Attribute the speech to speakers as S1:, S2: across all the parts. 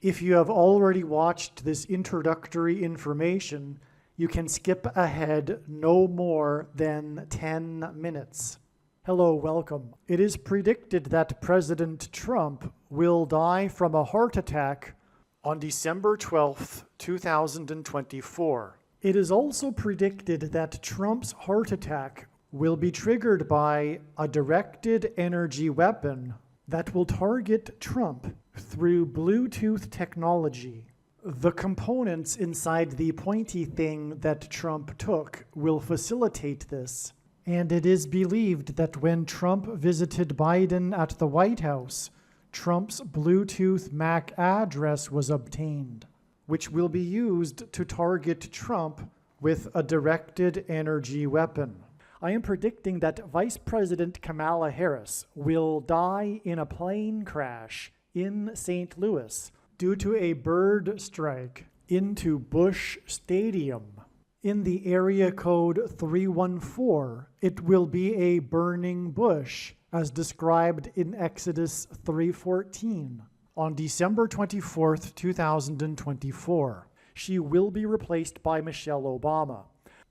S1: If you have already watched this introductory information, you can skip ahead no more than 10 minutes. Hello, welcome. It is predicted that President Trump will die from a heart attack on December 12th, 2024. It is also predicted that Trump's heart attack will be triggered by a directed energy weapon that will target Trump through Bluetooth technology. The components inside the pointy thing that Trump took will facilitate this, and it is believed that when Trump visited Biden at the White House, Trump's Bluetooth MAC address was obtained, which will be used to target Trump with a directed energy weapon. I am predicting that Vice President Kamala Harris will die in a plane crash in St. Louis due to a bird strike into Busch Stadium. In the area code 314, it will be a burning bush, as described in Exodus 3:14. On December 24th, 2024, she will be replaced by Michelle Obama,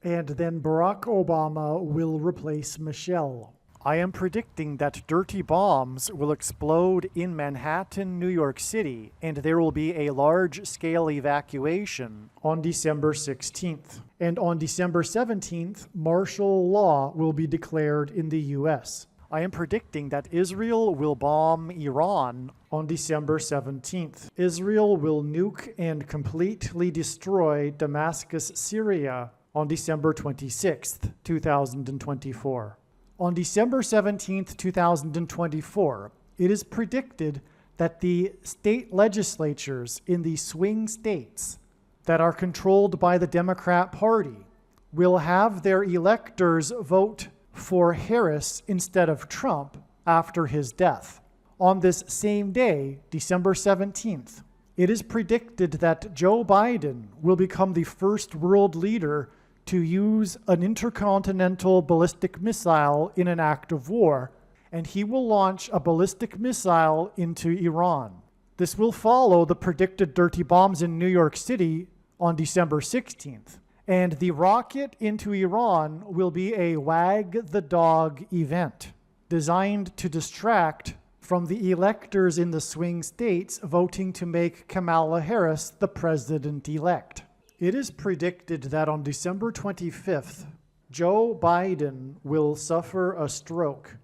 S1: and then Barack Obama will replace Michelle. I am predicting that dirty bombs will explode in Manhattan, New York City, and there will be a large-scale evacuation on December 16th. And on December 17th, martial law will be declared in the U.S. I am predicting that Israel will bomb Iran on December 17th. Israel will nuke and completely destroy Damascus, Syria on December 26th, 2024. On December 17th, 2024, it is predicted that the state legislatures in the swing states that are controlled by the Democrat Party will have their electors vote for Harris instead of Trump after his death. On this same day, December 17th, it is predicted that Joe Biden will become the first world leader to use an intercontinental ballistic missile in an act of war, and he will launch a ballistic missile into Iran. This will follow the predicted dirty bombs in New York City on December 16th. And the rocket into Iran will be a wag the dog event designed to distract from the electors in the swing states voting to make Kamala Harris the president-elect. It is predicted that on December 25th, Joe Biden will suffer a stroke.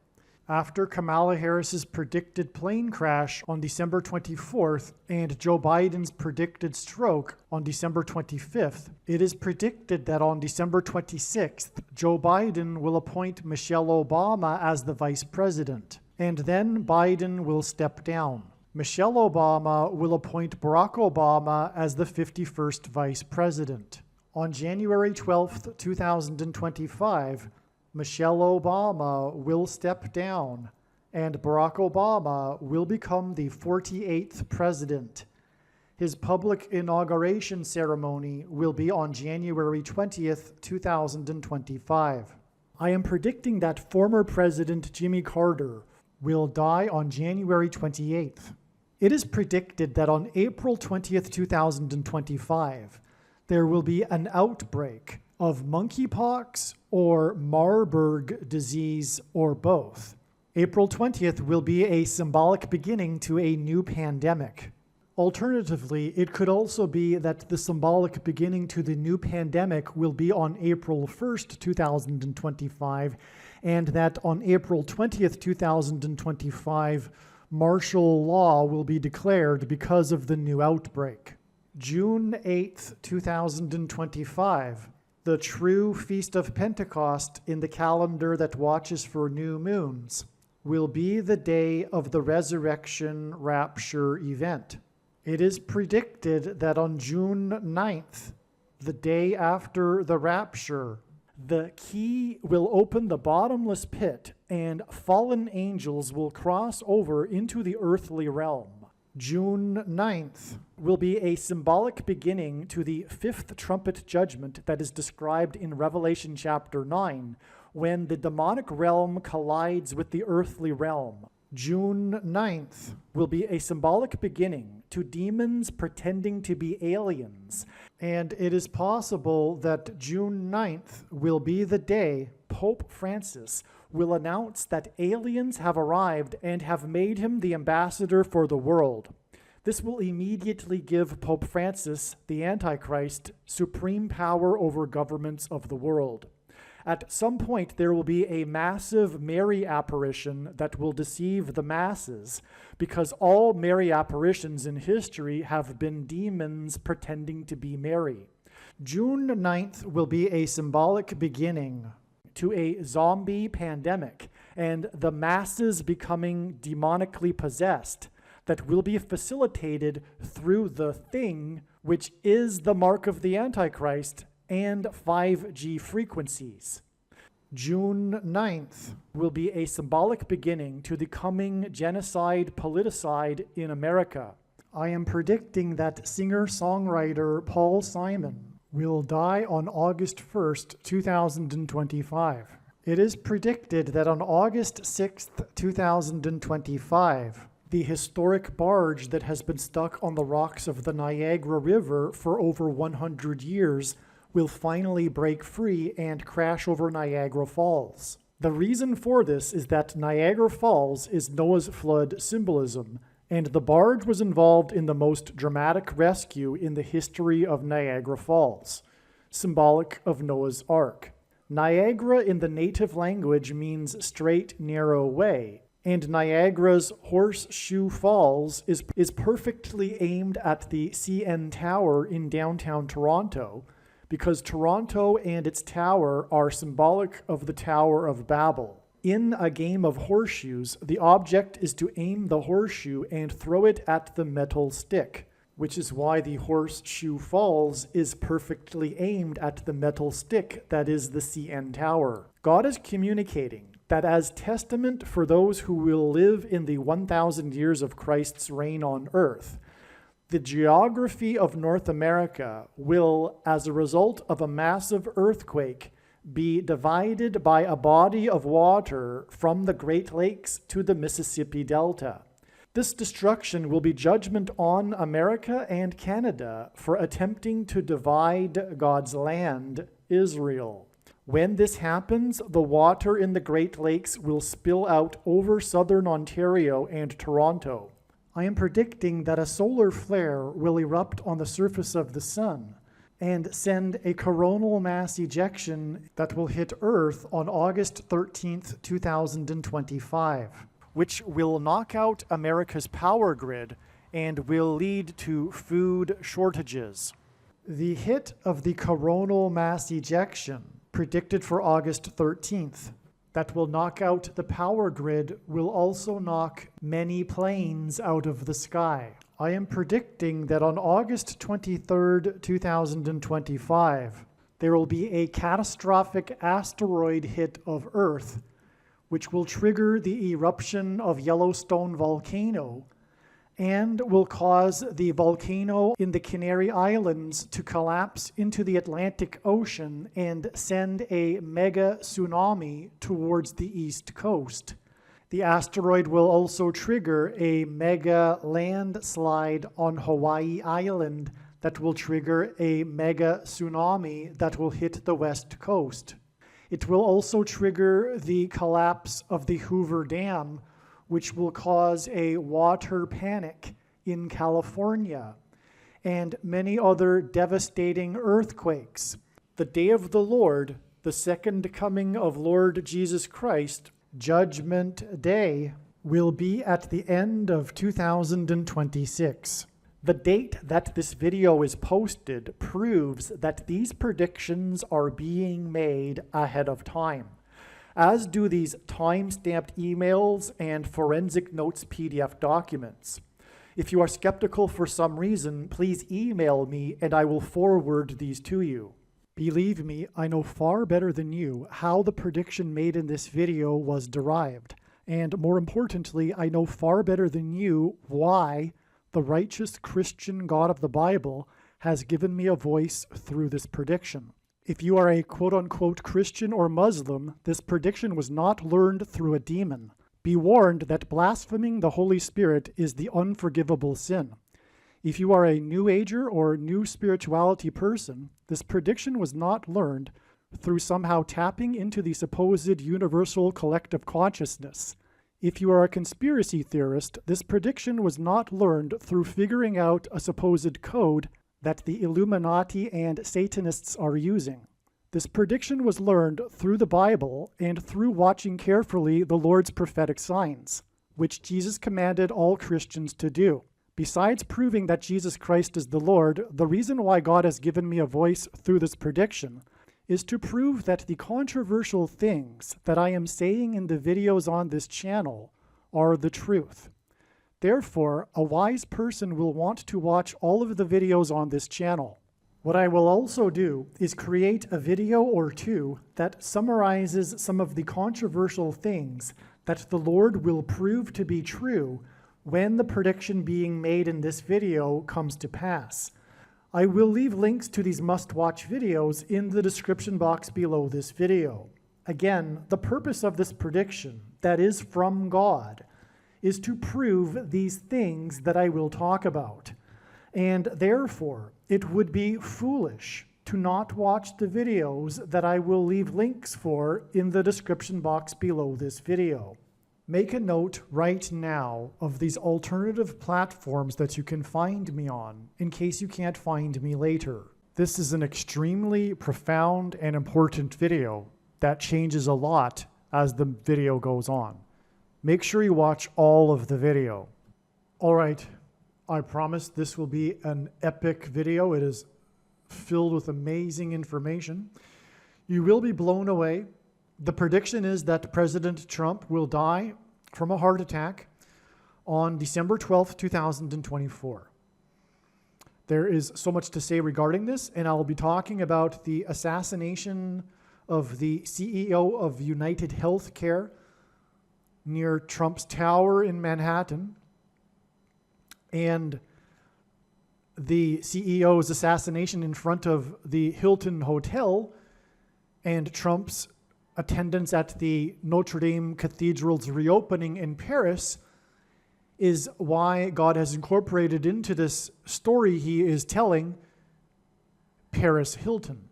S1: After Kamala Harris's predicted plane crash on December 24th and Joe Biden's predicted stroke on December 25th, it is predicted that on December 26th, Joe Biden will appoint Michelle Obama as the vice president, and then Biden will step down. Michelle Obama will appoint Barack Obama as the 51st vice president. On January 12th, 2025, Michelle Obama will step down, and Barack Obama will become the 48th president. His public inauguration ceremony will be on January 20th, 2025. I am predicting that former President Jimmy Carter will die on January 28th. It is predicted that on April 20th, 2025, there will be an outbreak of monkeypox or Marburg disease or both. April 20th will be a symbolic beginning to a new pandemic. Alternatively, it could also be that the symbolic beginning to the new pandemic will be on April 1st, 2025, and that on April 20th, 2025, martial law will be declared because of the new outbreak. June 8th, 2025, the true Feast of Pentecost in the calendar that watches for new moons, will be the day of the resurrection rapture event. It is predicted that on June 9th, the day after the rapture, the key will open the bottomless pit and fallen angels will cross over into the earthly realm. June 9th will be a symbolic beginning to the fifth trumpet judgment that is described in Revelation chapter 9, when the demonic realm collides with the earthly realm. June 9th will be a symbolic beginning to demons pretending to be aliens, and it is possible that June 9th will be the day Pope Francis will announce that aliens have arrived and have made him the ambassador for the world. This will immediately give Pope Francis, the Antichrist, supreme power over governments of the world. At some point, there will be a massive Mary apparition that will deceive the masses, because all Mary apparitions in history have been demons pretending to be Mary. June 9th will be a symbolic beginning to a zombie pandemic and the masses becoming demonically possessed that will be facilitated through the thing, which is the mark of the Antichrist, and 5G frequencies. June 9th will be a symbolic beginning to the coming genocide politicide in America. I am predicting that singer-songwriter Paul Simon will die on August 1st, 2025. It is predicted that on August 6th, 2025, the historic barge that has been stuck on the rocks of the Niagara River for over 100 years will finally break free and crash over Niagara Falls. The reason for this is that Niagara Falls is Noah's flood symbolism, and the barge was involved in the most dramatic rescue in the history of Niagara Falls, symbolic of Noah's Ark. Niagara in the native language means straight, narrow way, and Niagara's Horseshoe Falls is perfectly aimed at the CN Tower in downtown Toronto, because Toronto and its tower are symbolic of the Tower of Babel. In a game of horseshoes, the object is to aim the horseshoe and throw it at the metal stick, which is why the Horseshoe Falls is perfectly aimed at the metal stick that is the CN Tower. God is communicating that as testament for those who will live in the 1,000 years of Christ's reign on earth, the geography of North America will, as a result of a massive earthquake, be divided by a body of water from the Great Lakes to the Mississippi Delta. This destruction will be judgment on America and Canada for attempting to divide God's land, Israel. When this happens, the water in the Great Lakes will spill out over southern Ontario and Toronto. I am predicting that a solar flare will erupt on the surface of the sun and send a coronal mass ejection that will hit Earth on August 13th, 2025, which will knock out America's power grid and will lead to food shortages. The hit of the coronal mass ejection, predicted for August 13th, that will knock out the power grid will also knock many planes out of the sky. I am predicting that on August 23rd, 2025, there will be a catastrophic asteroid hit of Earth, which will trigger the eruption of Yellowstone volcano and will cause the volcano in the Canary Islands to collapse into the Atlantic Ocean and send a mega tsunami towards the east coast. The asteroid will also trigger a mega landslide on Hawaii Island that will trigger a mega tsunami that will hit the west coast. It will also trigger the collapse of the Hoover Dam, which will cause a water panic in California, and many other devastating earthquakes. The day of the Lord, the second coming of Lord Jesus Christ, Judgment Day, will be at the end of 2026. The date that this video is posted proves that these predictions are being made ahead of time, as do these time-stamped emails and forensic notes PDF documents. If you are skeptical for some reason, please email me and I will forward these to you. Believe me, I know far better than you how the prediction made in this video was derived. And more importantly, I know far better than you why the righteous Christian God of the Bible has given me a voice through this prediction. If you are a quote-unquote Christian or Muslim, this prediction was not learned through a demon, Be warned that blaspheming the Holy Spirit is the unforgivable sin. If you are a New Ager or New Spirituality person, this prediction was not learned through somehow tapping into the supposed universal collective consciousness. If you are a conspiracy theorist, this prediction was not learned through figuring out a supposed code that the Illuminati and Satanists are using. This prediction was learned through the Bible and through watching carefully the Lord's prophetic signs, which Jesus commanded all Christians to do. Besides proving that Jesus Christ is the Lord, the reason why God has given me a voice through this prediction is to prove that the controversial things that I am saying in the videos on this channel are the truth. Therefore, a wise person will want to watch all of the videos on this channel. What I will also do is create a video or two that summarizes some of the controversial things that the Lord will prove to be true when the prediction being made in this video comes to pass. I will leave links to these must-watch videos in the description box below this video. Again, the purpose of this prediction, that is from God, is to prove these things that I will talk about. And therefore, it would be foolish to not watch the videos that I will leave links for in the description box below this video. Make a note right now of these alternative platforms that you can find me on in case you can't find me later. This is an extremely profound and important video that changes a lot as the video goes on. Make sure you watch all of the video. All right, I promise this will be an epic video. It is filled with amazing information. You will be blown away. The prediction is that President Trump will die from a heart attack on December 12th, 2024. There is so much to say regarding this, and I'll be talking about the assassination of the CEO of United Healthcare near Trump's Tower in Manhattan, and the CEO's assassination in front of the Hilton Hotel, and Trump's attendance at the Notre Dame Cathedral's reopening in Paris is why God has incorporated into this story he is telling Paris Hilton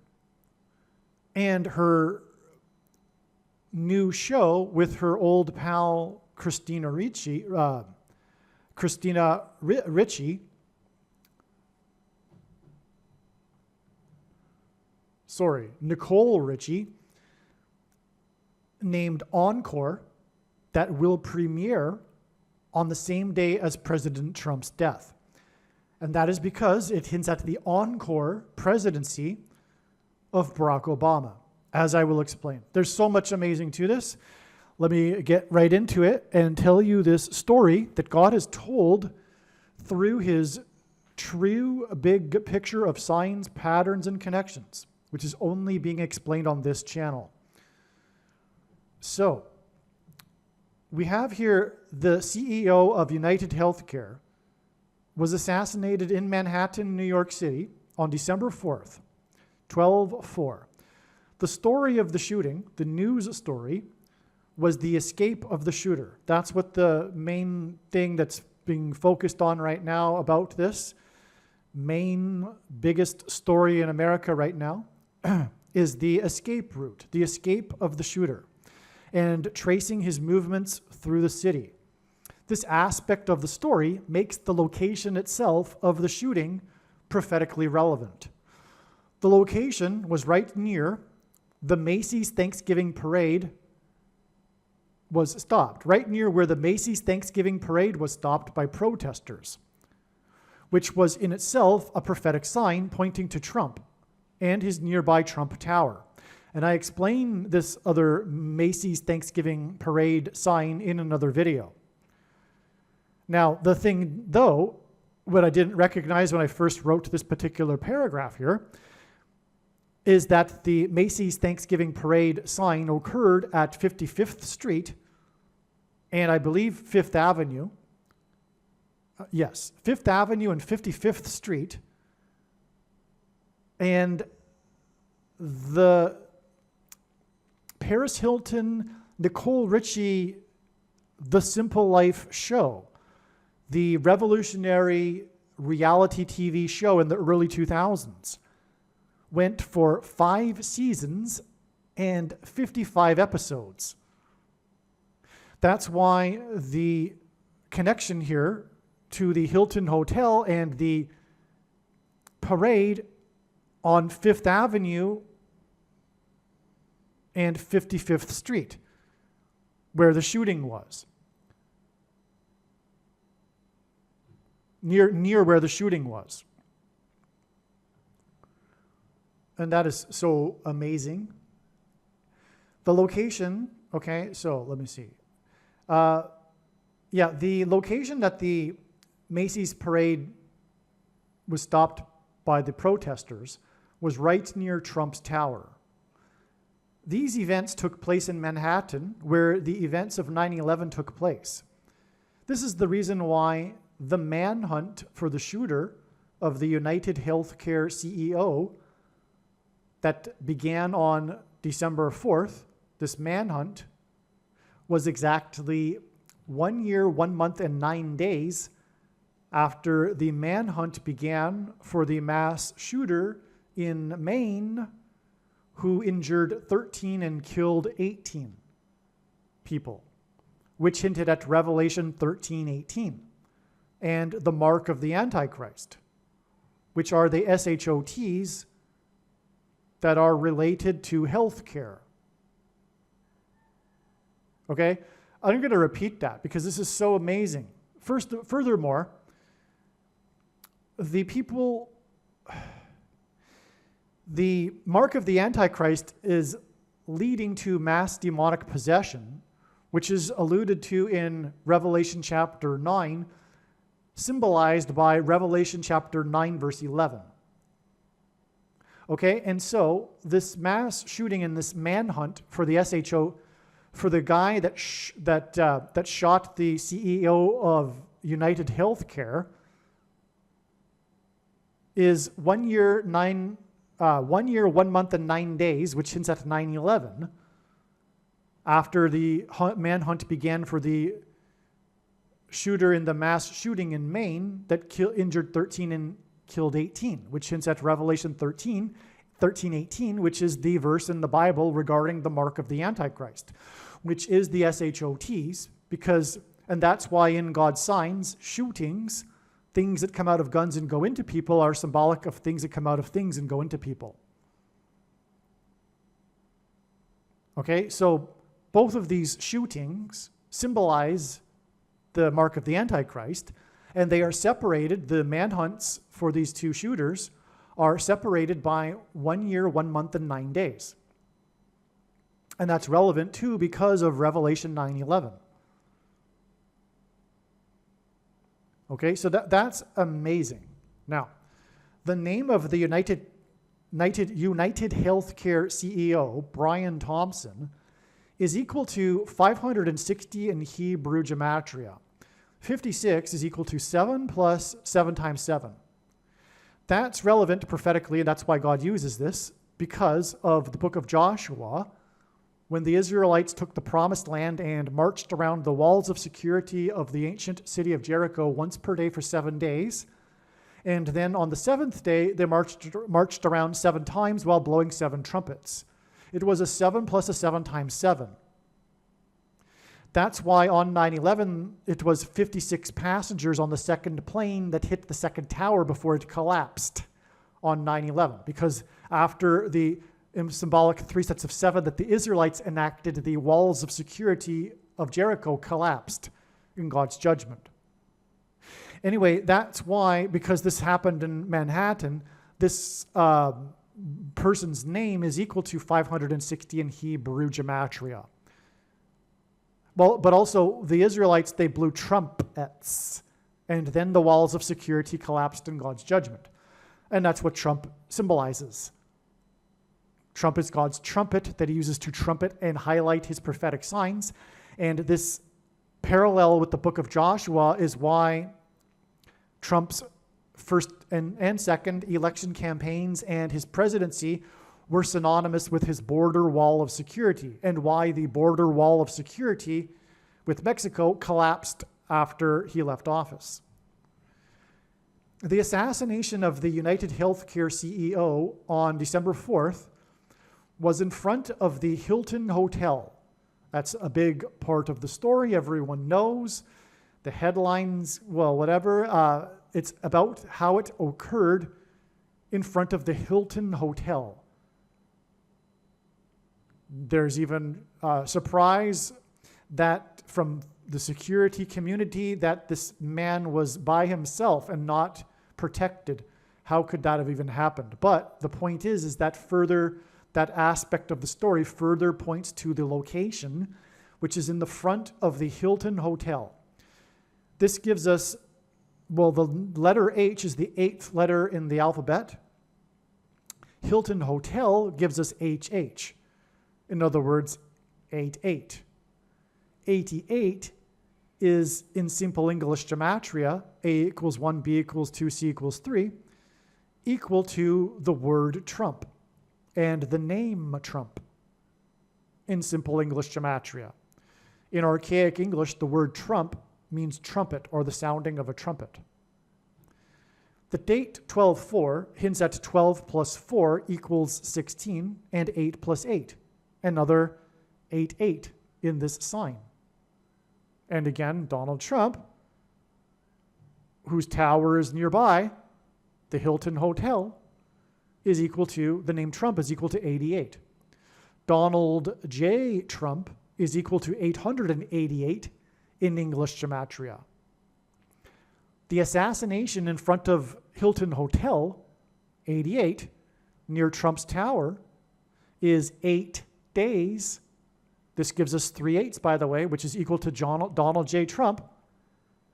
S1: and her new show with her old pal Nicole Richie, named Encore, that will premiere on the same day as President Trump's death. And that is because it hints at the encore presidency of Barack Obama, as I will explain. There's so much amazing to this. Let me get right into it and tell you this story that God has told through his true big picture of signs, patterns, and connections, which is only being explained on this channel. So, we have here the CEO of United Healthcare was assassinated in Manhattan, New York City on December 4th, 12/4. The story of the shooting, the news story, was the escape of the shooter. That's what the main thing that's being focused on right now about this main biggest story in America right now is the escape route, the escape of the shooter, and tracing his movements through the city. This aspect of the story makes the location itself of the shooting prophetically relevant. The location was right near the Macy's Thanksgiving Parade was stopped, right near where the Macy's Thanksgiving Parade was stopped by protesters, which was in itself a prophetic sign pointing to Trump and his nearby Trump Tower. And I explain this other Macy's Thanksgiving Parade sign in another video. Now, the thing, though, what I didn't recognize when I first wrote this particular paragraph here, is that the Macy's Thanksgiving Parade sign occurred at 55th Street and I believe 5th Avenue. Yes, 5th Avenue and 55th Street. And the Paris Hilton, Nicole Richie The Simple Life show, the revolutionary reality TV show in the early 2000s, went for 5 seasons and 55 episodes. That's why the connection here to the Hilton Hotel and the parade on 5th Avenue and 55th Street, where the shooting was. Near where the shooting was. And that is so amazing. The location, okay, so let me see. The location that the Macy's parade was stopped by the protesters was right near Trump's tower. These events took place in Manhattan, where the events of 9/11 took place. This is the reason why the manhunt for the shooter of the United Healthcare CEO that began on December 4th, this manhunt was exactly 1 year, 1 month, and 9 days after the manhunt began for the mass shooter in Maine who injured 13 and killed 18 people, which hinted at Revelation 13:18 and the mark of the Antichrist, which are the SHOTs that are related to healthcare. Okay? I'm going to repeat that because this is so amazing. Furthermore, the mark of the Antichrist is leading to mass demonic possession, which is alluded to in Revelation chapter 9, symbolized by Revelation chapter 9, verse 11. Okay, and so this mass shooting and this manhunt for the SHO, for the guy that shot the CEO of United Healthcare, is 1 year, 1 month, and 9 days, which hints at 9/11, after the manhunt began for the shooter in the mass shooting in Maine that injured 13 and killed 18, which hints at Revelation 13:18, which is the verse in the Bible regarding the mark of the Antichrist, which is the SHOTs, and that's why in God's signs, shootings, things that come out of guns and go into people, are symbolic of things that come out of things and go into people. Okay, so both of these shootings symbolize the mark of the Antichrist, and they are separated. The manhunts for these two shooters are separated by 1 year, 1 month, and 9 days. And that's relevant too because of Revelation 9:11. Okay, so that's amazing. Now, the name of the United Healthcare CEO, Brian Thompson, is equal to 560 in Hebrew gematria. 56 is equal to 7 plus 7 times 7. That's relevant prophetically, and that's why God uses this, because of the book of Joshua, when the Israelites took the promised land and marched around the walls of security of the ancient city of Jericho once per day for 7 days. And then on the 7th day, they marched around 7 times while blowing 7 trumpets. It was a 7 plus a 7 times 7. That's why on 9/11, it was 56 passengers on the second plane that hit the second tower before it collapsed on 9/11. Because after the symbolic 3 sets of 7 that the Israelites enacted, the walls of security of Jericho collapsed in God's judgment. Anyway, that's why, because this happened in Manhattan, this person's name is equal to 560 in Hebrew gematria. Well, but also the Israelites, they blew trumpets, and then the walls of security collapsed in God's judgment. And that's what trump symbolizes. Trump is God's trumpet that he uses to trumpet and highlight his prophetic signs. And this parallel with the book of Joshua is why Trump's first and second election campaigns and his presidency were synonymous with his border wall of security, and why the border wall of security, with Mexico collapsed after he left office. The assassination of the United Healthcare CEO on December 4th was in front of the Hilton Hotel. That's a big part of the story. Everyone knows the headlines, well, whatever. It's about how it occurred in front of the Hilton Hotel. There's even surprise that from the security community that this man was by himself and not protected. How could that have even happened? But the point is that that aspect of the story further points to the location, which is in the front of the Hilton Hotel. This gives us, well, the letter H is the 8th letter in the alphabet. Hilton Hotel gives us HH. In other words, 88. 88 is, in simple English gematria, A equals 1, B equals 2, C equals 3, equal to the word Trump and the name Trump in simple English gematria. In archaic English, the word Trump means trumpet or the sounding of a trumpet. The date 12-4 hints at 12 plus 4 equals 16 and 8 plus 8, another 8-8 in this sign. And again, Donald Trump, whose tower is nearby, the Hilton Hotel, is equal to, the name Trump is equal to 88. Donald J. Trump is equal to 888 in English gematria. The assassination in front of Hilton Hotel, 88, near Trump's tower, is 8 days. This gives us 3 8s, by the way, which is equal to Donald J. Trump.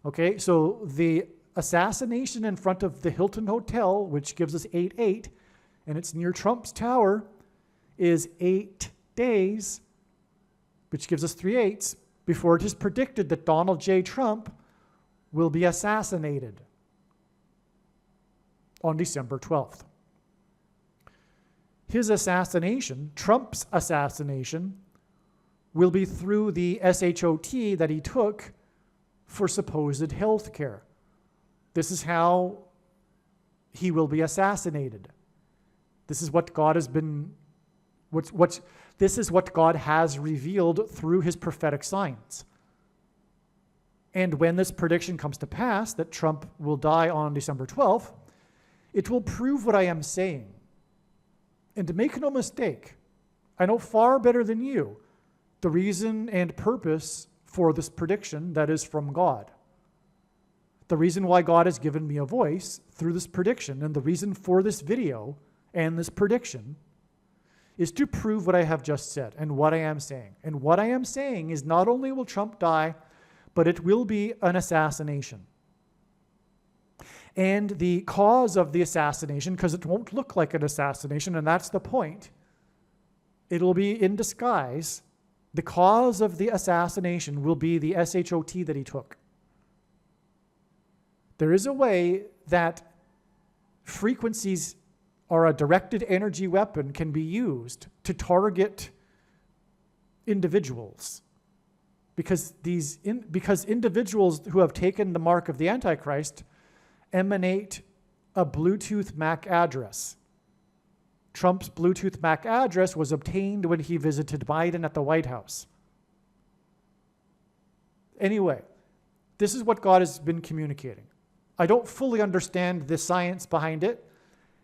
S1: Okay, so the assassination in front of the Hilton Hotel, which gives us 8-8, and it's near Trump's tower, is 8 days, which gives us 3 8s, before it is predicted that Donald J. Trump will be assassinated on December 12th. His assassination, Trump's assassination, will be through the SHOT that he took for supposed health care. This is how he will be assassinated. This is what God has been, this is what God has revealed through his prophetic signs. And when this prediction comes to pass, that Trump will die on December 12th, it will prove what I am saying. And to make no mistake, I know far better than you the reason and purpose for this prediction that is from God. The reason why God has given me a voice through this prediction, and the reason for this video and this prediction, is to prove what I have just said and what I am saying. And what I am saying is not only will Trump die, but it will be an assassination. And the cause of the assassination, because it won't look like an assassination, and that's the point, it'll be in disguise. The cause of the assassination will be the SHOT that he took. There is a way that frequencies or a directed energy weapon can be used to target individuals. Because individuals who have taken the mark of the Antichrist emanate a Bluetooth MAC address. Trump's Bluetooth MAC address was obtained when he visited Biden at the White House. Anyway, this is what God has been communicating. I don't fully understand the science behind it,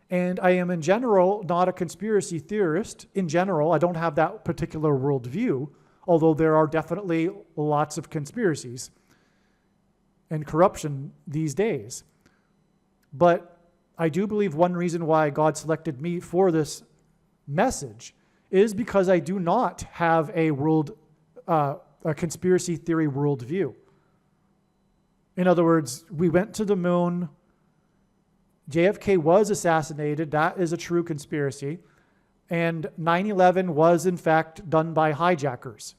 S1: and I am in general not a conspiracy theorist. In general, I don't have that particular worldview, although there are definitely lots of conspiracies and corruption these days. But I do believe one reason why God selected me for this message is because I do not have a conspiracy theory worldview. In other words, we went to the moon. JFK was assassinated. That is a true conspiracy. And 9/11 was, in fact, done by hijackers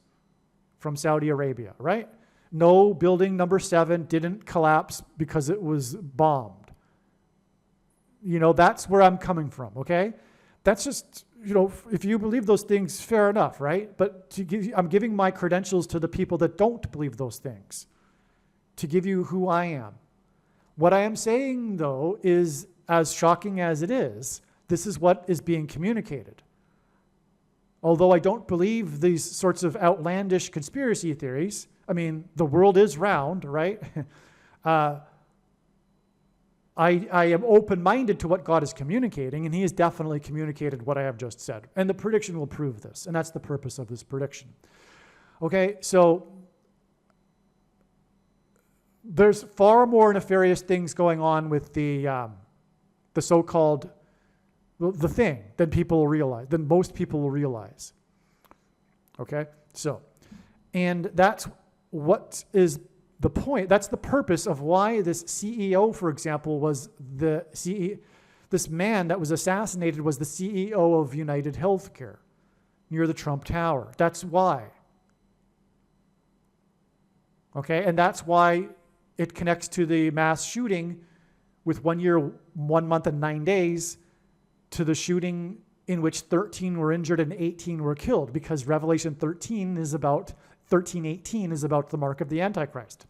S1: from Saudi Arabia, right? No, building number 7 didn't collapse because it was bombed. You know, that's where I'm coming from, okay? That's just, if you believe those things, fair enough, right? But I'm giving my credentials to the people that don't believe those things, to give you who I am. What I am saying, though, is, as shocking as it is, this is what is being communicated. Although I don't believe these sorts of outlandish conspiracy theories, I mean, the world is round, right? I am open-minded to what God is communicating, and he has definitely communicated what I have just said. And the prediction will prove this, and that's the purpose of this prediction. Okay, so there's far more nefarious things going on with the so-called, the thing, than most people will realize. Okay, so, and that's what is the point. That's the purpose of why this CEO, for example, was the CEO. This man that was assassinated was the CEO of United Healthcare near the Trump Tower. That's why. Okay, and that's why it connects to the mass shooting with 1 year, 1 month, and 9 days to the shooting in which 13 were injured and 18 were killed, because Revelation 13:18 is about the mark of the Antichrist.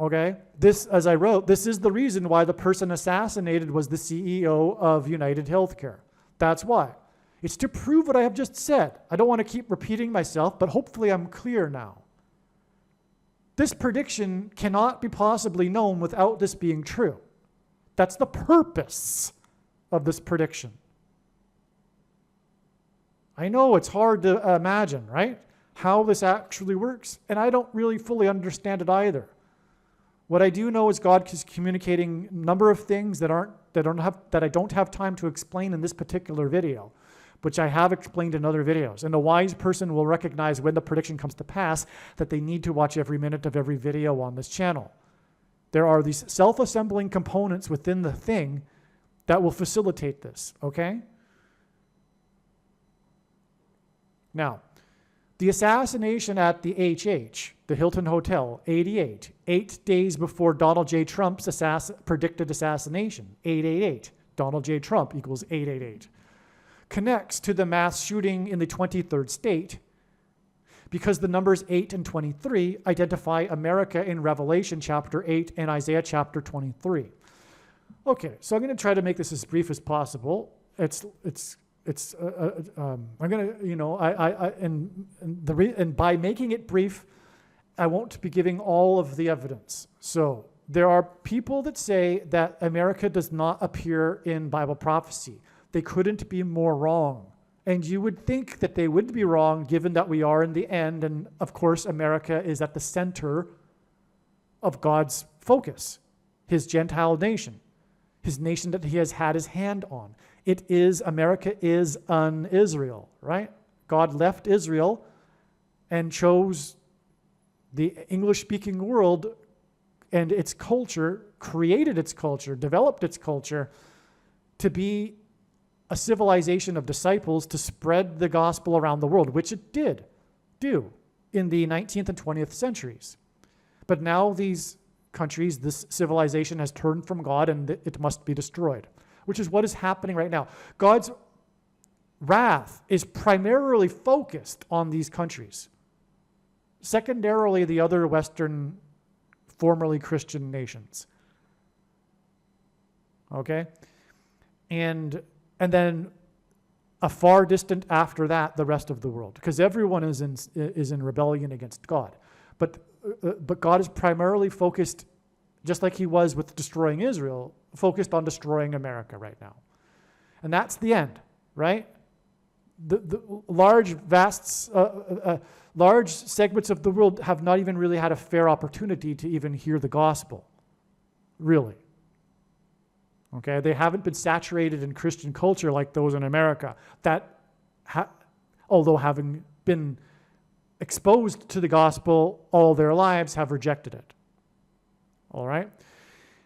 S1: Okay, this, as I wrote, this is the reason why the person assassinated was the CEO of United Healthcare. That's why. It's to prove what I have just said. I don't want to keep repeating myself, but hopefully I'm clear now. This prediction cannot be possibly known without this being true. That's the purpose of this prediction. I know it's hard to imagine, right, how this actually works, and I don't really fully understand it either. What I do know is God is communicating a number of things that I don't have time to explain in this particular video, which I have explained in other videos. And a wise person will recognize when the prediction comes to pass that they need to watch every minute of every video on this channel. There are these self-assembling components within the thing that will facilitate this, okay? Now, the assassination at the the Hilton Hotel, 8 days before Donald J. Trump's predicted assassination, 888, Donald J. Trump equals 888, connects to the mass shooting in the 23rd state because the numbers 8 and 23 identify America in Revelation chapter 8 and Isaiah chapter 23. Okay, so I'm going to try to make this as brief as possible. I'm going to, and by making it brief, I won't be giving all of the evidence. So there are people that say that America does not appear in Bible prophecy. They couldn't be more wrong. And you would think that they would be wrong given that we are in the end. And of course, America is at the center of God's focus, his Gentile nation, his nation that he has had his hand on. America is an Israel, right? God left Israel and chose the English-speaking world and its culture, created its culture, developed its culture to be a civilization of disciples to spread the gospel around the world, which it did do in the 19th and 20th centuries. But now these countries, this civilization has turned from God and it must be destroyed, which is what is happening right now. God's wrath is primarily focused on these countries. Secondarily, the other Western, formerly Christian nations. Okay? And then a far distant after that, the rest of the world, because everyone is in rebellion against God. But God is primarily focused, just like he was with destroying Israel, focused on destroying America right now. And that's the end, right? The large segments of the world have not even really had a fair opportunity to even hear the gospel, really. Okay, they haven't been saturated in Christian culture like those in America that, although having been exposed to the gospel all their lives, have rejected it. All right?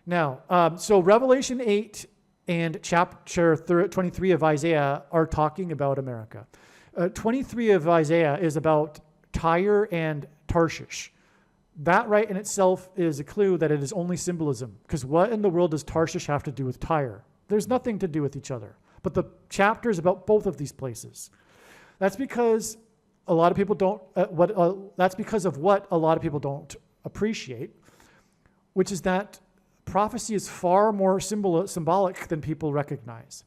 S1: Now, so Revelation 8 and chapter 23 of Isaiah are talking about America. 23 of Isaiah is about Tyre and Tarshish. That right in itself is a clue that it is only symbolism, because what in the world does Tarshish have to do with Tyre? There's nothing to do with each other. But the chapter is about both of these places. That's because a lot of people don't. That's because of what a lot of people don't appreciate, which is that prophecy is far more symbolic than people recognize.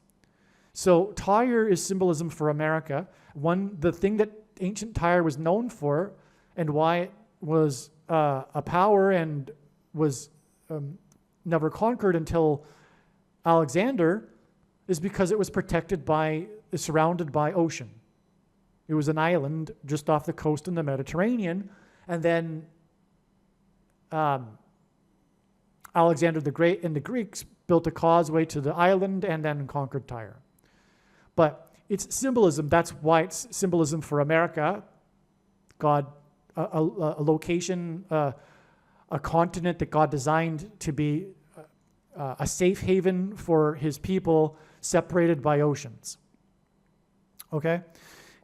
S1: So Tyre is symbolism for America. The thing that ancient Tyre was known for, and why it was a power and was never conquered until Alexander, is because it was surrounded by ocean. It was an island just off the coast in the Mediterranean, and then Alexander the Great and the Greeks built a causeway to the island and then conquered Tyre. But it's symbolism. That's why it's symbolism for America. God, a location, a continent that God designed to be a safe haven for his people, separated by oceans. Okay?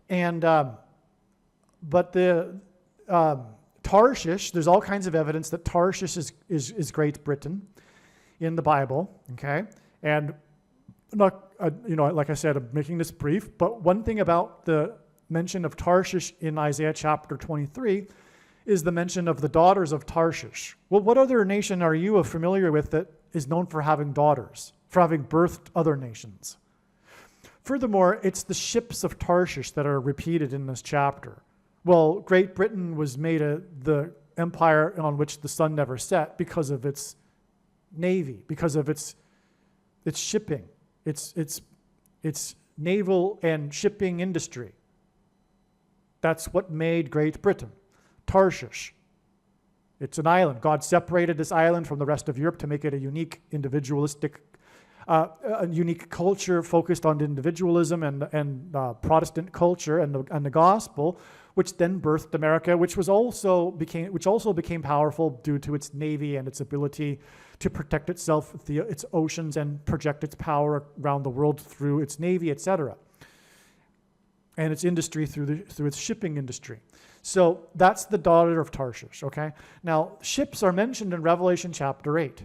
S1: And, but the Tarshish, there's all kinds of evidence that Tarshish is Great Britain in the Bible, okay? And not, like I said, I'm making this brief, but one thing about the mention of Tarshish in Isaiah chapter 23 is the mention of the daughters of Tarshish. Well, what other nation are you familiar with that is known for having daughters, for having birthed other nations? Furthermore, it's the ships of Tarshish that are repeated in this chapter. Well, Great Britain was made the empire on which the sun never set because of its navy, because of its shipping, its naval and shipping industry. That's what made Great Britain. Tarshish. It's an island. God separated this island from the rest of Europe to make it a unique individualistic, a unique culture focused on individualism and Protestant culture and the gospel, which then birthed America, which also became powerful due to its navy and its ability to protect itself, its oceans, and project its power around the world through its navy, etc., and its industry through its shipping industry. So that's the daughter of Tarshish, okay? Now, ships are mentioned in Revelation chapter 8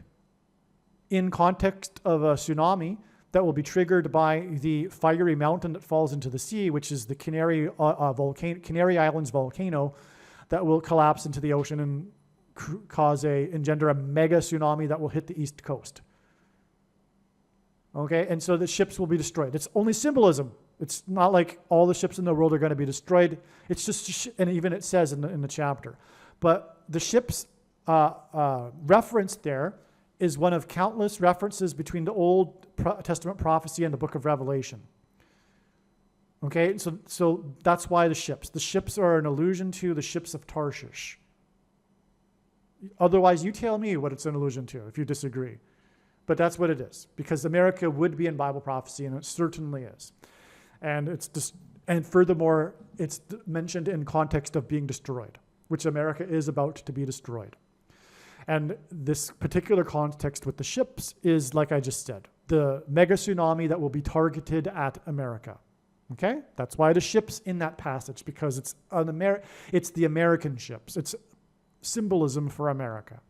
S1: in context of a tsunami that will be triggered by the fiery mountain that falls into the sea, which is the Canary Islands volcano that will collapse into the ocean and engender a mega tsunami that will hit the east coast. Okay, and so the ships will be destroyed. It's only symbolism. It's not like all the ships in the world are going to be destroyed. It's just, and even it says in the chapter. But the ships referenced there is one of countless references between the Old Testament prophecy and the book of Revelation. Okay, so that's why the ships are an allusion to the ships of Tarshish. Otherwise, you tell me what it's an allusion to if you disagree. But that's what it is, because America would be in Bible prophecy, and it certainly is. And furthermore, it's mentioned in context of being destroyed, which America is about to be destroyed. And this particular context with the ships is, like I just said, the mega tsunami that will be targeted at America. Okay? That's why the ships in that passage, because it's the American ships. It's symbolism for America.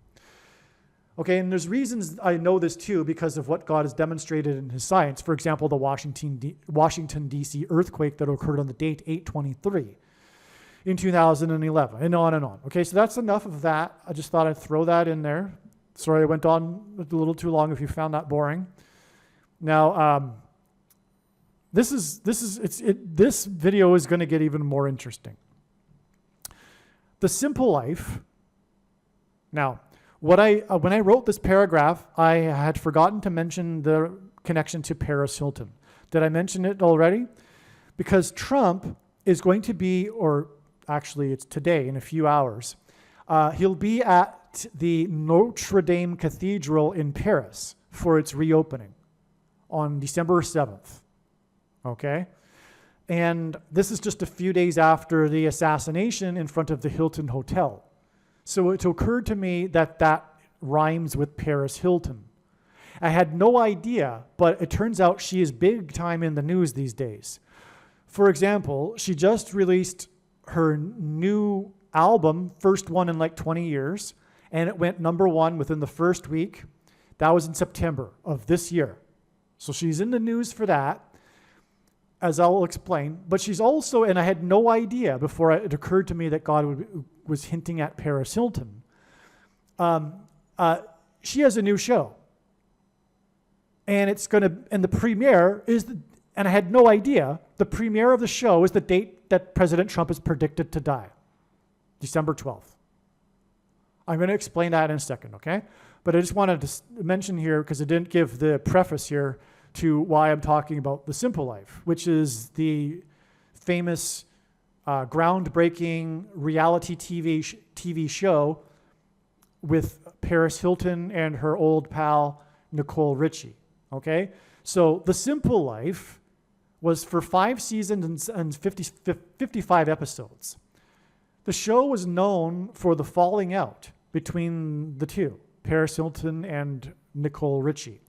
S1: Okay, and there's reasons I know this too because of what God has demonstrated in his science. For example, the Washington, D.C. earthquake that occurred on the date 8/23 in 2011, and on and on. Okay, so that's enough of that. I just thought I'd throw that in there. Sorry, I went on a little too long if you found that boring. Now, this video is going to get even more interesting. The simple life. Now, when I wrote this paragraph, I had forgotten to mention the connection to Paris Hilton. Did I mention it already? Because Trump is going to be, or actually it's today in a few hours, he'll be at the Notre Dame Cathedral in Paris for its reopening on December 7th. Okay? And this is just a few days after the assassination in front of the Hilton Hotel. So it occurred to me that rhymes with Paris Hilton. I had no idea, but it turns out she is big time in the news these days. For example, she just released her new album, first one in like 20 years, and it went #1 within the first week. That was in September of this year. So she's in the news for that. as I'll explain, but she's also, and I had no idea before it occurred to me that God was hinting at Paris Hilton. She has a new show. And the premiere and I had no idea, the premiere of the show is the date that President Trump is predicted to die, December 12th. I'm going to explain that in a second, okay? But I just wanted to mention here, because I didn't give the preface here, to why I'm talking about The Simple Life, which is the famous, groundbreaking reality TV show with Paris Hilton and her old pal, Nicole Richie, okay? So The Simple Life was for 5 seasons and 55 episodes. The show was known for the falling out between the two, Paris Hilton and Nicole Richie.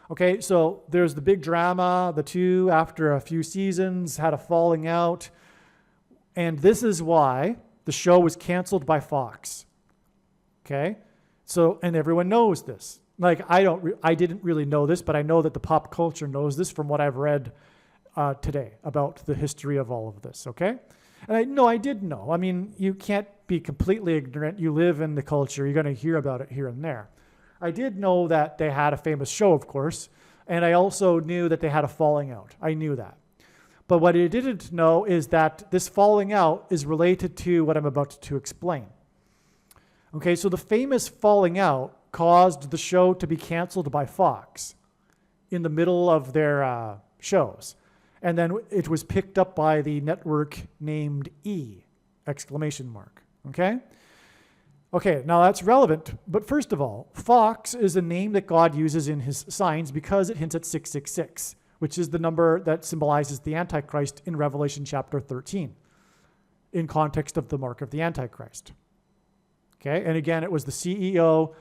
S1: Okay, so there's the big drama. The two, after a few seasons, had a falling out. And this is why the show was canceled by Fox. Okay? So, and everyone knows this. Like, I didn't really know this, but I know that the pop culture knows this from what I've read today about the history of all of this, okay? And I did know. I mean, you can't be completely ignorant. You live in the culture. You're going to hear about it here and there. I did know that they had a famous show, of course, and I also knew that they had a falling out. I knew that. But what I didn't know is that this falling out is related to what I'm about to explain. Okay, so the famous falling out caused the show to be canceled by Fox in the middle of their shows. And then it was picked up by the network named E! Okay? Okay, now that's relevant, but first of all, Fox is a name that God uses in his signs because it hints at 666, which is the number that symbolizes the Antichrist in Revelation chapter 13, in context of the mark of the Antichrist. Okay, and again, it was the CEO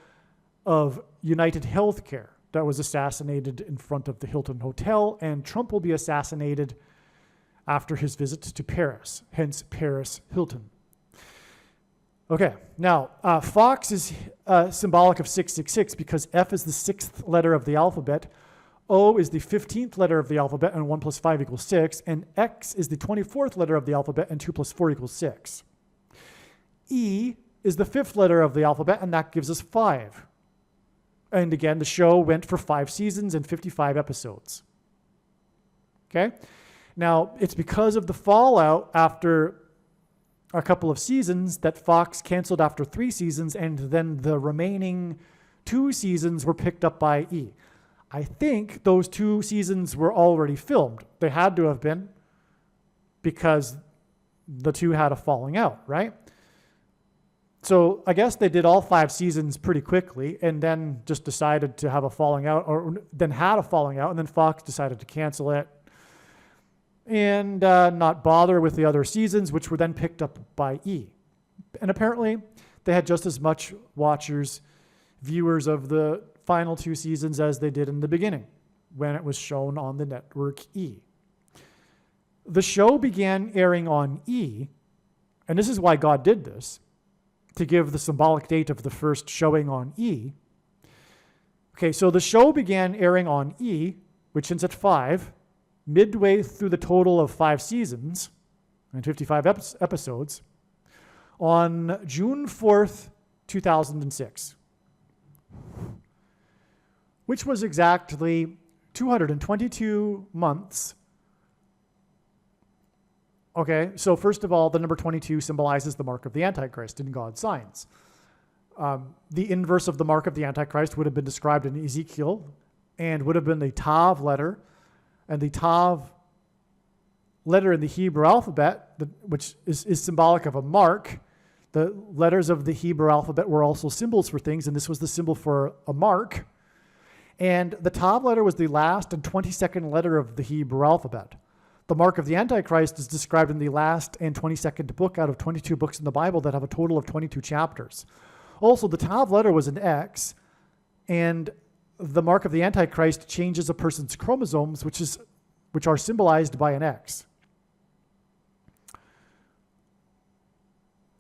S1: of United Healthcare that was assassinated in front of the Hilton Hotel, and Trump will be assassinated after his visit to Paris, hence Paris Hilton. Okay, now Fox is symbolic of 666 because F is the 6th letter of the alphabet, O is the 15th letter of the alphabet, and 1 plus 5 equals 6, and X is the 24th letter of the alphabet, and 2 plus 4 equals 6. E is the 5th letter of the alphabet, and that gives us 5. And again, the show went for 5 seasons and 55 episodes. Okay? Now, it's because of the fallout after a couple of seasons that Fox canceled after 3 seasons, and then the remaining 2 seasons were picked up by E! I think those 2 seasons were already filmed. They had to have been, because the 2 had a falling out, right? So I guess they did all 5 seasons pretty quickly and then just decided to have a falling out, or then had a falling out, and then Fox decided to cancel it and not bother with the other seasons, which were then picked up by E! And apparently they had just as much viewers of the final 2 seasons as they did in the beginning when it was shown on the network E! The show began airing on E!, and this is why God did this, to give the symbolic date of the first showing on E! Okay, so the show began airing on E!, which ends at 5, midway through the total of 5 seasons and 55 episodes, on June 4th, 2006, which was exactly 222 months. Okay, so first of all, the number 22 symbolizes the mark of the Antichrist in God's signs. The inverse of the mark of the Antichrist would have been described in Ezekiel and would have been the Tav letter. And the Tav letter in the Hebrew alphabet, which is symbolic of a mark. The letters of the Hebrew alphabet were also symbols for things, and this was the symbol for a mark. And the Tav letter was the last and 22nd letter of the Hebrew alphabet. The mark of the Antichrist is described in the last and 22nd book out of 22 books in the Bible that have a total of 22 chapters. Also, the Tav letter was an X, and the mark of the Antichrist changes a person's chromosomes, which are symbolized by an X.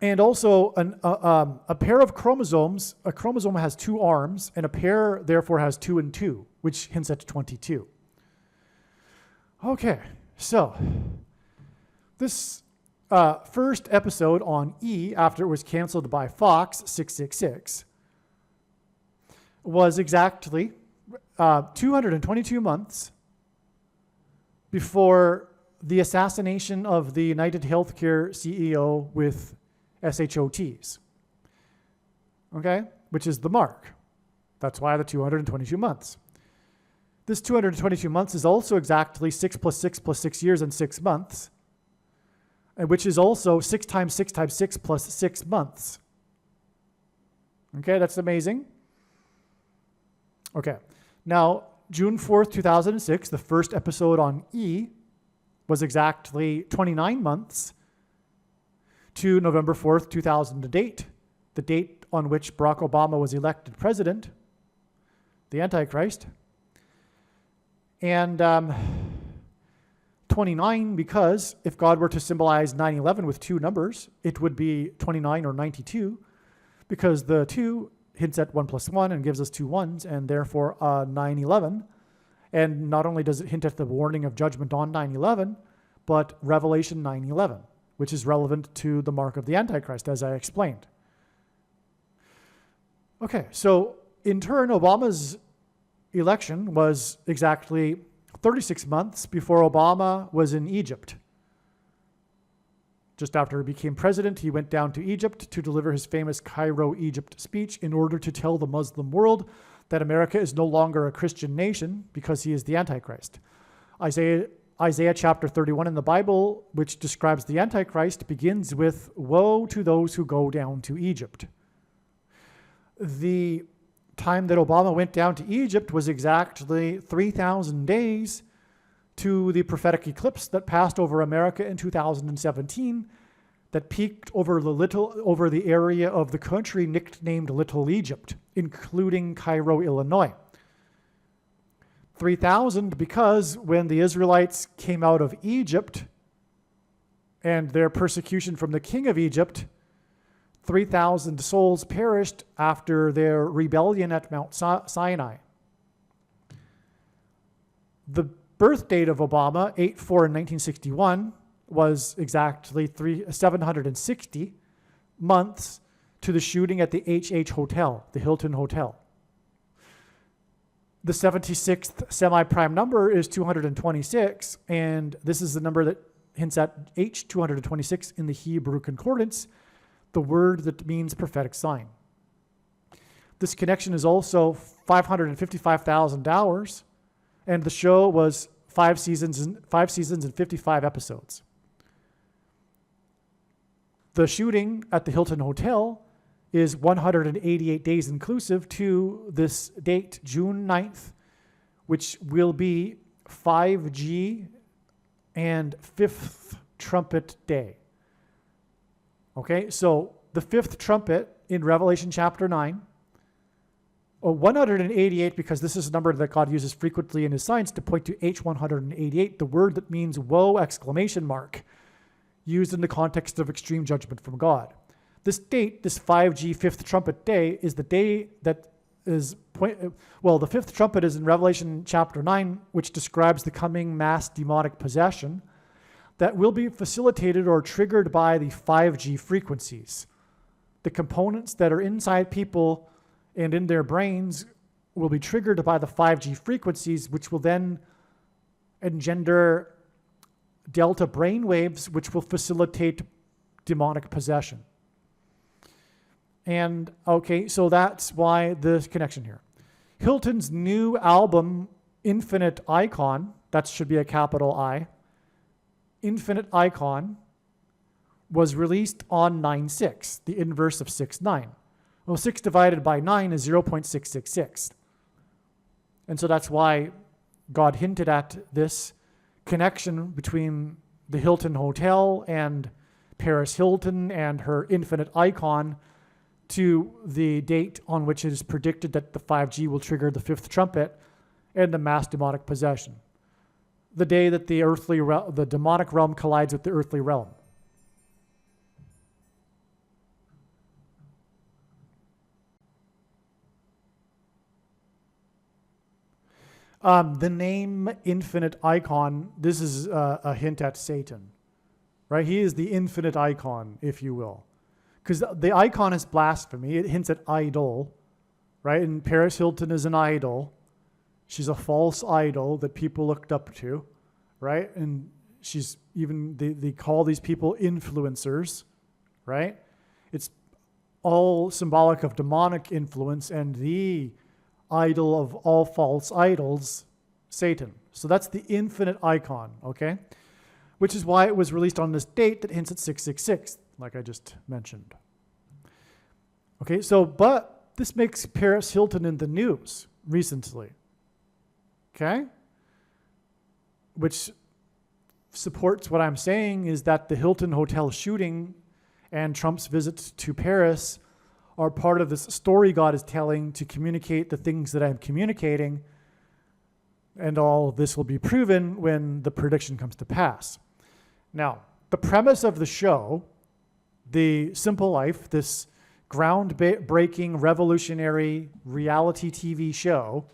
S1: And also, a pair of chromosomes, a chromosome has 2 arms, and a pair, therefore, has 2 and 2, which hints at 22. Okay, So, this first episode on E, after it was canceled by Fox 666, was exactly 222 months before the assassination of the United Healthcare CEO with SHOTs. Okay? Which is the mark. That's why the 222 months. This 222 months is also exactly 6 plus 6 plus 6 years and 6 months, which is also 6 times 6 times 6 plus 6 months. Okay, that's amazing. Okay, now June 4th, 2006, the first episode on E was exactly 29 months to November 4th, 2008, the date on which Barack Obama was elected president, the Antichrist. And 29 because if God were to symbolize 9/11 with two numbers, it would be 29 or 92, because the 2 hints at 1 plus 1 and gives us 2 ones, and therefore 9/11. And not only does it hint at the warning of judgment on 9/11, but Revelation 9/11, which is relevant to the mark of the Antichrist, as I explained. Okay, so in turn, Obama's election was exactly 36 months before Obama was in Egypt. Just after he became president, he went down to Egypt to deliver his famous Cairo, Egypt speech in order to tell the Muslim world that America is no longer a Christian nation because he is the Antichrist. Isaiah chapter 31 in the Bible, which describes the Antichrist, begins with, "Woe to those who go down to Egypt." The time that Obama went down to Egypt was exactly 3,000 days to the prophetic eclipse that passed over America in 2017, that peaked over the area of the country nicknamed Little Egypt, including Cairo, Illinois. 3,000 because when the Israelites came out of Egypt and their persecution from the king of Egypt, 3,000 souls perished after their rebellion at Mount Sinai. The birth date of Obama, 8/4/1961, was exactly 760 months to the shooting at the HH Hotel, the Hilton Hotel. The 76th semi-prime number is 226, and this is the number that hints at H226 in the Hebrew concordance, the word that means prophetic sign. This connection is also 555,000 hours, and the show was 5 seasons and 55 episodes. The shooting at the Hilton Hotel is 188 days inclusive to this date, June 9th, which will be 5G and 5th trumpet day. Okay, so the 5th trumpet in Revelation chapter 9, 188, because this is a number that God uses frequently in his signs to point to H188, the word that means woe, exclamation mark, used in the context of extreme judgment from God. This date, this 5G 5th trumpet day, is the day that is, the 5th trumpet is in Revelation chapter 9, which describes the coming mass demonic possession that will be facilitated or triggered by the 5G frequencies. The components that are inside people and in their brains will be triggered by the 5G frequencies, which will then engender delta brain waves, which will facilitate demonic possession. And okay, so that's why the connection here. Hilton's new album, Infinite Icon, that should be a capital I, Infinite Icon, was released on 9/6, the inverse of 6/9. Well, 6 divided by 9 is 0.666. And so that's why God hinted at this connection between the Hilton Hotel and Paris Hilton and her Infinite Icon to the date on which it is predicted that the 5G will trigger the 5th trumpet and the mass demonic possession. The day that the demonic realm collides with the earthly realm. The name infinite icon, this is a hint at Satan, right? He is the infinite icon, if you will. Because the icon is blasphemy. It hints at idol, right? And Paris Hilton is an idol. She's a false idol that people looked up to, right? And she's even, they call these people influencers, right? It's all symbolic of demonic influence and the idol of all false idols, Satan. So that's the infinite icon, okay? Which is why it was released on this date that hints at 666, like I just mentioned. Okay, so, but this makes Paris Hilton in the news recently, okay? Which supports what I'm saying is that the Hilton Hotel shooting and Trump's visit to Paris are part of this story God is telling to communicate the things that I'm communicating, and all of this will be proven when the prediction comes to pass. Now, the premise of the show, The Simple Life, this groundbreaking, revolutionary reality TV show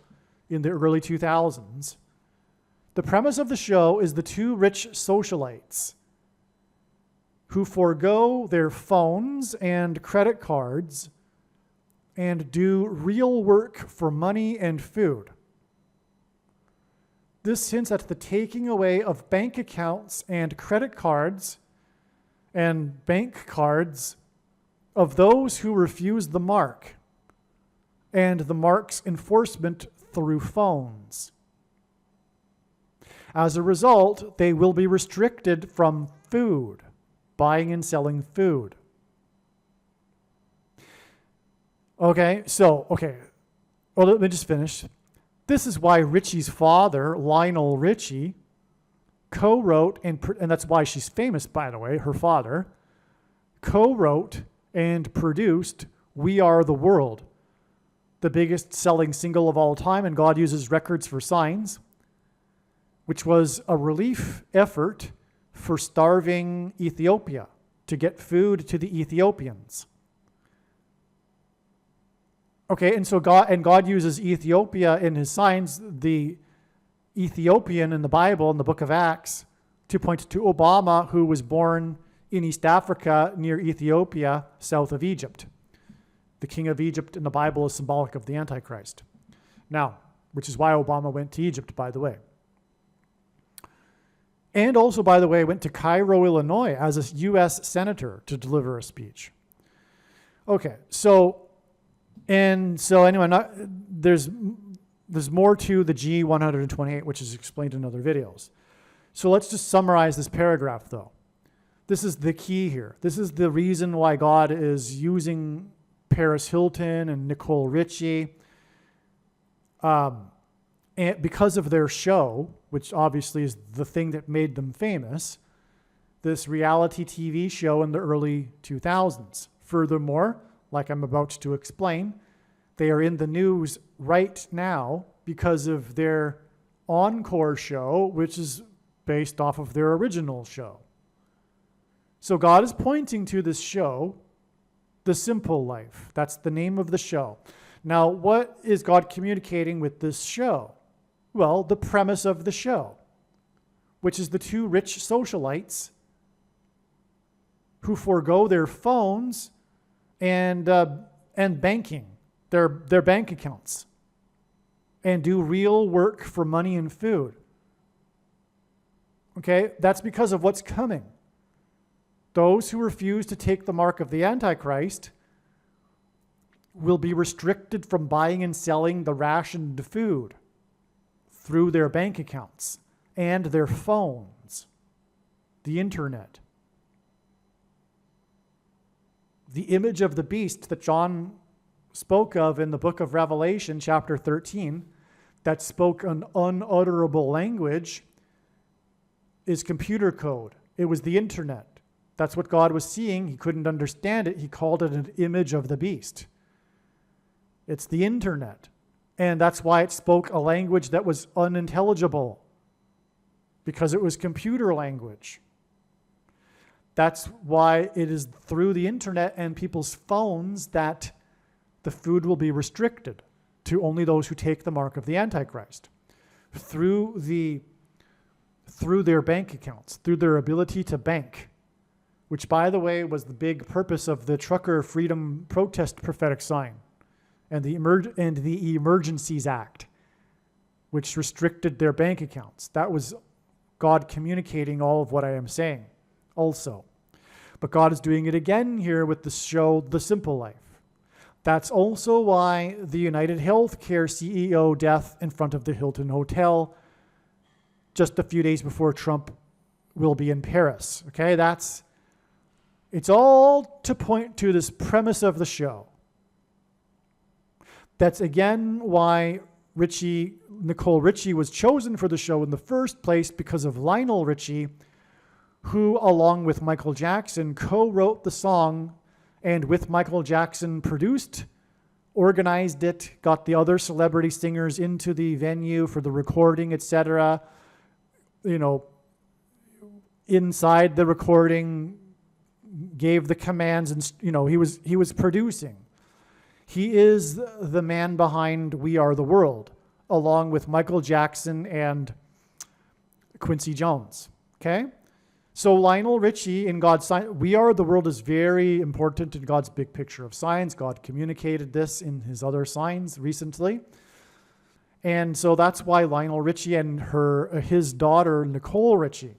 S1: in the early 2000s, the premise of the show is the two rich socialites who forego their phones and credit cards and do real work for money and food. This hints at the taking away of bank accounts and credit cards and bank cards of those who refuse the mark and the mark's enforcement through phones. As a result, they will be restricted from food, buying and selling food. Okay, well, let me just finish. This is why Richie's father, Lionel Richie, co-wrote, and that's why she's famous, by the way, her father, co-wrote and produced We Are the World, the biggest selling single of all time, and God Uses Records for Signs, which was a relief effort for starving Ethiopia, to get food to the Ethiopians. Okay, and so God uses Ethiopia in his signs, the Ethiopian in the Bible, in the book of Acts, to point to Obama, who was born in East Africa near Ethiopia, south of Egypt. The king of Egypt in the Bible is symbolic of the Antichrist. Now, which is why Obama went to Egypt, by the way. And also, by the way, went to Cairo, Illinois as a U.S. senator to deliver a speech. Okay, anyway, there's more to the G128, which is explained in other videos. So let's just summarize this paragraph, though. This is the key here. This is the reason why God is using Paris Hilton and Nicole Richie. And because of their show, which obviously is the thing that made them famous, this reality TV show in the early 2000s. Furthermore, like I'm about to explain, they are in the news right now because of their encore show, which is based off of their original show. So God is pointing to this show, The Simple Life. That's the name of the show. Now, what is God communicating with this show? Well, the premise of the show, which is the two rich socialites who forego their phones and banking, their bank accounts, and do real work for money and food. Okay, that's because of what's coming. Those who refuse to take the mark of the Antichrist will be restricted from buying and selling the rationed food through their bank accounts and their phones, the internet. The image of the beast that John spoke of in the book of Revelation, chapter 13, that spoke an unutterable language, is computer code. It was the internet. That's what God was seeing. He couldn't understand it. He called it an image of the beast. It's the internet. And that's why it spoke a language that was unintelligible, because it was computer language. That's why it is through the internet and people's phones that the food will be restricted to only those who take the mark of the Antichrist. through their bank accounts, through their ability to bank, which, by the way, was the big purpose of the Trucker Freedom Protest prophetic sign and the Emergencies Act, which restricted their bank accounts. That was God communicating all of what I am saying also. But God is doing it again here with the show, The Simple Life. That's also why the United Healthcare CEO death in front of the Hilton Hotel just a few days before Trump will be in Paris. Okay, it's all to point to this premise of the show. That's again why Nicole Richie was chosen for the show in the first place, because of Lionel Richie, who, along with Michael Jackson, co-wrote the song and with Michael Jackson produced, organized it, got the other celebrity singers into the venue for the recording, etc. Inside the recording, gave the commands, and he was producing. He is the man behind We Are the World, along with Michael Jackson and Quincy Jones. Okay? So Lionel Richie in God's sign, We Are the World is very important in God's big picture of science. God communicated this in his other signs recently. And so that's why Lionel Richie and his daughter, Nicole Richie.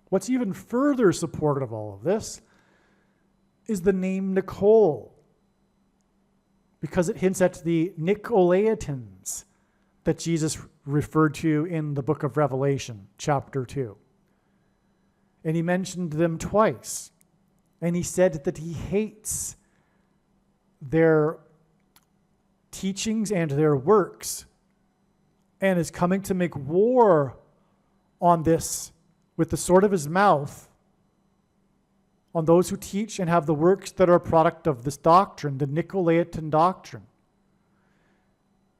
S1: What's even further supportive of all of this is the name Nicole, because it hints at the Nicolaitans that Jesus referred to in the book of Revelation, chapter 2. And he mentioned them twice. And he said that he hates their teachings and their works and is coming to make war on this with the sword of his mouth on those who teach and have the works that are a product of this doctrine, the Nicolaitan doctrine.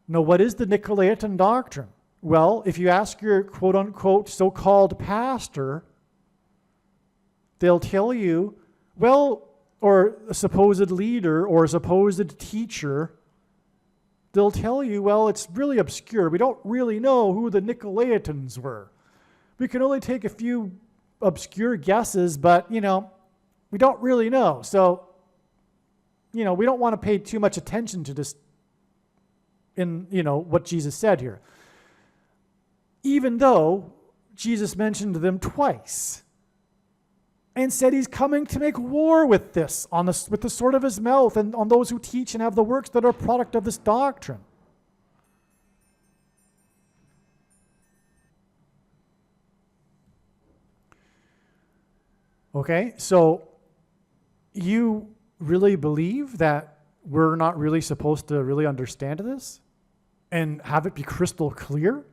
S1: Now, what is the Nicolaitan doctrine? Well, if you ask your quote-unquote so-called pastor, they'll tell you, well, or a supposed leader or a supposed teacher, they'll tell you, well, it's really obscure. We don't really know who the Nicolaitans were. We can only take a few obscure guesses, but, we don't really know. So, we don't want to pay too much attention to this in, what Jesus said here. Even though Jesus mentioned them twice and said he's coming to make war with this, with the sword of his mouth, and on those who teach and have the works that are a product of this doctrine. Okay, so you really believe that we're not really supposed to really understand this and have it be crystal clear?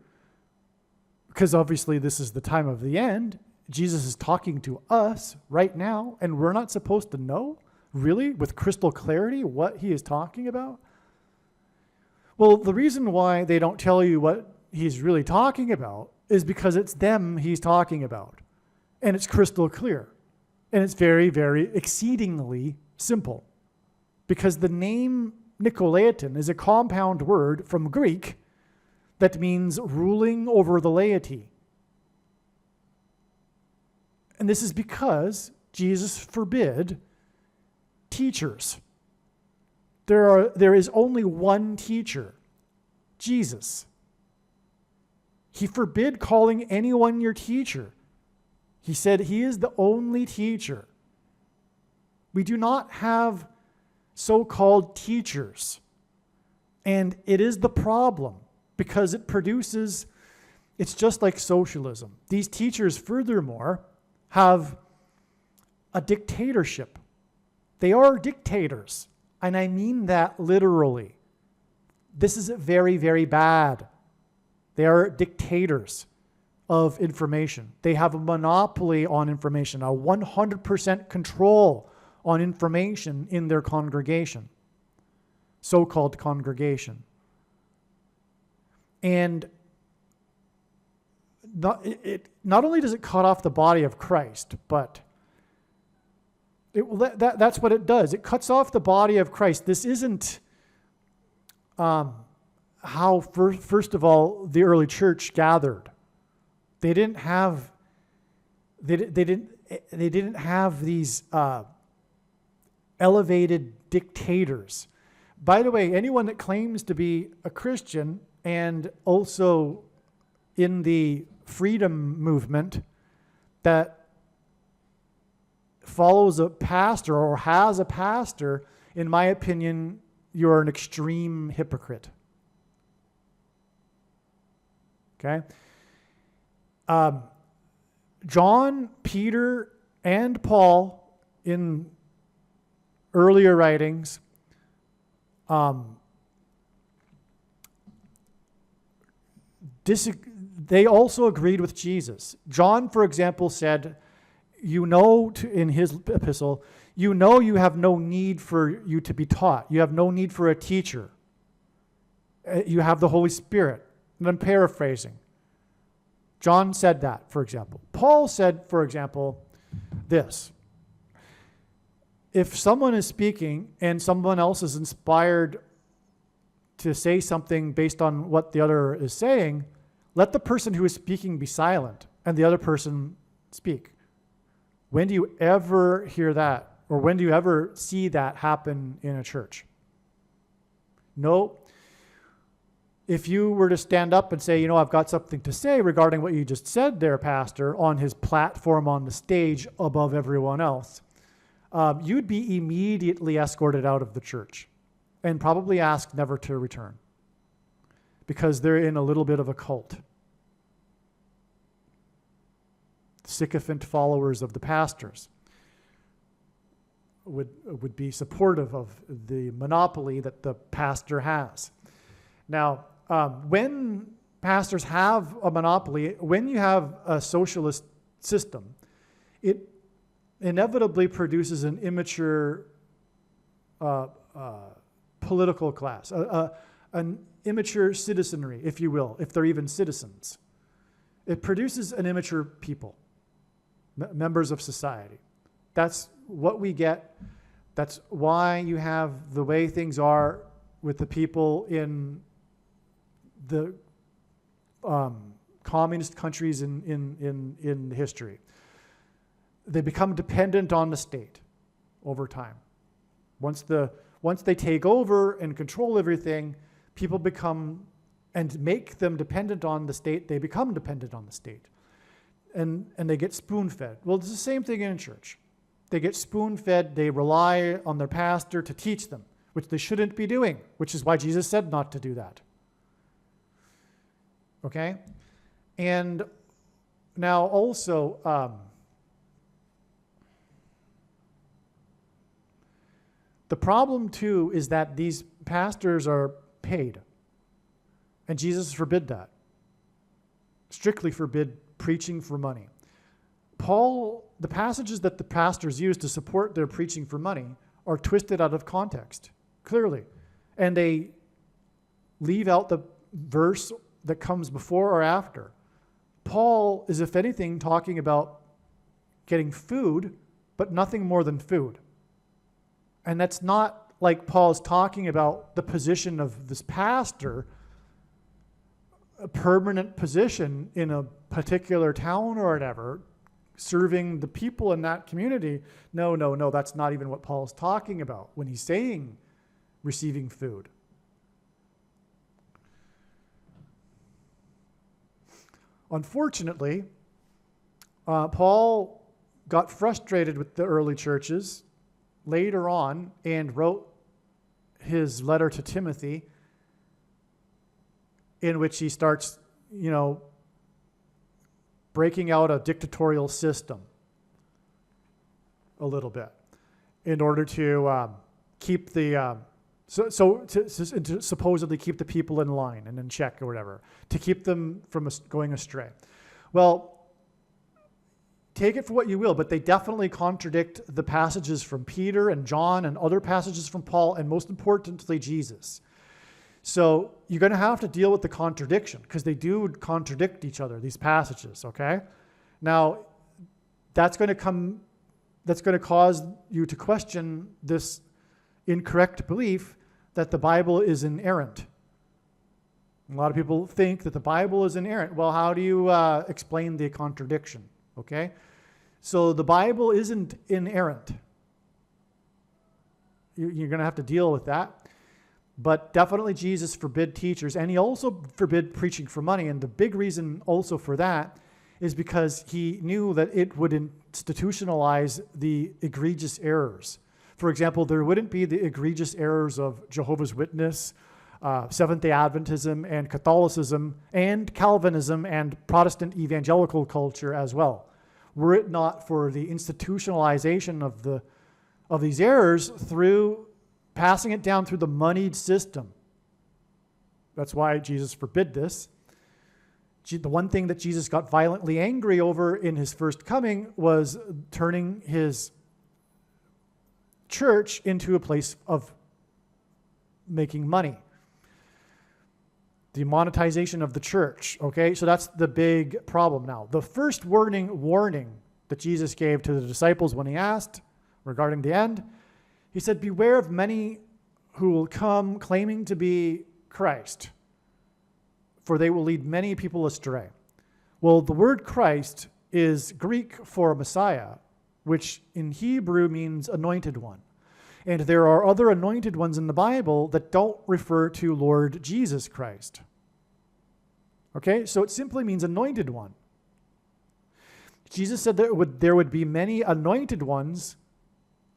S1: Because obviously this is the time of the end. Jesus is talking to us right now, and we're not supposed to know, really, with crystal clarity, what he is talking about? Well, the reason why they don't tell you what he's really talking about is because it's them he's talking about. And it's crystal clear. And it's very, very exceedingly simple. Because the name Nicolaitan is a compound word from Greek that means ruling over the laity. And this is because Jesus forbid teachers. There is only one teacher, Jesus. He forbid calling anyone your teacher. He said he is the only teacher. We do not have so-called teachers. And it is the problem because it's just like socialism. These teachers, furthermore, have a dictatorship. They are dictators. And I mean that literally. This is very, very bad. They are dictators of information. They have a monopoly on information, a 100% control on information in their congregation, so-called congregation. And not only does it cut off the body of Christ, but that's what it does. It cuts off the body of Christ. This isn't how first of all the early church gathered. They didn't have these elevated dictators. By the way, anyone that claims to be a Christian and also in the freedom movement that follows a pastor or has a pastor, in my opinion, you're an extreme hypocrite. Okay? John, Peter, and Paul in earlier writings they also agreed with Jesus. John, for example, said, in his epistle, you have no need for you to be taught. You have no need for a teacher. You have the Holy Spirit. And I'm paraphrasing. John said that, for example. Paul said, for example, this. If someone is speaking and someone else is inspired to say something based on what the other is saying, let the person who is speaking be silent and the other person speak. When do you ever hear that? Or when do you ever see that happen in a church? No. If you were to stand up and say, I've got something to say regarding what you just said there, Pastor, on his platform on the stage above everyone else, you'd be immediately escorted out of the church and probably asked never to return because they're in a little bit of a cult. Sycophant followers of the pastors would be supportive of the monopoly that the pastor has. Now, when pastors have a monopoly, when you have a socialist system, it inevitably produces an immature political class, an immature citizenry, if you will, if they're even citizens. It produces an immature people, members of society. That's what we get. That's why you have the way things are with the people in the communist countries in history. They become dependent on the state over time. Once they take over and control everything, people become and make them dependent on the state. They become dependent on the state, and they get spoon-fed. Well, it's the same thing in church. They get spoon-fed. They rely on their pastor to teach them, which they shouldn't be doing, which is why Jesus said not to do that. Okay? And now also, the problem too is that these pastors are paid. And Jesus forbid that. Strictly forbid preaching for money. The passages that the pastors use to support their preaching for money are twisted out of context, clearly. And they leave out the verse that comes before or after. Paul is, if anything, talking about getting food, but nothing more than food. And that's not like Paul's talking about the position of this pastor, a permanent position in a particular town or whatever, serving the people in that community. No, that's not even what Paul's talking about when he's saying receiving food. Unfortunately, Paul got frustrated with the early churches later on and wrote his letter to Timothy, in which he starts, breaking out a dictatorial system a little bit in order to keep the to supposedly keep the people in line and in check or whatever, to keep them from going astray. Well, take it for what you will, but they definitely contradict the passages from Peter and John and other passages from Paul, and most importantly, Jesus. So you're going to have to deal with the contradiction, because they do contradict each other, these passages, okay? Now, that's going to cause you to question this incorrect belief that the Bible is inerrant. A lot of people think that the Bible is inerrant. Well, how do you explain the contradiction? Okay? So the Bible isn't inerrant. You're going to have to deal with that. But definitely Jesus forbid teachers, and he also forbid preaching for money. And the big reason also for that is because he knew that it would institutionalize the egregious errors. For example, there wouldn't be the egregious errors of Jehovah's Witness, Seventh-day Adventism, and Catholicism, and Calvinism, and Protestant evangelical culture as well, were it not for the institutionalization of these errors through passing it down through the moneyed system. That's why Jesus forbid this. The one thing that Jesus got violently angry over in his first coming was turning his church into a place of making money. The monetization of the church, okay? So that's the big problem now. The first warning that Jesus gave to the disciples when he asked regarding the end, he said, beware of many who will come claiming to be Christ, for they will lead many people astray. Well, the word Christ is Greek for Messiah, which in Hebrew means anointed one. And there are other anointed ones in the Bible that don't refer to Lord Jesus Christ. Okay, so it simply means anointed one. Jesus said that there would be many anointed ones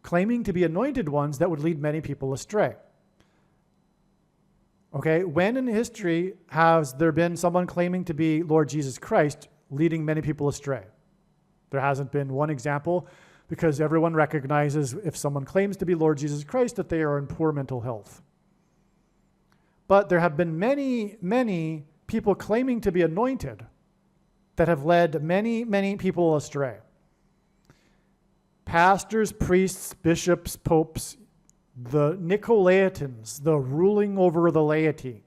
S1: claiming to be anointed ones that would lead many people astray. Okay, when in history has there been someone claiming to be Lord Jesus Christ leading many people astray? There hasn't been one example, because everyone recognizes if someone claims to be Lord Jesus Christ that they are in poor mental health. But there have been many, many people claiming to be anointed that have led many, many people astray. Pastors, priests, bishops, popes, the Nicolaitans, the ruling over the laity,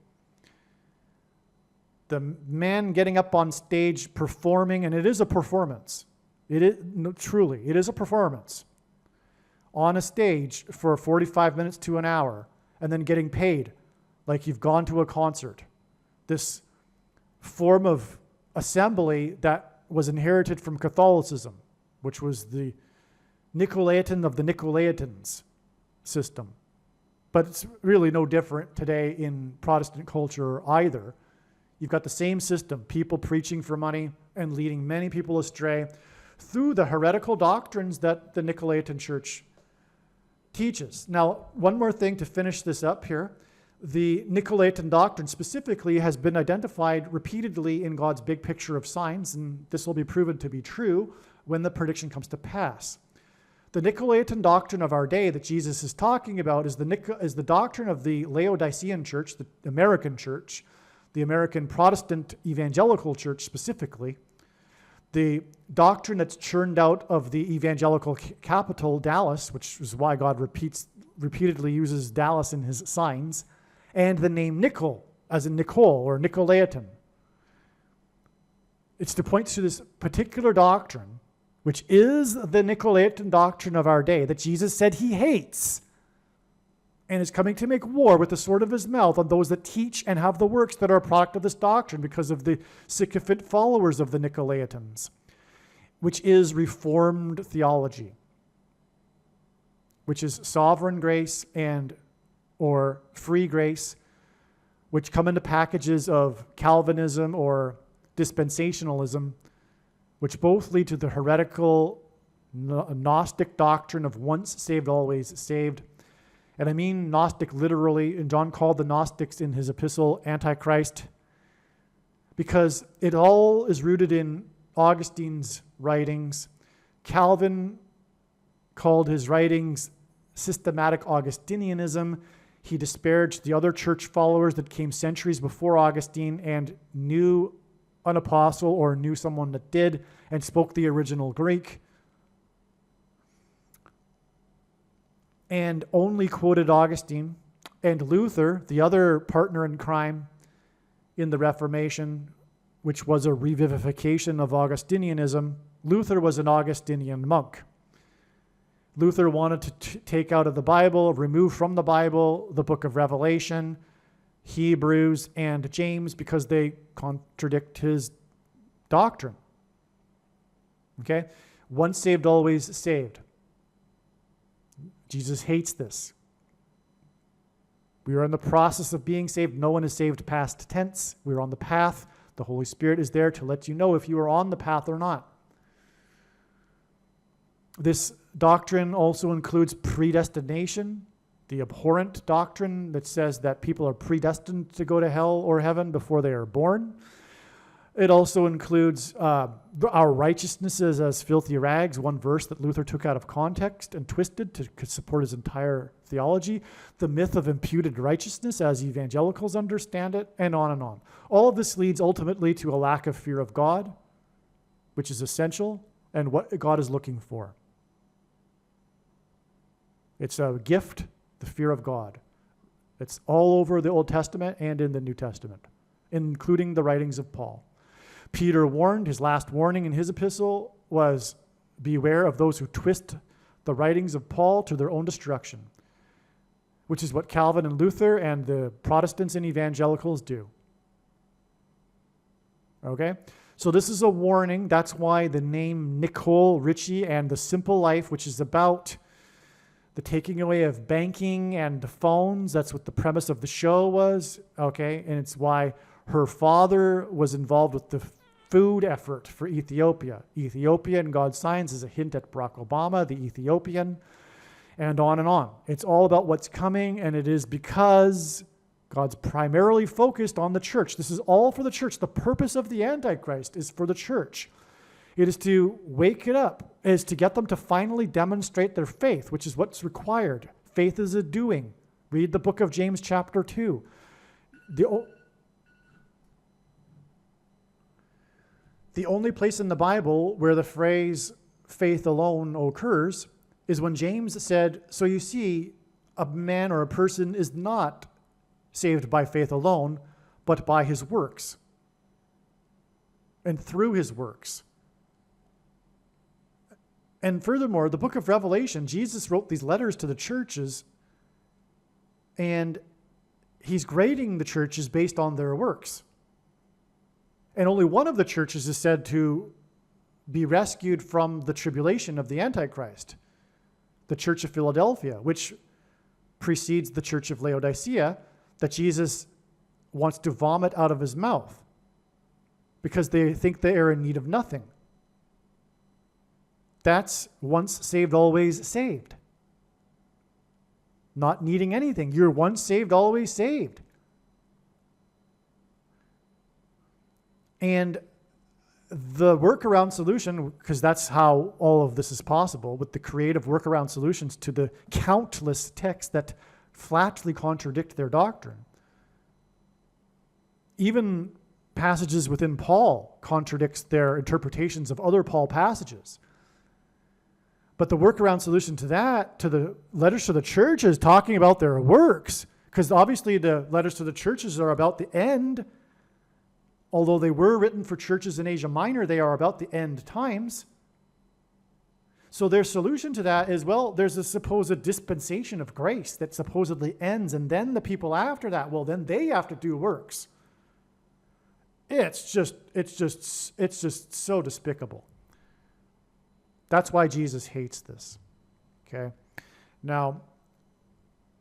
S1: the man getting up on stage performing, and it is a performance. It is truly, it is a performance on a stage for 45 minutes to an hour, and then getting paid like you've gone to a concert. This form of assembly that was inherited from Catholicism, which was the Nicolaitan of the Nicolaitans system. But it's really no different today in Protestant culture either. You've got the same system, people preaching for money and leading many people astray through the heretical doctrines that the Nicolaitan Church teaches. Now, one more thing to finish this up here. The Nicolaitan doctrine specifically has been identified repeatedly in God's big picture of signs, and this will be proven to be true when the prediction comes to pass. The Nicolaitan doctrine of our day that Jesus is talking about is the doctrine of the Laodicean church, the American church, the American Protestant evangelical church specifically, the doctrine that's churned out of the evangelical capital, Dallas, which is why God repeatedly uses Dallas in his signs, and the name Nicol, as in Nicole or Nicolaitan. It's to point to this particular doctrine, which is the Nicolaitan doctrine of our day, that Jesus said he hates and is coming to make war with the sword of his mouth on those that teach and have the works that are a product of this doctrine because of the sycophant followers of the Nicolaitans, which is Reformed theology, which is sovereign grace and or free grace, which come into packages of Calvinism or dispensationalism, which both lead to the heretical Gnostic doctrine of once saved, always saved. And I mean Gnostic literally, and John called the Gnostics in his epistle Antichrist, because it all is rooted in Augustine's writings. Calvin called his writings systematic Augustinianism. He disparaged the other church followers that came centuries before Augustine and knew an apostle or knew someone that did and spoke the original Greek, and only quoted Augustine. And Luther, the other partner in crime in the Reformation, which was a revivification of Augustinianism, Luther was an Augustinian monk. Luther wanted to take out of the Bible, remove from the Bible, the book of Revelation, Hebrews, and James because they contradict his doctrine. Okay? Once saved, always saved. Jesus hates this. We are in the process of being saved. No one is saved past tense. We're on the path. The Holy Spirit is there to let you know if you are on the path or not. This doctrine also includes predestination, the abhorrent doctrine that says that people are predestined to go to hell or heaven before they are born. It also includes our righteousnesses as filthy rags, one verse that Luther took out of context and twisted to support his entire theology. The myth of imputed righteousness as evangelicals understand it, and on and on. All of this leads ultimately to a lack of fear of God, which is essential, and what God is looking for. It's a gift, the fear of God. It's all over the Old Testament and in the New Testament, including the writings of Paul. Peter warned, his last warning in his epistle was, beware of those who twist the writings of Paul to their own destruction, which is what Calvin and Luther and the Protestants and evangelicals do. Okay? So this is a warning. That's why the name Nicole Richie and The Simple Life, which is about the taking away of banking and the phones, that's what the premise of the show was. Okay? And it's why her father was involved with the food effort for Ethiopia. Ethiopia in God's signs is a hint at Barack Obama, the Ethiopian, and on and on. It's all about what's coming, and it is because God's primarily focused on the church. This is all for the church. The purpose of the Antichrist is for the church. It is to wake it up, is to get them to finally demonstrate their faith, which is what's required. Faith is a doing. Read the book of James chapter 2. The only place in the Bible where the phrase faith alone occurs is when James said, so you see, a man or a person is not saved by faith alone, but by his works and through his works. And furthermore, the book of Revelation, Jesus wrote these letters to the churches, and he's grading the churches based on their works. And only one of the churches is said to be rescued from the tribulation of the Antichrist, the Church of Philadelphia, which precedes the Church of Laodicea, that Jesus wants to vomit out of his mouth because they think they are in need of nothing. That's once saved, always saved. Not needing anything. You're once saved, always saved. And the workaround solution, because that's how all of this is possible, with the creative workaround solutions to the countless texts that flatly contradict their doctrine. Even passages within Paul contradicts their interpretations of other Paul passages. But the workaround solution to that, to the letters to the churches talking about their works, because obviously the letters to the churches are about the end. Although they were written for churches in Asia Minor, they are about the end times. So their solution to that is, well, there's a supposed dispensation of grace that supposedly ends, and then the people after that, well, then they have to do works. It's just so despicable. That's why Jesus hates this. Okay? Now,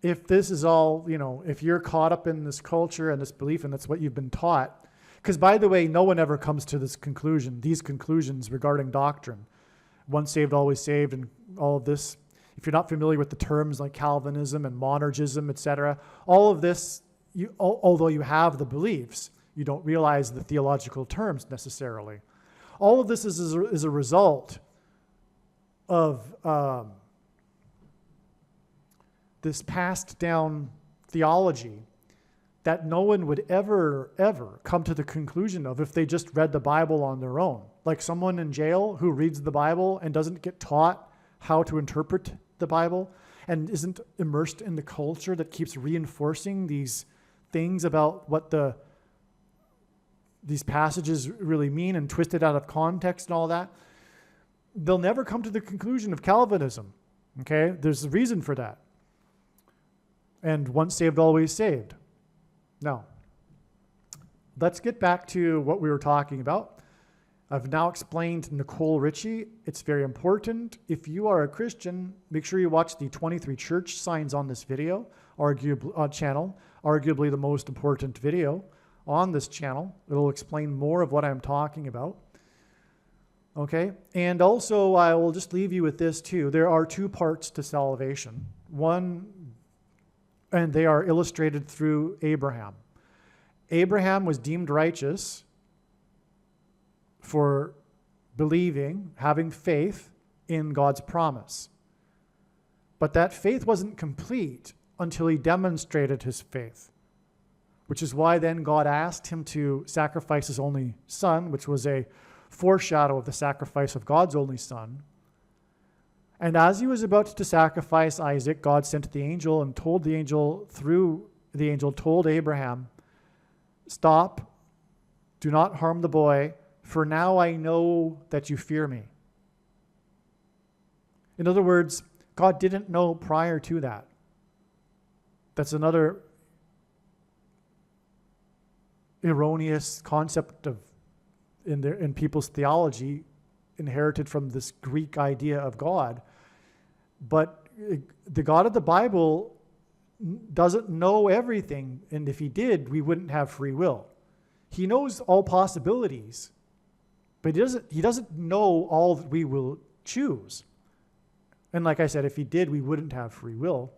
S1: if this is all, if you're caught up in this culture and this belief, and that's what you've been taught, because, by the way, no one ever comes to these conclusions regarding doctrine. Once saved, always saved, and all of this. If you're not familiar with the terms like Calvinism and monergism, etc., all of this, although you have the beliefs, you don't realize the theological terms necessarily. All of this is a result of this passed down theology that no one would ever come to the conclusion of if they just read the Bible on their own. Like someone in jail who reads the Bible and doesn't get taught how to interpret the Bible and isn't immersed in the culture that keeps reinforcing these things about what these passages really mean and twisted out of context and all that. They'll never come to the conclusion of Calvinism. Okay? There's a reason for that. And once saved, always saved. Now, let's get back to what we were talking about. I've now explained Nicole Ritchie. It's very important. If you are a Christian, make sure you watch the 23 church signs on this video, channel, arguably the most important video on this channel. It'll explain more of what I'm talking about. Okay, and also I will just leave you with this too. There are two parts to salvation. One, and they are illustrated through Abraham. Abraham was deemed righteous for believing, having faith in God's promise. But that faith wasn't complete until he demonstrated his faith, which is why then God asked him to sacrifice his only son, which was a foreshadow of the sacrifice of God's only son. And as he was about to sacrifice Isaac, God sent the angel and told the angel, through the angel, told Abraham, "Stop, do not harm the boy, for now I know that you fear me." In other words, God didn't know prior to that. That's another erroneous concept in people's theology, inherited from this Greek idea of God. But the God of the Bible doesn't know everything, and if he did, we wouldn't have free will. He knows all possibilities, but he doesn't know all that we will choose. And like I said, if he did, we wouldn't have free will.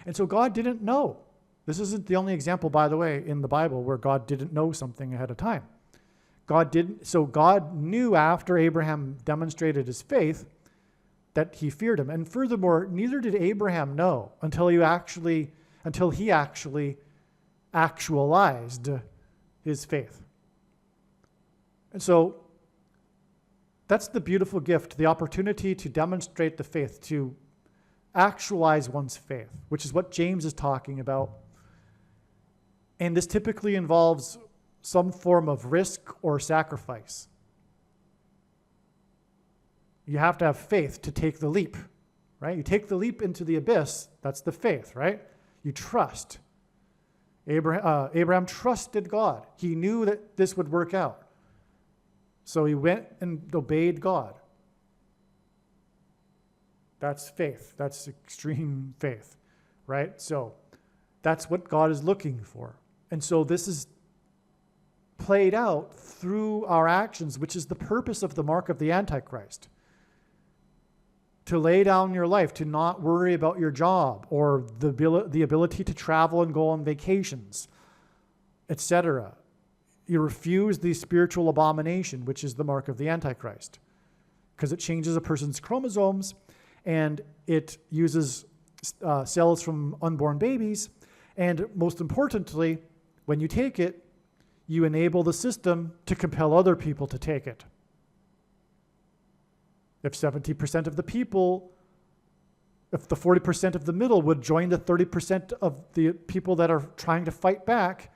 S1: And so God didn't know. This isn't the only example, by the way, in the Bible where God didn't know something ahead of time. So God knew after Abraham demonstrated his faith that he feared him. And furthermore, neither did Abraham know until he actually actualized his faith. And so that's the beautiful gift, the opportunity to demonstrate the faith, to actualize one's faith, which is what James is talking about. And this typically involves some form of risk or sacrifice. You have to have faith to take the leap, right? You take the leap into the abyss, that's the faith, right? You trust. Abraham trusted God. He knew that this would work out. So he went and obeyed God. That's faith. That's extreme faith, right? So that's what God is looking for. And so this is played out through our actions, which is the purpose of the mark of the Antichrist. To lay down your life, to not worry about your job or the ability to travel and go on vacations, etc. You refuse the spiritual abomination, which is the mark of the Antichrist, because it changes a person's chromosomes and it uses cells from unborn babies. And most importantly, when you take it, you enable the system to compel other people to take it. If 70% of the people, if the 40% of the middle would join the 30% of the people that are trying to fight back,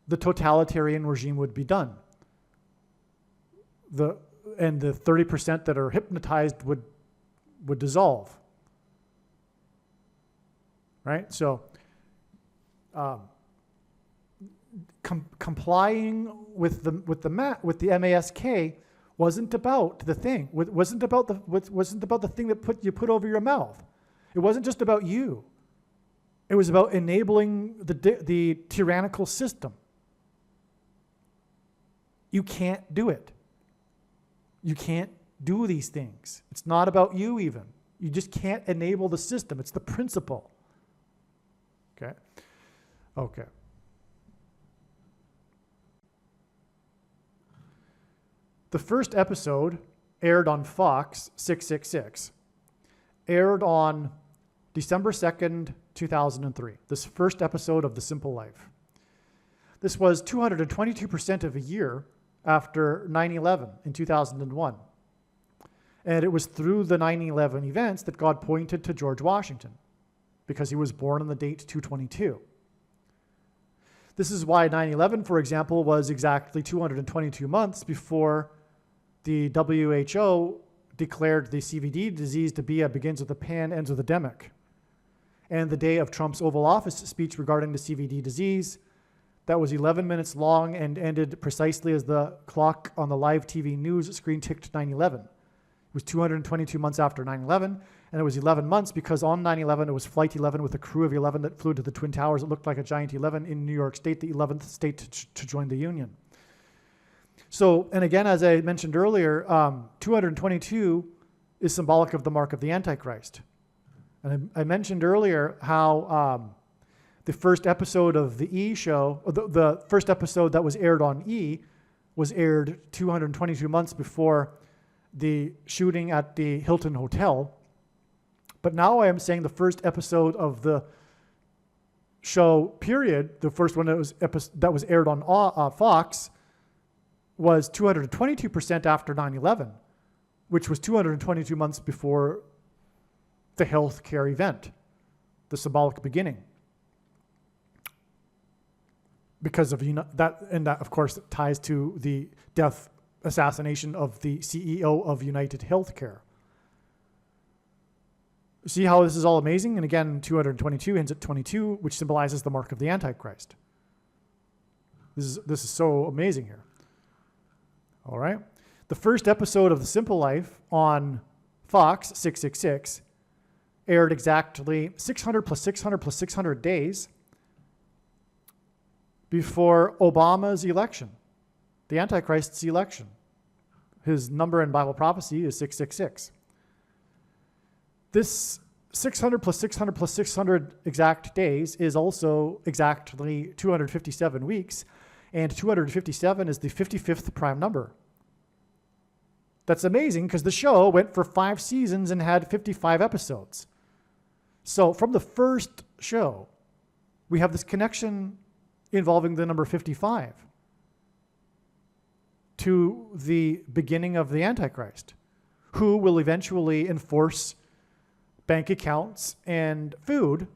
S1: the totalitarian regime would be done. And the 30% that are hypnotized would dissolve. Right? So complying with the MASK wasn't about the thing. Wasn't about the thing that you put over your mouth. It wasn't just about you. It was about enabling the tyrannical system. You can't do it. You can't do these things. It's not about you even. You just can't enable the system. It's the principle. Okay? Okay. The first episode aired on Fox 666, aired on December 2nd, 2003. This first episode of The Simple Life. This was 222% of a year after 9/11 in 2001. And it was through the 9/11 events that God pointed to George Washington, because he was born on the date 222. This is why 9/11, for example, was exactly 222 months before the WHO declared the CVD disease to be begins with a pan, ends with a demic. and the day of Trump's Oval Office speech regarding the CVD disease. That was 11 minutes long and ended precisely as the clock on the live TV news screen ticked 9/11. It was 222 months after 9/11, and it was 11 months because on 9/11 it was Flight 11 with a crew of 11 that flew to the Twin Towers. It looked like a giant 11 in New York State, the 11th state to join the Union. So, and again, as I mentioned earlier, 222 is symbolic of the mark of the Antichrist. And I mentioned earlier how the first episode of the E show, the first episode that was aired on E, was aired 222 months before the shooting at the Hilton Hotel. But now I am saying the first episode of the show, period, the first one that was aired on Fox, was 222% after 9/11, which was 222 months before the healthcare event, the symbolic beginning. Because of that, and that, of course, ties to the death assassination of the CEO of United Healthcare. See how this is all amazing? And again, 222 ends at 22, which symbolizes the mark of the Antichrist. This is so amazing here. All right. The first episode of The Simple Life on Fox, 666, aired exactly 600 plus 600 plus 600 days before Obama's election, the Antichrist's election. His number in Bible prophecy is 666. This 600 plus 600 plus 600 exact days is also exactly 257 weeks, and 257 is the 55th prime number. That's amazing because the show went for 5 seasons and had 55 episodes. So from the first show, we have this connection involving the number 55 to the beginning of the Antichrist, who will eventually enforce bank accounts and food,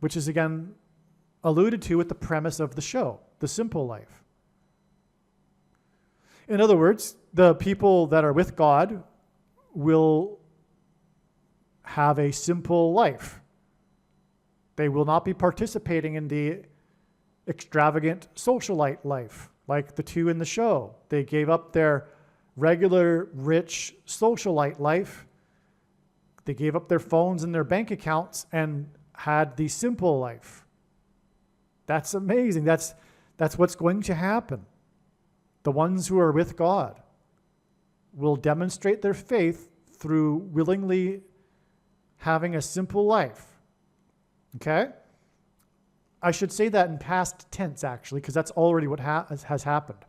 S1: which is again alluded to at the premise of the show, The Simple Life. In other words, the people that are with God will have a simple life. They will not be participating in the extravagant socialite life like the two in the show. They gave up their regular, rich socialite life. They gave up their phones and their bank accounts and had the simple life. That's amazing. That's what's going to happen. The ones who are with God will demonstrate their faith through willingly having a simple life. Okay? I should say that in past tense, actually, because that's already what has happened.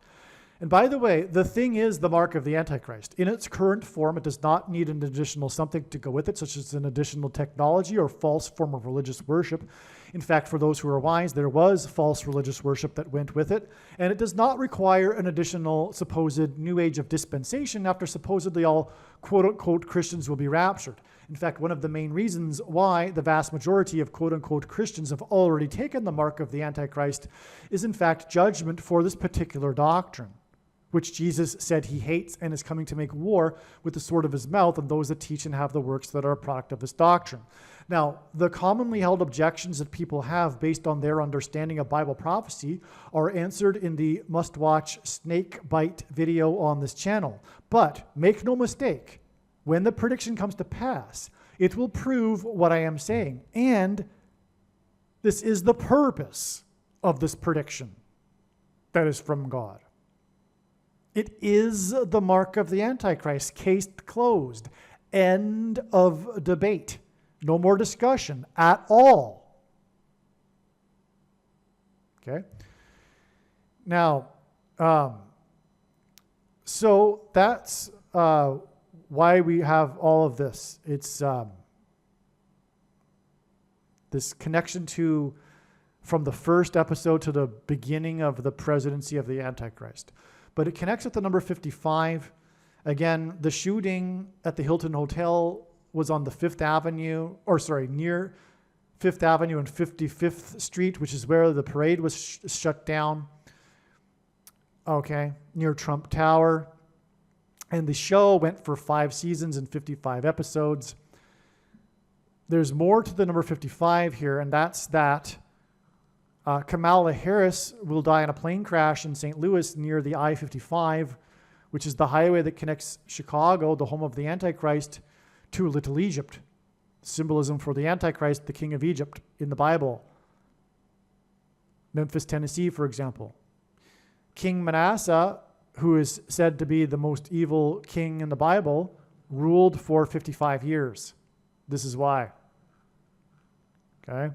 S1: And by the way, the thing is the mark of the Antichrist. In its current form, it does not need an additional something to go with it, such as an additional technology or false form of religious worship. In fact, for those who are wise, there was false religious worship that went with it, and it does not require an additional supposed new age of dispensation after supposedly all quote-unquote Christians will be raptured. In fact, one of the main reasons why the vast majority of quote-unquote Christians have already taken the mark of the Antichrist is in fact judgment for this particular doctrine, which Jesus said he hates and is coming to make war with the sword of his mouth on those that teach and have the works that are a product of this doctrine. Now, the commonly held objections that people have based on their understanding of Bible prophecy are answered in the must-watch snake bite video on this channel. But make no mistake, when the prediction comes to pass, it will prove what I am saying. And this is the purpose of this prediction that is from God. It is the mark of the Antichrist. Case closed. End of debate. No more discussion at all. Okay? Now, so that's why we have all of this. It's this connection to, from the first episode to the beginning of the presidency of the Antichrist. But it connects with the number 55. Again, the shooting at the Hilton Hotel was on the near Fifth Avenue and 55th Street, which is where the parade was shut down. Okay, near Trump Tower. And the show went for 5 seasons and 55 episodes. there's more to the number 55 here, and that's that Kamala Harris will die in a plane crash in St. Louis near the I-55, which is the highway that connects Chicago, the home of the Antichrist, to Little Egypt. Symbolism for the Antichrist, the king of Egypt in the Bible. Memphis, Tennessee, for example. King Manasseh, who is said to be the most evil king in the Bible, ruled for 55 years. This is why. Okay?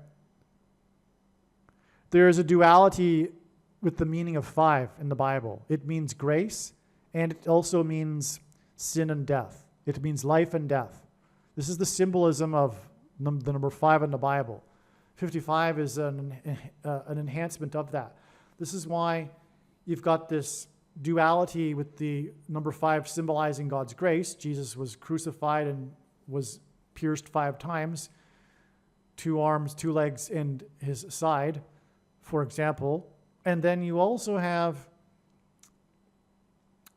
S1: There is a duality with the meaning of 5 in the Bible. It means grace, and it also means sin and death. It means life and death. This is the symbolism of the number 5 in the Bible. 55 is an enhancement of that. This is why you've got this duality with the number 5 symbolizing God's grace. Jesus was crucified and was pierced 5 times, 2 arms, 2 legs, and his side, for example. And then you also have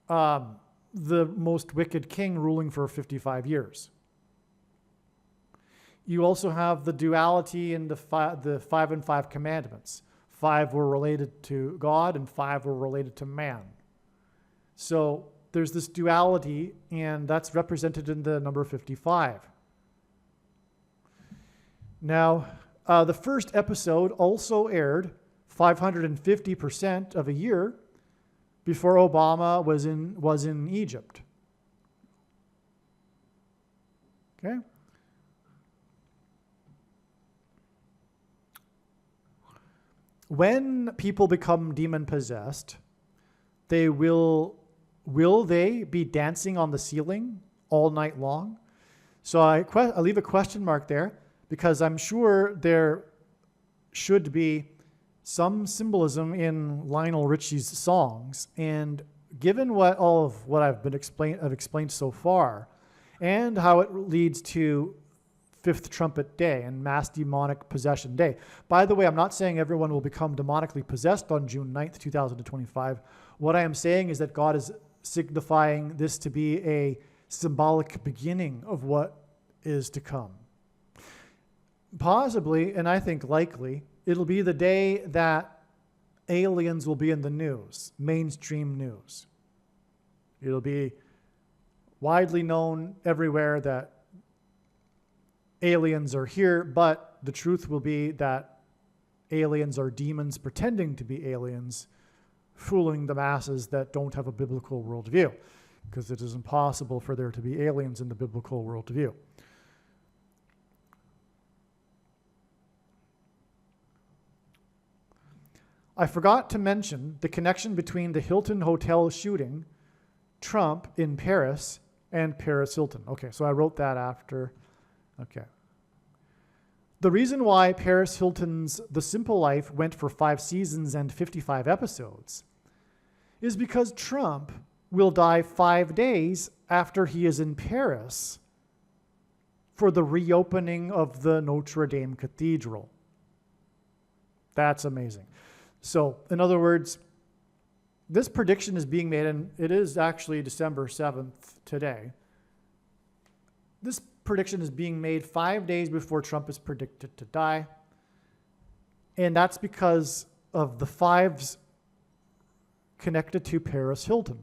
S1: the most wicked king ruling for 55 years. You also have the duality in the 5 and 5 commandments. 5 were related to God and 5 were related to man. So there's this duality, and that's represented in the number 55. Now, the first episode also aired 550% of a year before Obama was in Egypt. Okay? When people become demon-possessed, will they be dancing on the ceiling all night long? So I leave a question mark there, because I'm sure there should be some symbolism in Lionel Richie's songs. And given all of what I've explained so far, and how it leads to Fifth Trumpet Day and Mass Demonic Possession Day. By the way, I'm not saying everyone will become demonically possessed on June 9th, 2025. What I am saying is that God is signifying this to be a symbolic beginning of what is to come. Possibly, and I think likely, it'll be the day that aliens will be in the news, mainstream news. It'll be widely known everywhere that aliens are here, but the truth will be that aliens are demons pretending to be aliens, fooling the masses that don't have a biblical worldview, because it is impossible for there to be aliens in the biblical worldview. I forgot to mention the connection between the Hilton Hotel shooting, Trump in Paris, and Paris Hilton. Okay, so I wrote that after. Okay. The reason why Paris Hilton's The Simple Life went for 5 seasons and 55 episodes is because Trump will die 5 days after he is in Paris for the reopening of the Notre Dame Cathedral. That's amazing. So, in other words, this prediction is being made, and it is actually December 7th today. This prediction is being made 5 days before Trump is predicted to die. And that's because of the 5s connected to Paris Hilton,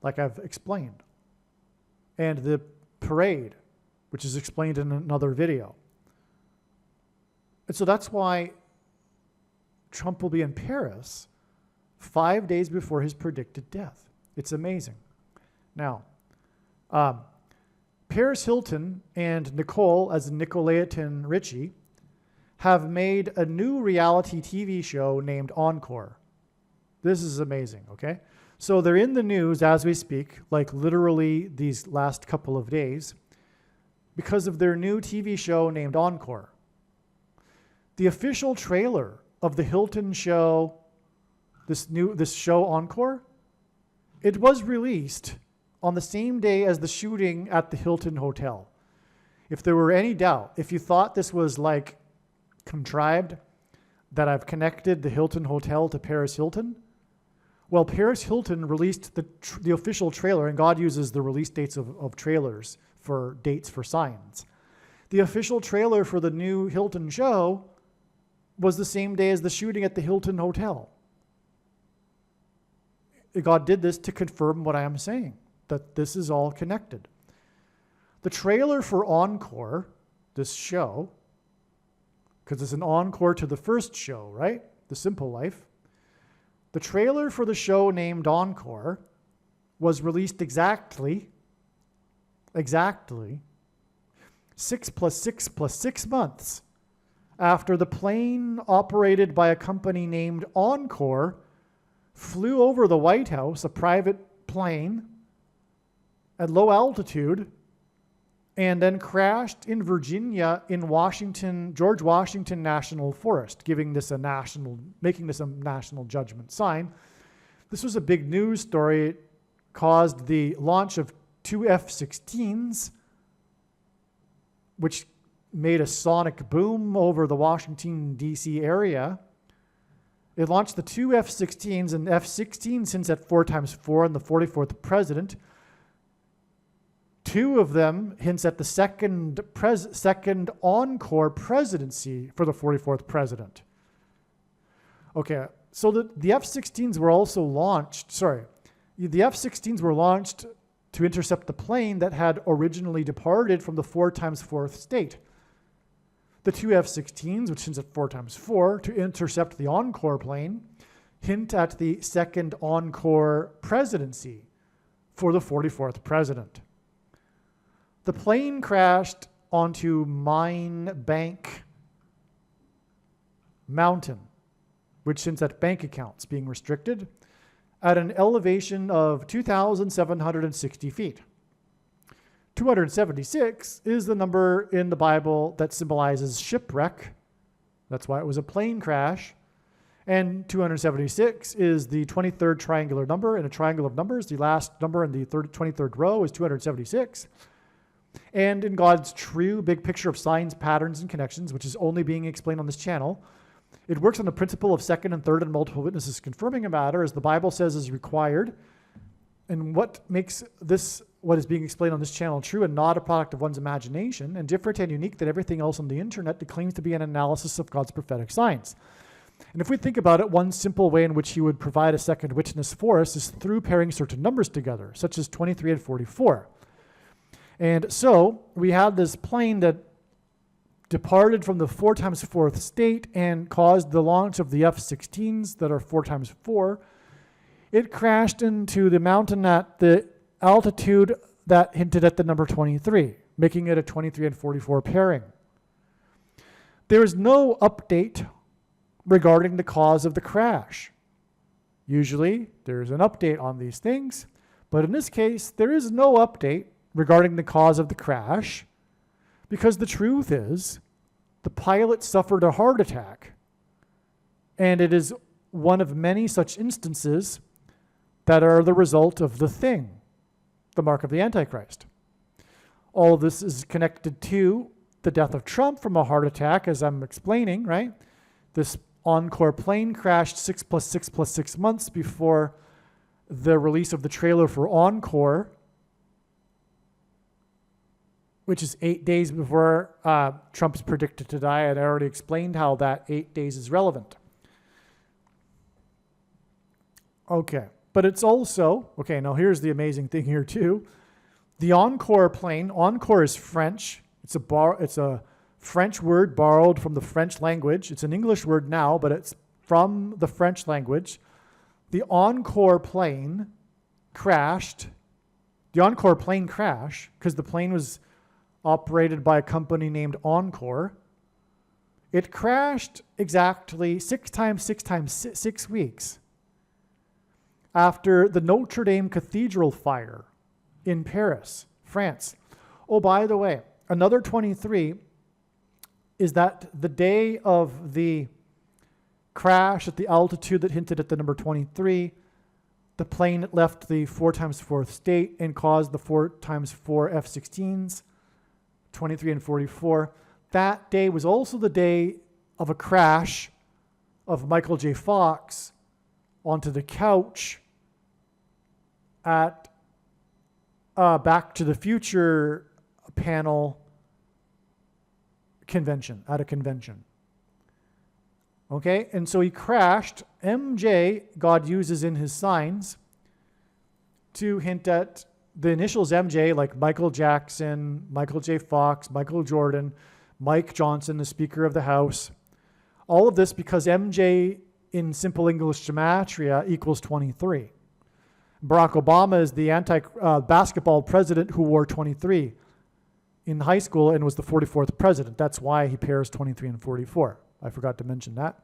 S1: like I've explained. And the parade, which is explained in another video. And so that's why Trump will be in Paris 5 days before his predicted death. It's amazing. Now, Paris Hilton and Nicole, as Nicolaitan Richie, have made a new reality TV show named Encore. This is amazing, okay? So they're in the news as we speak, like literally these last couple of days, because of their new TV show named Encore. The official trailer of the Hilton show, this show Encore, it was released on the same day as the shooting at the Hilton Hotel. If there were any doubt, if you thought this was like contrived, that I've connected the Hilton Hotel to Paris Hilton, well, Paris Hilton released the official trailer, and God uses the release dates of trailers for dates for signs. The official trailer for the new Hilton show was the same day as the shooting at the Hilton Hotel. God did this to confirm what I am saying, that this is all connected. The trailer for Encore, this show, because it's an encore to the first show, right? The Simple Life. The trailer for the show named Encore was released exactly 6 plus 6 plus 6 months after the plane operated by a company named Encore flew over the White House, a private plane, at low altitude, and then crashed in Virginia in George Washington National Forest, making this a national judgment sign. This was a big news story. It caused the launch of 2 F-16s, which made a sonic boom over the Washington, D.C. area. It launched the 2 F-16s, and F-16 since at 4x4 and the 44th president. 2 of them hints at the second encore presidency for the 44th president. Okay, so the F-16s were also launched, the F-16s were launched to intercept the plane that had originally departed from the 4x4th state. The 2 F-16s, which hints at 4x4, to intercept the Encore plane, hint at the second Encore presidency for the 44th president. The plane crashed onto Mine Bank Mountain, which hints at bank accounts being restricted, at an elevation of 2,760 feet. 276 is the number in the Bible that symbolizes shipwreck. That's why it was a plane crash. And 276 is the 23rd triangular number in a triangle of numbers. The last number in the 23rd row is 276. And in God's true big picture of signs, patterns, and connections, which is only being explained on this channel, it works on the principle of second and third and multiple witnesses confirming a matter, as the Bible says is required. And what makes this, what is being explained on this channel, true and not a product of one's imagination, and different and unique than everything else on the internet that claims to be an analysis of God's prophetic signs. And if we think about it, one simple way in which he would provide a second witness for us is through pairing certain numbers together, such as 23 and 44. And so we had this plane that departed from the 4x4th state and caused the launch of the F-16s that are 4x4. It crashed into the mountain at the altitude that hinted at the number 23, making it a 23 and 44 pairing. There is no update regarding the cause of the crash. Usually there's an update on these things, but in this case, there is no update regarding the cause of the crash, because the truth is the pilot suffered a heart attack, and it is one of many such instances that are the result of the thing, the mark of the Antichrist. All of this is connected to the death of Trump from a heart attack, as I'm explaining, right? This Encore plane crashed 6 plus 6 plus 6 months before the release of the trailer for Encore, which is 8 days before Trump's predicted to die. I'd already explained how that 8 days is relevant. Okay, but it's also, okay, now here's the amazing thing here too. The Encore plane, Encore is French. It's a French word borrowed from the French language. It's an English word now, but it's from the French language. The Encore plane crashed. The Encore plane crashed because the plane was operated by a company named Encore. It crashed exactly 6 weeks after the Notre Dame Cathedral fire in Paris, France. Oh, by the way, another 23 is that the day of the crash at the altitude that hinted at the number 23, the plane left the 4x4th state and caused the 4x4 F-16s, 23 and 44. That day was also the day of a crash of Michael J. Fox onto the couch at Back to the Future panel convention, at a convention. Okay, and so he crashed. MJ, God uses in his signs to hint at the initials MJ, like Michael Jackson, Michael J. Fox, Michael Jordan, Mike Johnson, the Speaker of the House. All of this because MJ in simple English gematria equals 23. Barack Obama is the basketball president who wore 23 in high school and was the 44th president. That's why he pairs 23 and 44. I forgot to mention that.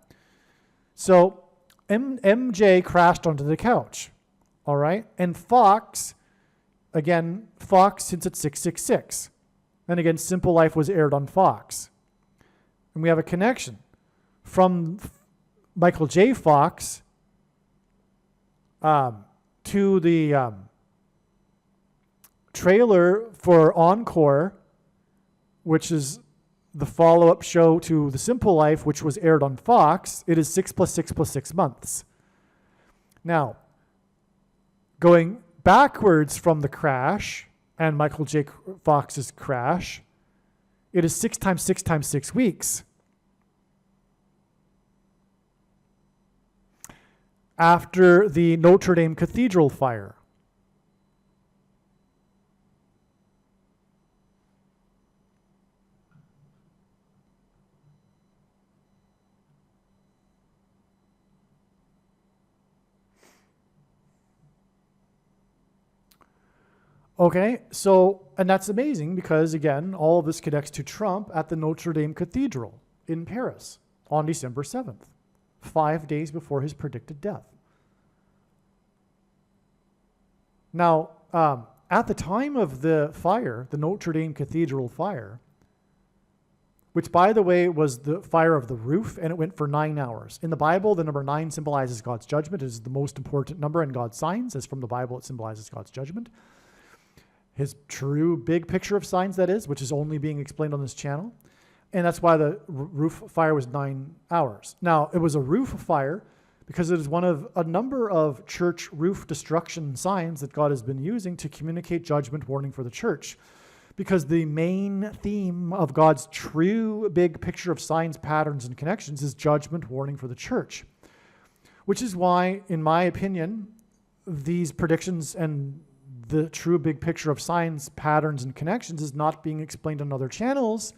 S1: So MJ crashed onto the couch, all right? And Fox, again, Fox since it's 666. And again, Simple Life was aired on Fox. And we have a connection from Michael J. Fox to the trailer for Encore, which is the follow-up show to The Simple Life, which was aired on Fox. It is 6 + 6 + 6 months. Now, going backwards from the crash and Michael J. Fox's crash, it is 6 × 6 × 6 weeks. After the Notre Dame Cathedral fire. Okay, so, and that's amazing because, again, all of this connects to Trump at the Notre Dame Cathedral in Paris on December 7th, 5 days before his predicted death. Now, at the time of the fire, the Notre Dame Cathedral fire, which, by the way, was the fire of the roof, and it went for 9 hours. In the Bible, the number 9 symbolizes God's judgment. It is the most important number in God's signs, as from the Bible it symbolizes God's judgment. His true big picture of signs, that is, which is only being explained on this channel. And that's why the roof fire was 9 hours. Now, it was a roof fire because it is one of a number of church roof destruction signs that God has been using to communicate judgment warning for the church. Because the main theme of God's true big picture of signs, patterns, and connections is judgment warning for the church. Which is why, in my opinion, these predictions and the true big picture of signs, patterns, and connections is not being explained on other channels,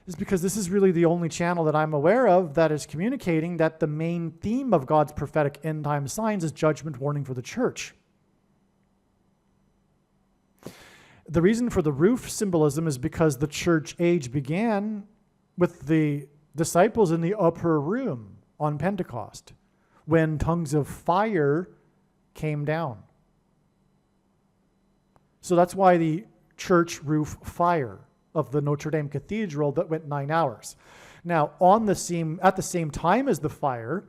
S1: is because this is really the only channel that I'm aware of that is communicating that the main theme of God's prophetic end time signs is judgment warning for the church. The reason for the roof symbolism is because the church age began with the disciples in the upper room on Pentecost when tongues of fire came down. So that's why the church roof fire of the Notre Dame Cathedral that went 9 hours. Now, at the same time as the fire,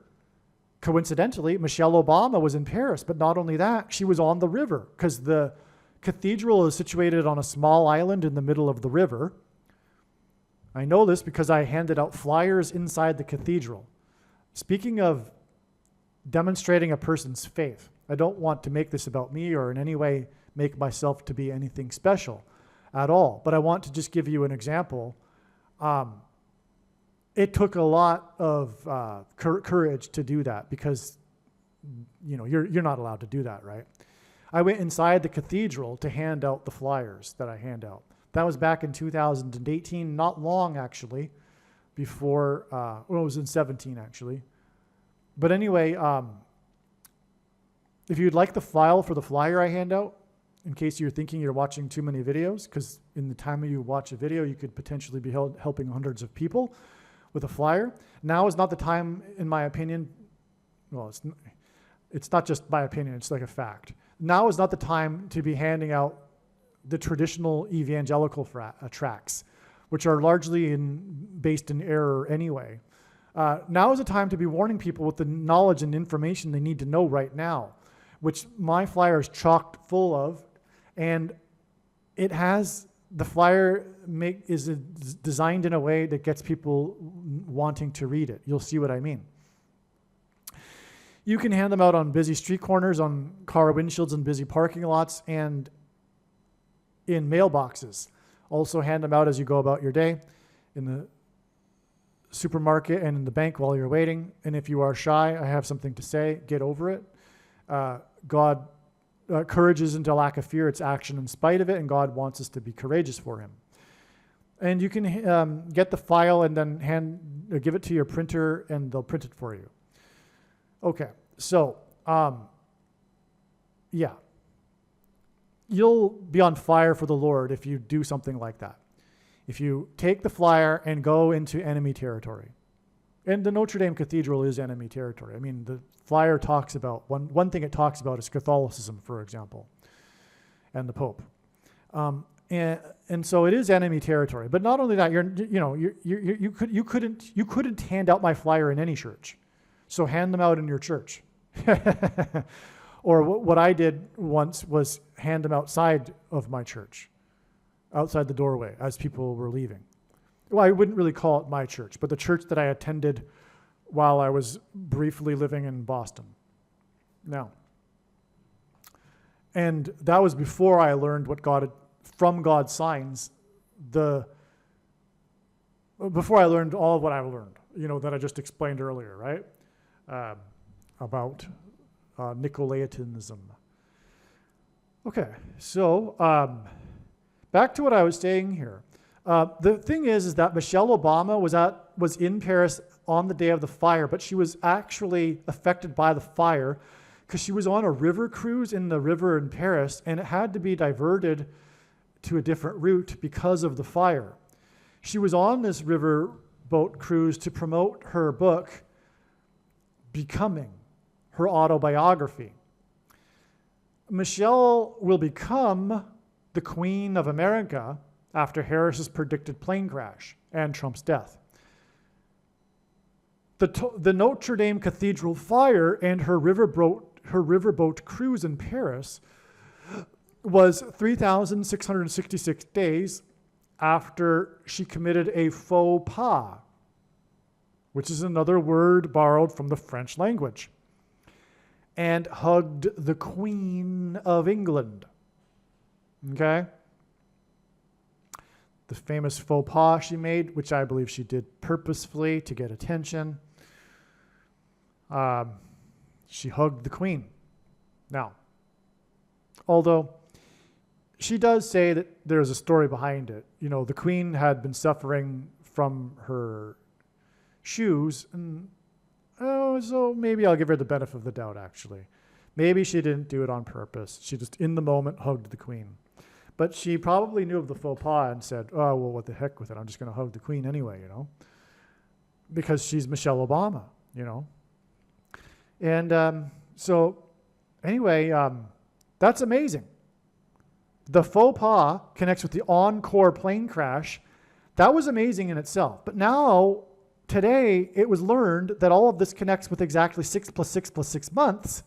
S1: coincidentally, Michelle Obama was in Paris. But not only that, she was on the river because the cathedral is situated on a small island in the middle of the river. I know this because I handed out flyers inside the cathedral. Speaking of demonstrating a person's faith, I don't want to make this about me or in any way make myself to be anything special at all. But I want to just give you an example. It took a lot of courage to do that because, you're not allowed to do that, right? I went inside the cathedral to hand out the flyers that I hand out. That was back in 2018, not long actually, before, it was in 17 actually. But anyway, if you'd like the file for the flyer I hand out, in case you're thinking you're watching too many videos, because in the time you watch a video, you could potentially be helping hundreds of people with a flyer. Now is not the time, in my opinion. Well, it's not just my opinion, it's like a fact. Now is not the time to be handing out the traditional evangelical tracts, which are largely based in error anyway. Now is the time to be warning people with the knowledge and information they need to know right now, which my flyer is chocked full of. And it has, the flyer is designed in a way that gets people wanting to read it. You'll see what I mean. You can hand them out on busy street corners, on car windshields and busy parking lots, and in mailboxes. Also hand them out as you go about your day in the supermarket and in the bank while you're waiting. And if you are shy, I have something to say. Get over it. Courage isn't a lack of fear. It's action in spite of it. And God wants us to be courageous for him. And you can get the file and then give it to your printer and they'll print it for you. Okay. So, yeah. You'll be on fire for the Lord if you do something like that. If you take the flyer and go into enemy territory. And the Notre Dame Cathedral is enemy territory. I mean, the flyer talks about, one thing it talks about is Catholicism, for example, and the Pope. And so it is enemy territory. But not only that, you couldn't hand out my flyer in any church. So hand them out in your church. Or what I did once was hand them outside of my church, outside the doorway as people were leaving. Well, I wouldn't really call it my church, but the church that I attended while I was briefly living in Boston. Now, and that was before I learned what God had, from God's signs, before I learned all of what I learned, that I just explained earlier, right? About Nicolaitanism. Okay, so back to what I was saying here. The thing is that Michelle Obama was in Paris on the day of the fire, but she was actually affected by the fire because she was on a river cruise in the river in Paris, and it had to be diverted to a different route because of the fire. She was on this river boat cruise to promote her book, Becoming, her autobiography. Michelle will become the Queen of America after Harris's predicted plane crash and Trump's death. The Notre Dame Cathedral fire and her riverboat cruise in Paris was 3,666 days after she committed a faux pas, which is another word borrowed from the French language, and hugged the Queen of England. Okay? The famous faux pas she made, which I believe she did purposefully to get attention. She hugged the Queen. Now, although she does say that there's a story behind it. The Queen had been suffering from her shoes, and so maybe I'll give her the benefit of the doubt, actually. Maybe she didn't do it on purpose. She just, in the moment, hugged the Queen. But she probably knew of the faux pas and said, oh, well, what the heck with it? I'm just going to hug the Queen anyway, because she's Michelle Obama, And so, anyway, that's amazing. The faux pas connects with the Encore plane crash. That was amazing in itself. But now, today, it was learned that all of this connects with exactly 6 + 6 + 6 months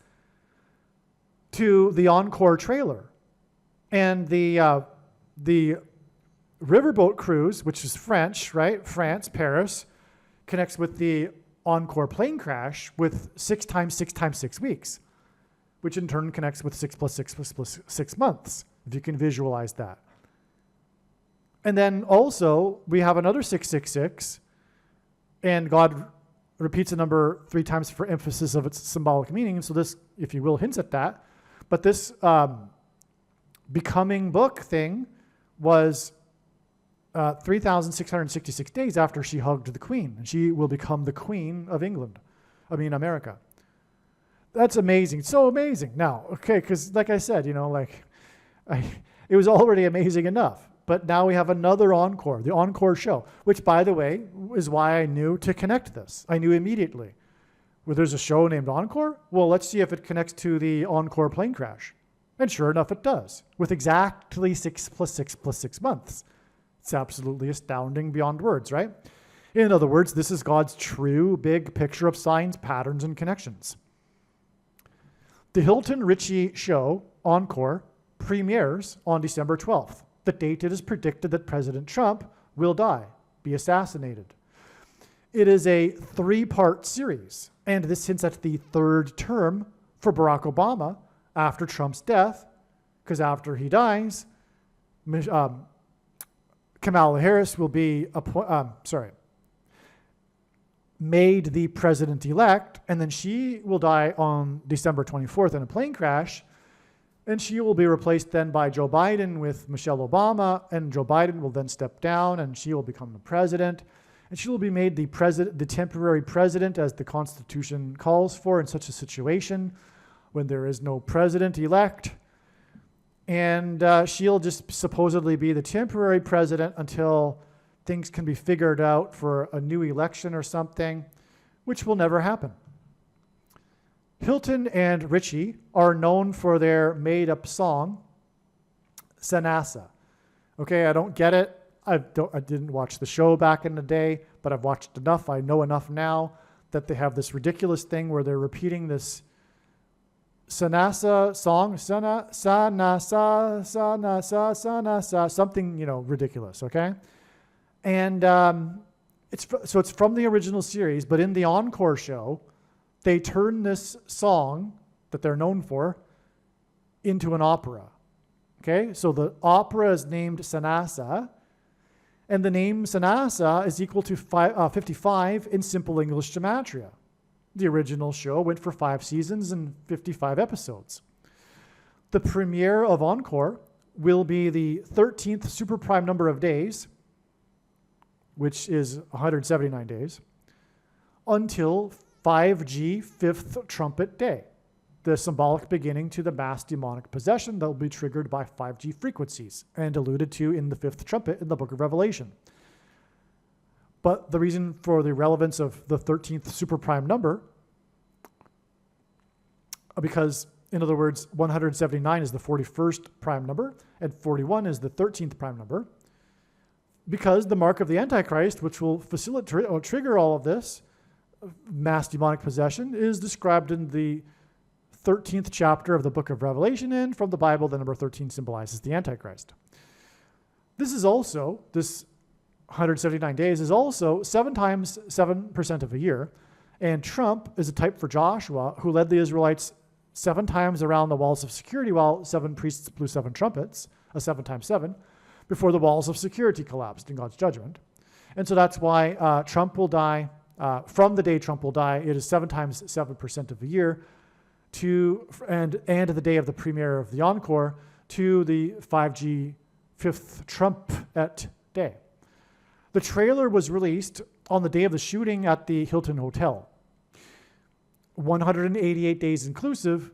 S1: to the Encore trailer. And the riverboat cruise, which is French, right? France, Paris, connects with the Encore plane crash with 6 times 6 times 6 weeks, which in turn connects with 6 + 6 + 6 months, if you can visualize that. And then also, we have another 666, and God repeats the number 3 times for emphasis of its symbolic meaning. So this, if you will, hints at that. But this Becoming book thing was 3,666 days after she hugged the Queen. And she will become the Queen of America. That's amazing. So amazing. Now, okay, because like I said, it was already amazing enough. But now we have another encore, the Encore show, which, by the way, is why I knew to connect this. I knew immediately. Well, there's a show named Encore? Well, let's see if it connects to the Encore plane crash. And sure enough, it does, with exactly 6 + 6 + 6 months. It's absolutely astounding beyond words, right? In other words, this is God's true big picture of signs, patterns, and connections. The Hilton Ritchie show, Encore, premieres on December 12th, the date it is predicted that President Trump will die, be assassinated. It is a 3-part series, and this hints at the 3rd term for Barack Obama after Trump's death, because after he dies, Kamala Harris will be made the president-elect, and then she will die on December 24th in a plane crash, and she will be replaced then by Joe Biden with Michelle Obama, and Joe Biden will then step down, and she will become the president, and she will be made the temporary president, as the Constitution calls for in such a situation when there is no president-elect, and she'll just supposedly be the temporary president until things can be figured out for a new election or something, which will never happen. Hilton and Richie are known for their made-up song, Sanasa. Okay, I don't get it. I didn't watch the show back in the day, but I've watched enough. I know enough now that they have this ridiculous thing where they're repeating this Sanasa song, Sanasa, something, ridiculous, okay? And it's from the original series, but in the encore show, they turn this song that they're known for into an opera. Okay, so the opera is named Sanasa, and the name Sanasa is equal to 55 in simple English gematria. The original show went for 5 seasons and 55 episodes. The premiere of Encore will be the 13th superprime number of days, which is 179 days, until 5G 5th trumpet day, the symbolic beginning to the mass demonic possession that will be triggered by 5G frequencies and alluded to in the 5th trumpet in the book of Revelation. But the reason for the relevance of the 13th superprime number, because, in other words, 179 is the 41st prime number and 41 is the 13th prime number, because the mark of the Antichrist, which will facilitate or trigger all of this mass demonic possession, is described in the 13th chapter of the book of Revelation, and from the Bible, the number 13 symbolizes the Antichrist. This 179 days is also 7 times 7% of a year, and Trump is a type for Joshua, who led the Israelites 7 times around the walls of security while 7 priests blew 7 trumpets, a 7 times 7, before the walls of security collapsed in God's judgment. And so that's why Trump will die. From the day Trump will die, it is 7 times 7% of a year, and the day of the premiere of the Encore to the 5G 5th trumpet day. The trailer was released on the day of the shooting at the Hilton Hotel. 188 days inclusive,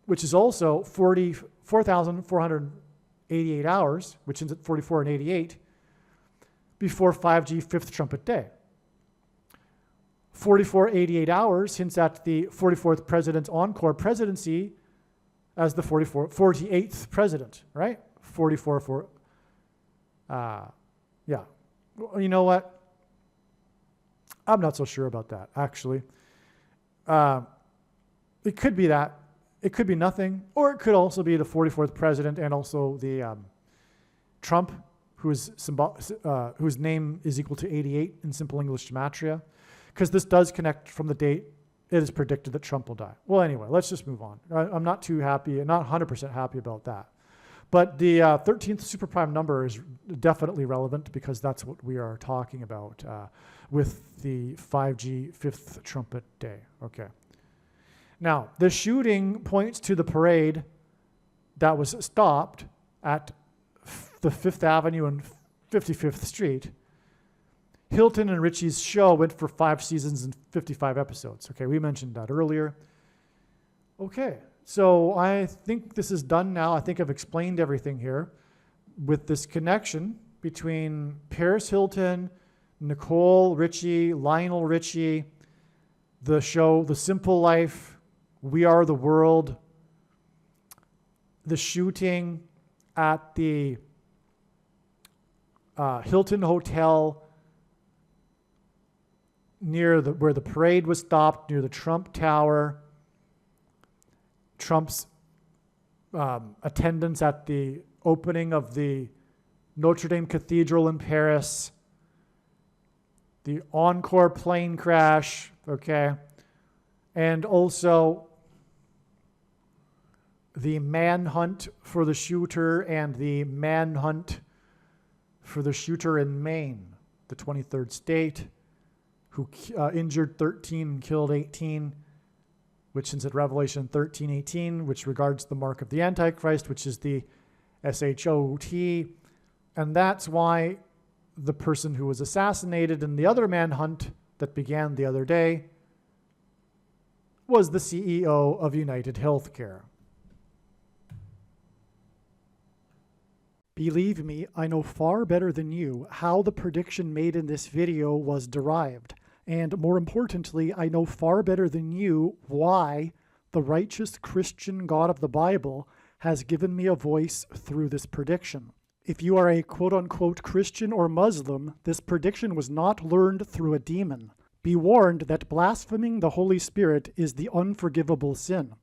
S1: which is also 4,488 hours, which is at 44 and 88, before 5G 5th trumpet day. 4488 hours hints at the 44th president's encore presidency as the 48th president, right? 44. Yeah. You know what? I'm not so sure about that, actually. It could be that. It could be nothing. Or it could also be the 44th president and also the Trump, whose name is equal to 88 in simple English gematria. Because this does connect from the date it is predicted that Trump will die. Well, anyway, let's just move on. I'm not too happy, not 100% happy about that. But the 13th superprime number is definitely relevant because that's what we are talking about with the 5G 5th trumpet day. Okay. Now, the shooting points to the parade that was stopped at the 5th Avenue and 55th Street. Hilton and Richie's show went for 5 seasons and 55 episodes. Okay, we mentioned that earlier. Okay, so I think this is done now. I think I've explained everything here with this connection between Paris Hilton, Nicole Richie, Lionel Richie, the show The Simple Life, We Are the World, the shooting at the Hilton Hotel near where the parade was stopped, near the Trump Tower, Trump's attendance at the opening of the Notre Dame Cathedral in Paris, the Encore plane crash, okay, and also the manhunt for the shooter and the manhunt for the shooter in Maine, the 23rd state, who injured 13, killed 18, which is at Revelation 13:18, which regards the mark of the Antichrist, which is the SHOT. And that's why the person who was assassinated in the other manhunt that began the other day was the CEO of United Healthcare. Believe me, I know far better than you how the prediction made in this video was derived. And more importantly, I know far better than you why the righteous Christian God of the Bible has given me a voice through this prediction. If you are a quote-unquote Christian or Muslim, this prediction was not learned through a demon. Be warned that blaspheming the Holy Spirit is the unforgivable sin.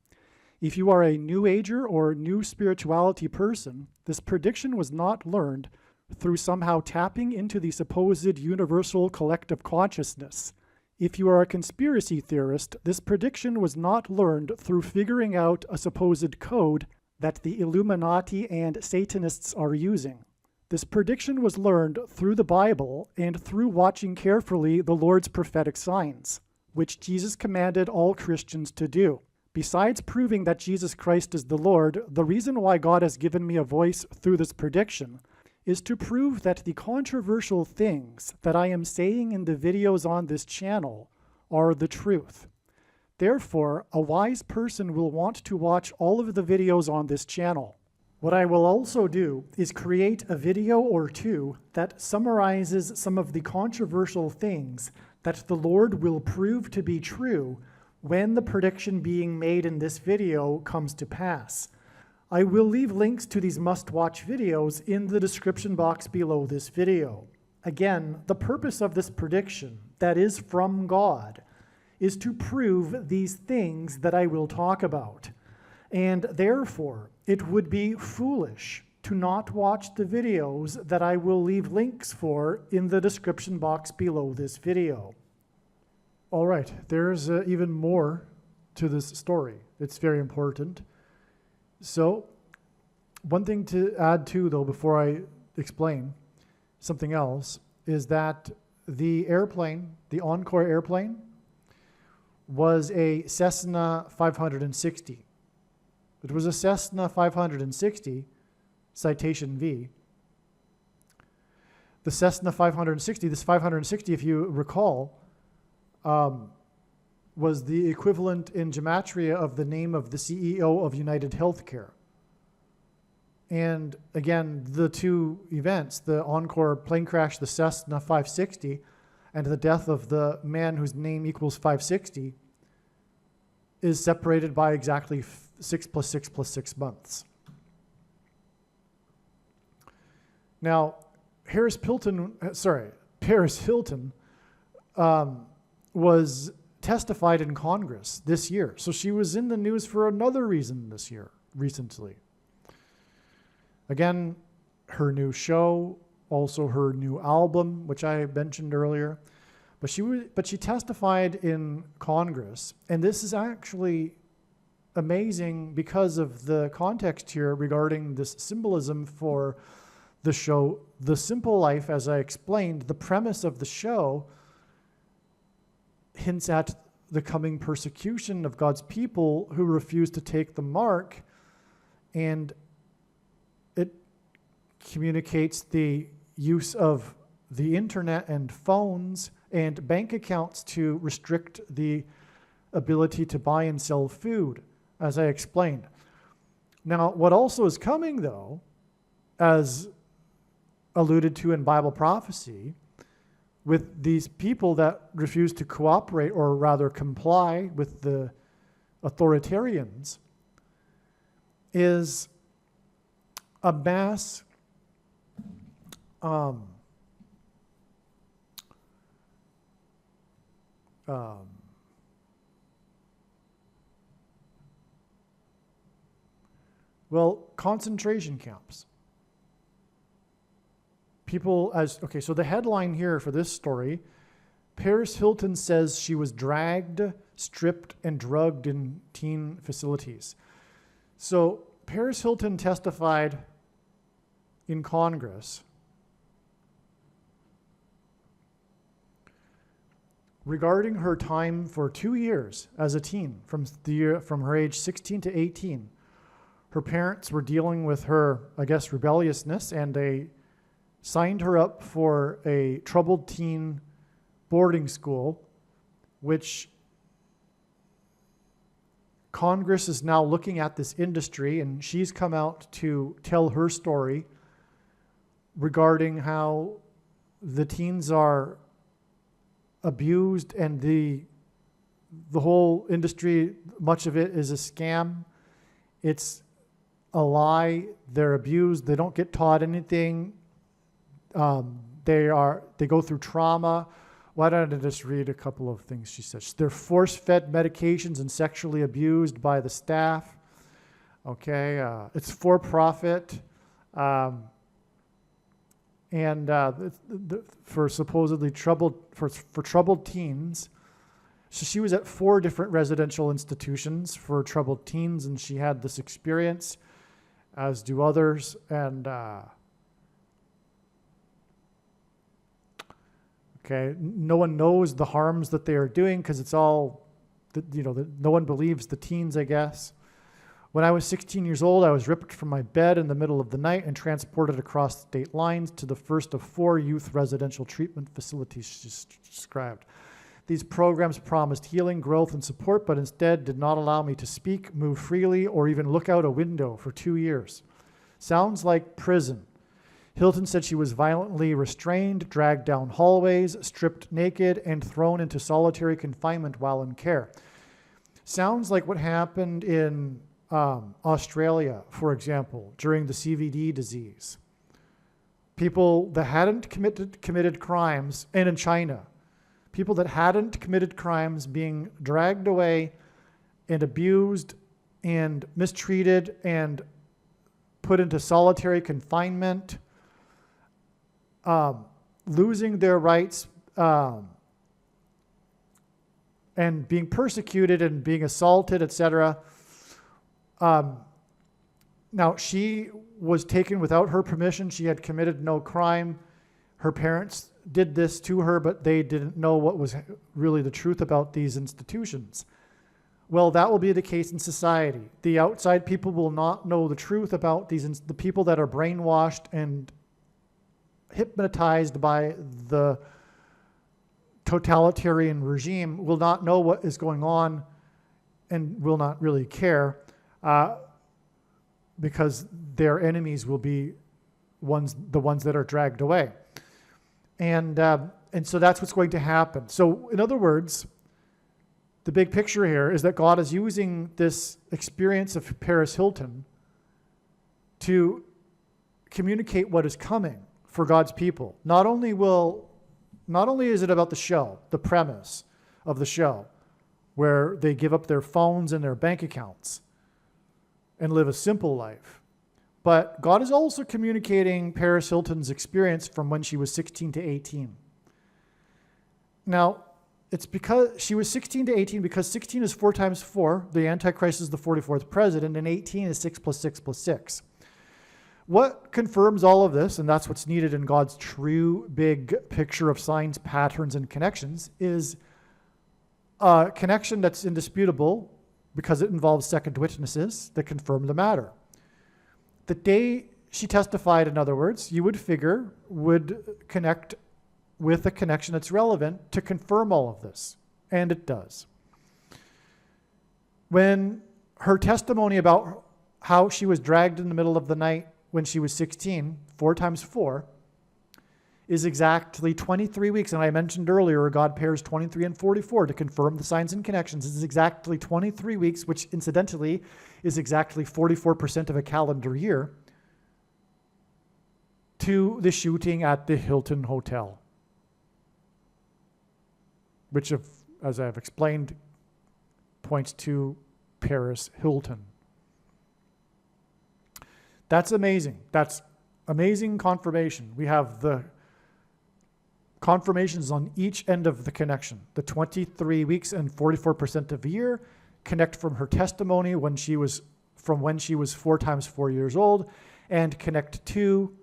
S1: If you are a New Ager or New Spirituality person, this prediction was not learned through somehow tapping into the supposed universal collective consciousness. If you are a conspiracy theorist, this prediction was not learned through figuring out a supposed code that the Illuminati and Satanists are using. This prediction was learned through the Bible and through watching carefully the Lord's prophetic signs, which Jesus commanded all Christians to do. Besides proving that Jesus Christ is the Lord, the reason why God has given me a voice through this prediction is to prove that the controversial things that I am saying in the videos on this channel are the truth. Therefore, a wise person will want to watch all of the videos on this channel. What I will also do is create a video or two that summarizes some of the controversial things that the Lord will prove to be true when the prediction being made in this video comes to pass. I will leave links to these must-watch videos in the description box below this video. Again, the purpose of this prediction, that is from God, is to prove these things that I will talk about. And therefore, it would be foolish to not watch the videos that I will leave links for in the description box below this video. All right, there's even more to this story. It's very important. So, one thing to add to, though, before I explain something else, is that the airplane, the Encore airplane, was a Cessna 560. It was a Cessna 560, citation V. The Cessna 560, this 560, if you recall, was the equivalent in gematria of the name of the CEO of United Healthcare. And again, the two events, the Encore plane crash, the Cessna 560, and the death of the man whose name equals 560, is separated by exactly 6 + 6 + 6 months. Now, Paris Hilton was testified in Congress this year. So she was in the news for another reason this year, recently. Again, her new show, also her new album, which I mentioned earlier. But she testified in Congress, and this is actually amazing because of the context here regarding this symbolism for the show, The Simple Life. As I explained, the premise of the show hints at the coming persecution of God's people who refuse to take the mark, and it communicates the use of the internet and phones and bank accounts to restrict the ability to buy and sell food, as I explained. Now, what also is coming, though, as alluded to in Bible prophecy, with these people that refuse to cooperate, or rather comply with the authoritarians, is a mass concentration camps. So the headline here for this story, Paris Hilton says she was dragged, stripped, and drugged in teen facilities. So Paris Hilton testified in Congress regarding her time for 2 years as a teen, from her age 16 to 18. Her parents were dealing with her, I guess, rebelliousness, and they signed her up for a troubled teen boarding school, which Congress is now looking at this industry, and she's come out to tell her story regarding how the teens are abused, and the whole industry, much of it is a scam. It's a lie. They're abused. They don't get taught anything. They go through trauma. Why don't I just read a couple of things she says? They're force-fed medications and sexually abused by the staff. Okay, it's for profit. And for supposedly troubled teens. So she was at 4 different residential institutions for troubled teens, and she had this experience, as do others. And okay, no one knows the harms that they are doing because it's all, no one believes the teens, I guess. When I was 16 years old, I was ripped from my bed in the middle of the night and transported across state lines to the first of 4 youth residential treatment facilities she described. These programs promised healing, growth, and support, but instead did not allow me to speak, move freely, or even look out a window for 2 years. Sounds like prison. Hilton said she was violently restrained, dragged down hallways, stripped naked, and thrown into solitary confinement while in care. Sounds like what happened in Australia, for example, during the CVD disease. People that hadn't committed crimes, and in China, people that hadn't committed crimes being dragged away and abused and mistreated and put into solitary confinement, losing their rights, and being persecuted and being assaulted, etc. Now, she was taken without her permission. She had committed no crime. Her parents did this to her, but they didn't know what was really the truth about these institutions. Well, that will be the case in society. The outside people will not know the truth about the people that are brainwashed and hypnotized by the totalitarian regime will not know what is going on and will not really care. Because their enemies will be the ones that are dragged away. And so that's what's going to happen. So in other words, the big picture here is that God is using this experience of Paris Hilton to communicate what is coming for God's people. Not only is it about the show, the premise of the show, where they give up their phones and their bank accounts and live a simple life. But God is also communicating Paris Hilton's experience from when she was 16 to 18. Now, it's because she was 16 to 18 because 16 is 4 times 4. The Antichrist is the 44th president, and 18 is 6 plus 6 plus 6. What confirms all of this, and that's what's needed in God's true big picture of signs, patterns, and connections, is a connection that's indisputable because it involves second witnesses that confirm the matter. The day she testified, in other words, you would figure would connect with a connection that's relevant to confirm all of this, and it does. When her testimony about how she was dragged in the middle of the night when she was 16, 4 times 4, is exactly 23 weeks. And I mentioned earlier, God pairs 23 and 44 to confirm the signs and connections. This is exactly 23 weeks, which incidentally is exactly 44% of a calendar year, to the shooting at the Hilton Hotel, which, as I've explained, points to Paris Hilton. That's amazing. That's amazing confirmation. We have the confirmations on each end of the connection. The 23 weeks and 44% of a year connect from her testimony when she was 4 times 4 years old, and connect to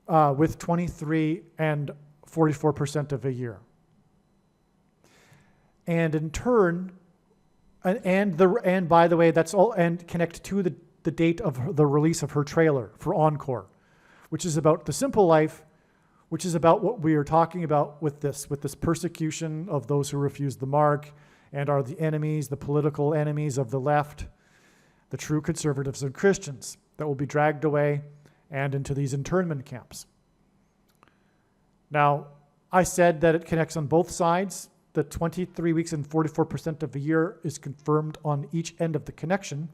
S1: with 23 and 44% of a year. and in turn, and by the way, that's all, and connect to the date of the release of her trailer for Encore, which is about the simple life, which is about what we are talking about with this persecution of those who refuse the mark and are the enemies, the political enemies of the left, the true conservatives and Christians that will be dragged away and into these internment camps. Now, I said that it connects on both sides. The 23 weeks and 44% of a year is confirmed on each end of the connection.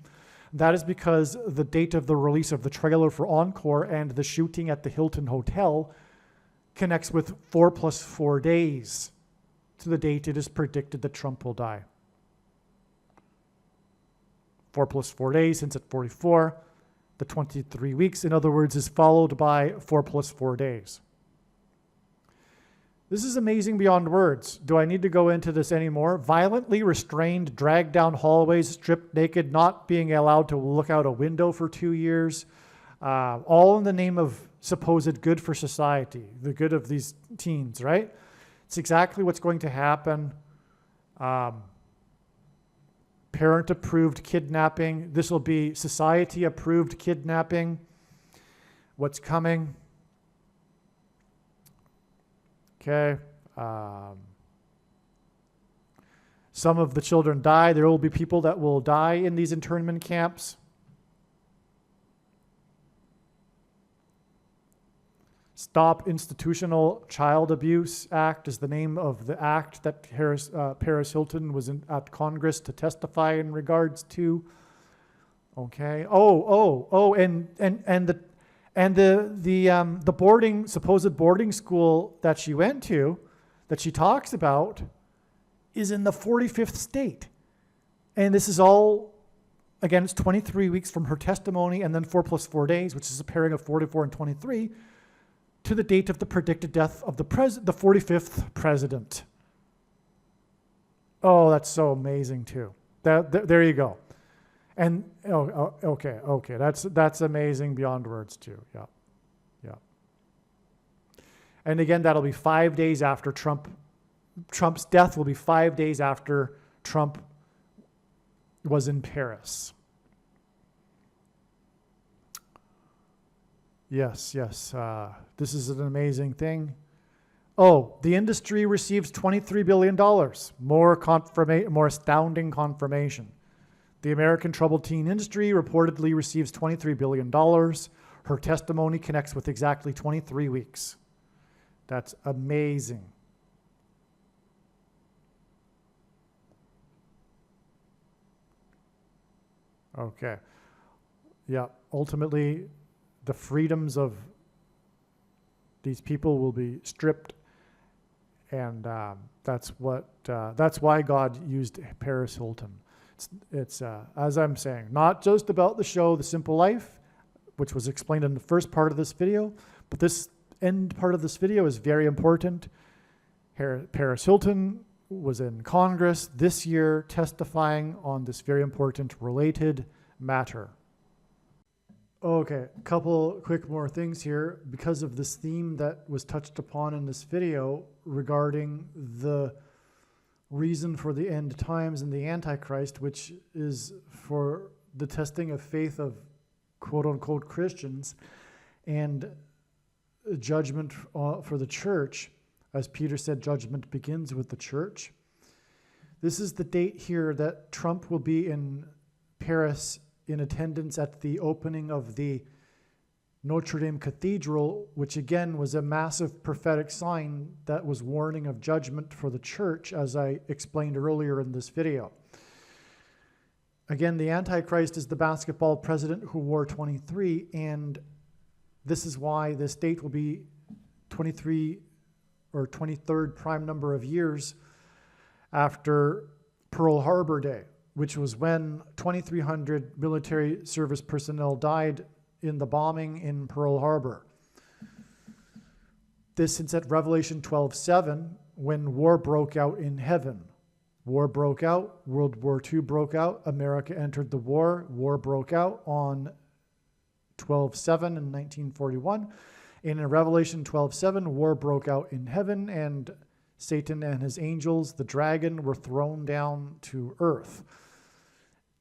S1: That is because the date of the release of the trailer for Encore and the shooting at the Hilton Hotel connects with 4 + 4 days to the date it is predicted that Trump will die. 4 + 4 days, since at 44, the 23 weeks, in other words, is followed by 4 + 4 days. This is amazing beyond words. Do I need to go into this anymore? Violently restrained, dragged down hallways, stripped naked, not being allowed to look out a window for 2 years, all in the name of supposed good for society, the good of these teens, right? It's exactly what's going to happen. Parent-approved kidnapping. This will be society-approved kidnapping. What's coming? Okay. Some of the children die. There will be people that will die in these internment camps. Stop Institutional Child Abuse Act is the name of the act that Paris Hilton was at Congress to testify in regards to. Okay. The supposed boarding school that she went to, that she talks about, is in the 45th state. And this is all, again, it's 23 weeks from her testimony and then 4 + 4 days, which is a pairing of 44 and 23, to the date of the predicted death of the 45th president. Oh, that's so amazing too. There you go. And okay, that's amazing beyond words too. Yeah. And again, that'll be 5 days after Trump's death will be 5 days after Trump was in Paris. Yes. This is an amazing thing. Oh, the industry receives $23 billion. More astounding confirmation. The American troubled teen industry reportedly receives $23 billion. Her testimony connects with exactly 23 weeks. That's amazing. Okay. Yeah, ultimately, the freedoms of these people will be stripped, and that's why God used Paris Hilton. It's as I'm saying, not just about the show The Simple Life, which was explained in the first part of this video, but this end part of this video is very important. Paris Hilton was in Congress this year testifying on this very important related matter. Okay, a couple quick more things here because of this theme that was touched upon in this video regarding the reason for the end times and the Antichrist, which is for the testing of faith of quote-unquote Christians and judgment for the church. As Peter said, judgment begins with the church. This is the date here that Trump will be in Paris in attendance at the opening of the Notre Dame Cathedral, which again was a massive prophetic sign that was warning of judgment for the church, as I explained earlier in this video. Again, the Antichrist is the basketball president who wore 23, and this is why this date will be 23 or 23rd prime number of years after Pearl Harbor Day, which was when 2,300 military service personnel died in the bombing in Pearl Harbor. This is at Revelation 12:7, when war broke out in heaven. War broke out, World War II broke out, America entered the war, war broke out on 12:7 in 1941. And in Revelation 12:7, war broke out in heaven, and Satan and his angels, the dragon, were thrown down to earth.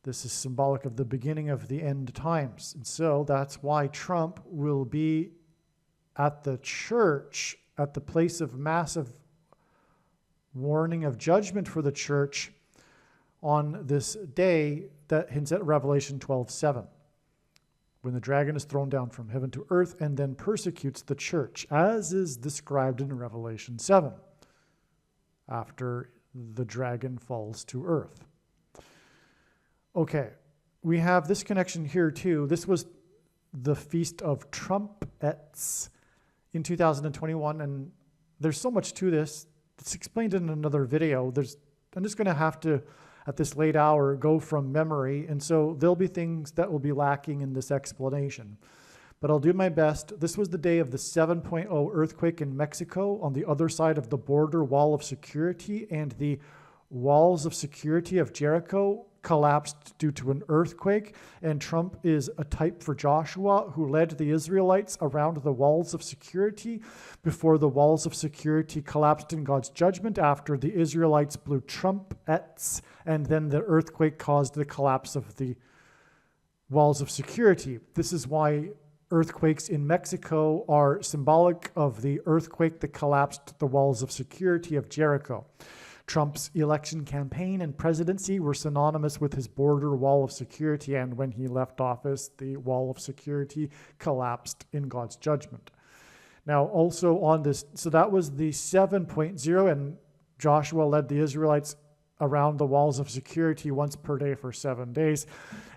S1: This is symbolic of the beginning of the end times. And so that's why Trump will be at the church, at the place of massive warning of judgment for the church on this day that hints at Revelation 12:7, when the dragon is thrown down from heaven to earth and then persecutes the church, as is described in Revelation 7, after the dragon falls to earth. Okay, we have this connection here too. This was the Feast of Trumpets in 2021, and there's so much to this. It's explained in another video. I'm just going to have to, at this late hour, go from memory, and so there'll be things that will be lacking in this explanation. But I'll do my best. This was the day of the 7.0 earthquake in Mexico on the other side of the border wall of security, and the walls of security of Jericho collapsed due to an earthquake, and Trump is a type for Joshua, who led the Israelites around the walls of security before the walls of security collapsed in God's judgment after the Israelites blew trumpets, and then the earthquake caused the collapse of the walls of security. This is why earthquakes in Mexico are symbolic of the earthquake that collapsed the walls of security of Jericho. Trump's election campaign and presidency were synonymous with his border wall of security, and when he left office, the wall of security collapsed in God's judgment. Now, also on this, so that was the 7.0, and Joshua led the Israelites around the walls of security once per day for 7 days,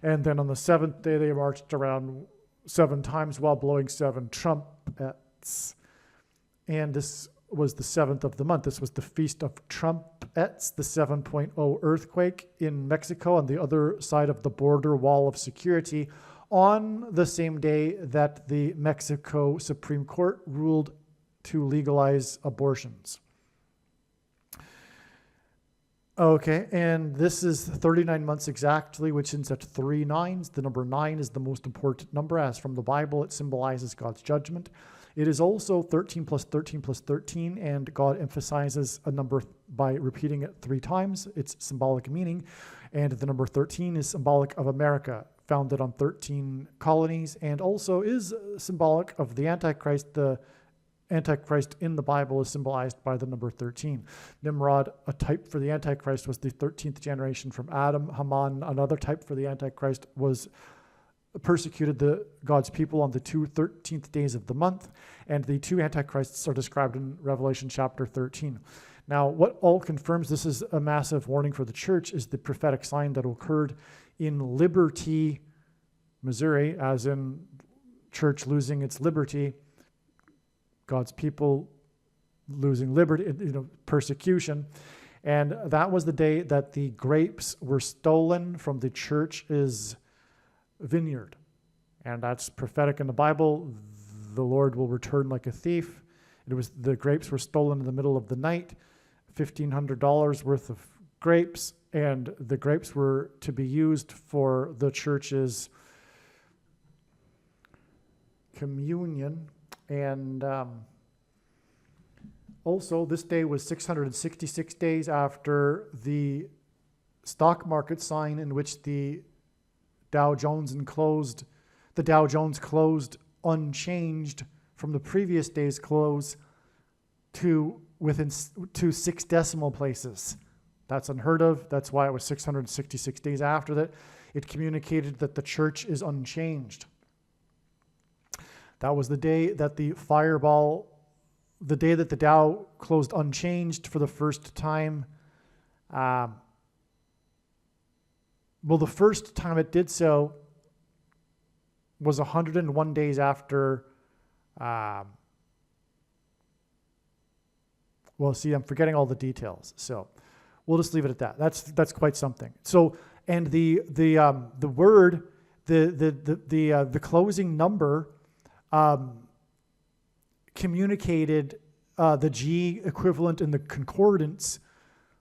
S1: and then on the seventh day, they marched around 7 times while blowing 7 trumpets, and this was the 7th of the month. This was the Feast of Trumpets, the 7.0 earthquake in Mexico on the other side of the border wall of security, on the same day that the Mexico Supreme Court ruled to legalize abortions. Okay, and this is 39 months exactly, which ends at 3 nines. The number 9 is the most important number, as from the Bible it symbolizes God's judgment. It is also 13 plus 13 plus 13, and God emphasizes a number by repeating it 3 times, its symbolic meaning. And the number 13 is symbolic of America, founded on 13 colonies, and also is symbolic of the Antichrist. The Antichrist in the Bible is symbolized by the number 13. Nimrod, a type for the Antichrist, was the 13th generation from Adam. Haman, another type for the Antichrist, was persecuted God's people on the 13th days of the month, and the 2 antichrists are described in Revelation chapter 13. Now, what all confirms this is a massive warning for the church is the prophetic sign that occurred in Liberty, Missouri, as in church losing its liberty, God's people losing liberty, persecution. And that was the day that the grapes were stolen from the church's vineyard. And that's prophetic in the Bible. The Lord will return like a thief. The grapes were stolen in the middle of the night, $1,500 worth of grapes, and the grapes were to be used for the church's communion. And also, this day was 666 days after the stock market sign, in which the Dow Jones closed unchanged from the previous day's close to 6 decimal places. That's unheard of. That's why it was 666 days after that. It communicated that the church is unchanged. That was the day that the Dow closed unchanged for the first time. The first time it did so was 101 days after. I'm forgetting all the details, so we'll just leave it at that. That's quite something. So, and the word, the closing number, communicated the G equivalent in the concordance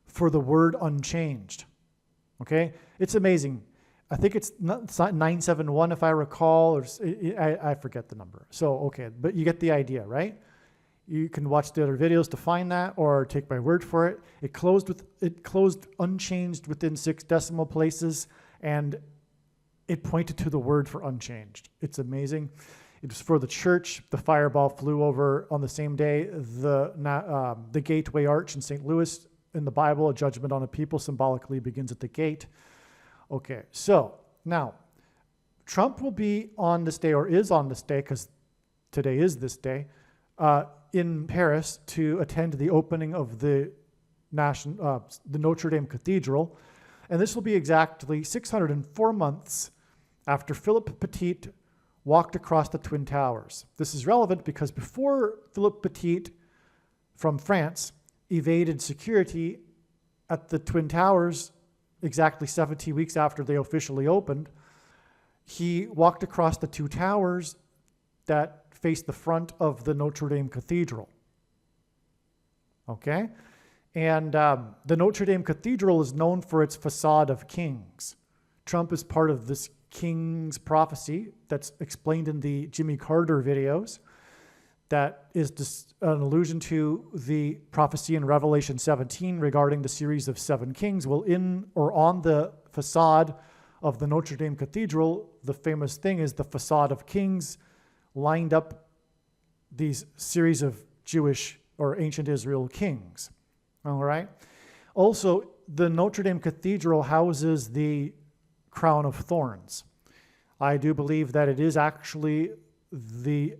S1: for the word unchanged. Okay, it's amazing. I think it's 971 if I recall, or I forget the number. So, okay, but you get the idea, right? You can watch the other videos to find that, or take my word for it. It closed unchanged within 6 decimal places, and it pointed to the word for unchanged. It's amazing. It was for the church. The fireball flew over on the same day. The Gateway Arch in St. Louis in the Bible, a judgment on a people, symbolically begins at the gate. Okay, so now Trump will be on this day, or is on this day, because today is this day, in Paris to attend the opening of the Notre Dame Cathedral. And this will be exactly 604 months after Philip Petit walked across the Twin Towers. This is relevant because before Philip Petit from France evaded security at the Twin Towers, exactly 70 weeks after they officially opened, he walked across the 2 towers that face the front of the Notre Dame Cathedral. Okay? And the Notre Dame Cathedral is known for its facade of kings. Trump is part of this king's prophecy that's explained in the Jimmy Carter videos. That is just an allusion to the prophecy in Revelation 17 regarding the series of 7 kings. Well, in or on the facade of the Notre Dame Cathedral, the famous thing is the facade of kings lined up these series of Jewish or ancient Israel kings. All right. Also, the Notre Dame Cathedral houses the crown of thorns. I do believe that it is actually the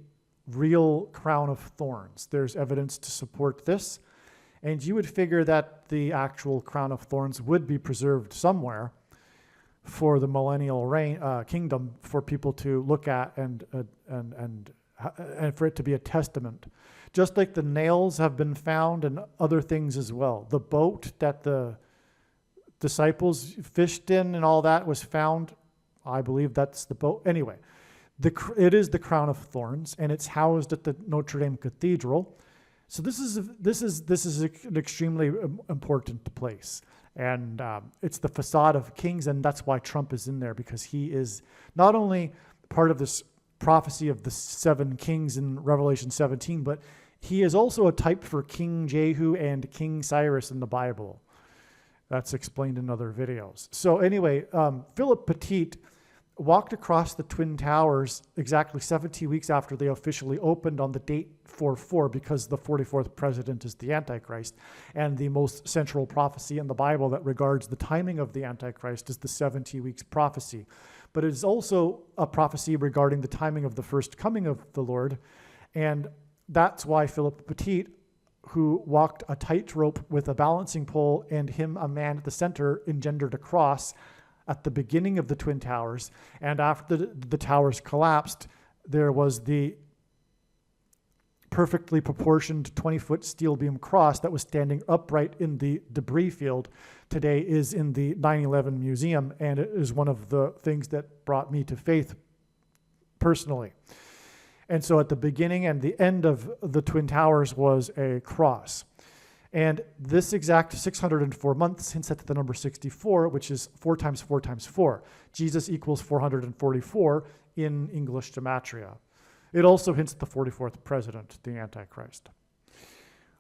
S1: real crown of thorns. There's evidence to support this. And you would figure that the actual crown of thorns would be preserved somewhere for the millennial kingdom for people to look at and for it to be a testament. Just like the nails have been found and other things as well. The boat that the disciples fished in and all that was found. I believe that's the boat. Anyway, it is the crown of thorns, and it's housed at the Notre Dame Cathedral. So this is an extremely important place, and it's the facade of kings, and that's why Trump is in there, because he is not only part of this prophecy of the 7 kings in Revelation 17, but he is also a type for King Jehu and King Cyrus in the Bible. That's explained in other videos. So anyway, Philip Petit walked across the Twin Towers exactly 70 weeks after they officially opened on the date 4/4, because the 44th president is the Antichrist. And the most central prophecy in the Bible that regards the timing of the Antichrist is the 70 weeks prophecy. But it is also a prophecy regarding the timing of the first coming of the Lord. And that's why Philip Petit, who walked a tightrope with a balancing pole and him a man at the center, engendered a cross at the beginning of the Twin Towers. And after the towers collapsed, there was the perfectly proportioned 20-foot steel beam cross that was standing upright in the debris field. Today is in the 9/11 museum, and it is one of the things that brought me to faith personally. And so at the beginning and the end of the Twin Towers was a cross. And this exact 604 months hints at the number 64, which is 4 times 4 times 4. Jesus equals 444 in English gematria. It also hints at the 44th president, the Antichrist.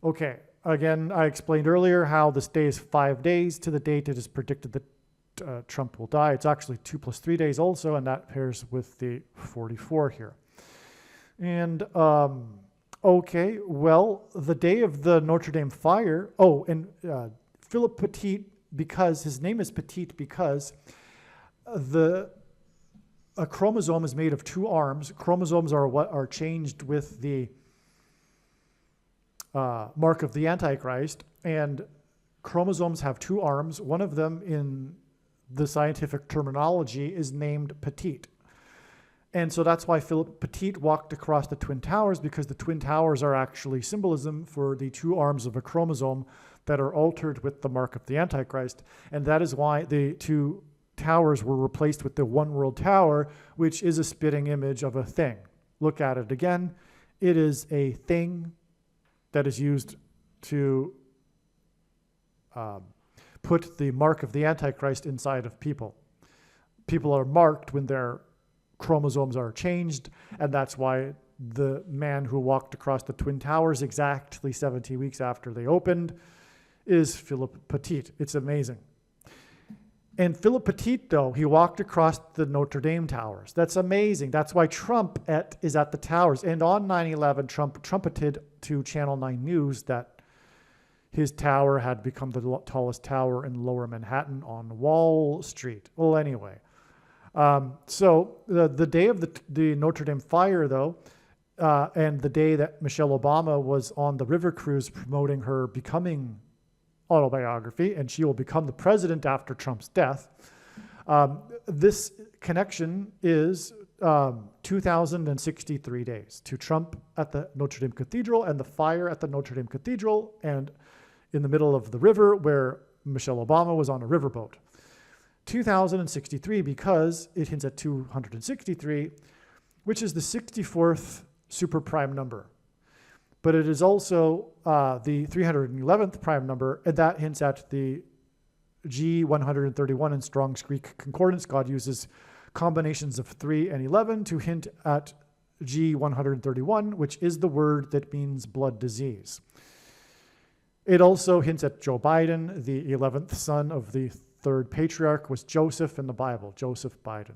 S1: Okay, again, I explained earlier how this day is 5 days to the date it is predicted that Trump will die. It's actually 2 plus 3 days also, and that pairs with the 44 here. And okay, well, the day of the Notre Dame fire, Philip Petit, because his name is Petit because a chromosome is made of 2 arms. Chromosomes are what are changed with the mark of the Antichrist, and chromosomes have 2 arms. One of them, in the scientific terminology, is named Petit. And so that's why Philip Petit walked across the Twin Towers, because the Twin Towers are actually symbolism for the 2 arms of a chromosome that are altered with the mark of the Antichrist. And that is why the 2 towers were replaced with the One World Tower, which is a spitting image of a thing. Look at it again. It is a thing that is used to put the mark of the Antichrist inside of people. People are marked when their chromosomes are changed, and that's why the man who walked across the Twin Towers exactly 70 weeks after they opened, is Philippe Petit. It's amazing. And Philippe Petit, though, he walked across the Notre Dame towers. That's amazing. That's why Trump is at the towers. And on 9/11, Trump trumpeted to Channel 9 News that his tower had become the tallest tower in Lower Manhattan on Wall Street. Well, anyway. So the day of the Notre Dame fire, though, and the day that Michelle Obama was on the river cruise promoting her becoming autobiography, and she will become the president after Trump's death. This connection is 2,063 days to Trump at the Notre Dame Cathedral and the fire at the Notre Dame Cathedral and in the middle of the river where Michelle Obama was on a riverboat. 2,063 because it hints at 263, which is the 64th superprime number. But it is also the 311th prime number, and that hints at the G131 in Strong's Greek Concordance. God uses combinations of 3 and 11 to hint at G131, which is the word that means blood disease. It also hints at Joe Biden. The 11th son of the third patriarch was Joseph in the Bible, Joseph Biden.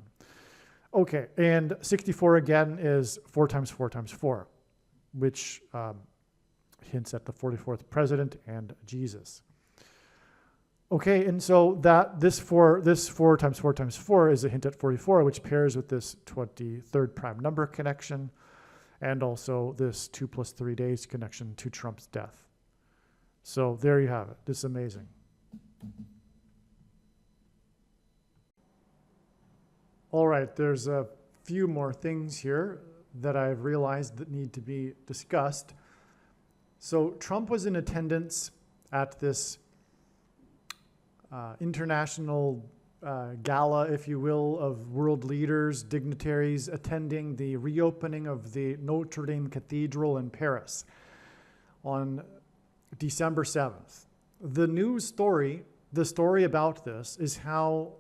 S1: Okay, and 64 again is 4 times 4 times 4. Which hints at the 44th president and Jesus. Okay, and so this 4 times 4 times 4 is a hint at 44, which pairs with this 23rd prime number connection, and also this 2 + 3 days connection to Trump's death. So there you have it. This is amazing. All right, there's a few more things here that I've realized that need to be discussed. So Trump was in attendance at this international gala, if you will, of world leaders, dignitaries attending the reopening of the Notre Dame Cathedral in Paris on December 7th. The news story, the story about this is how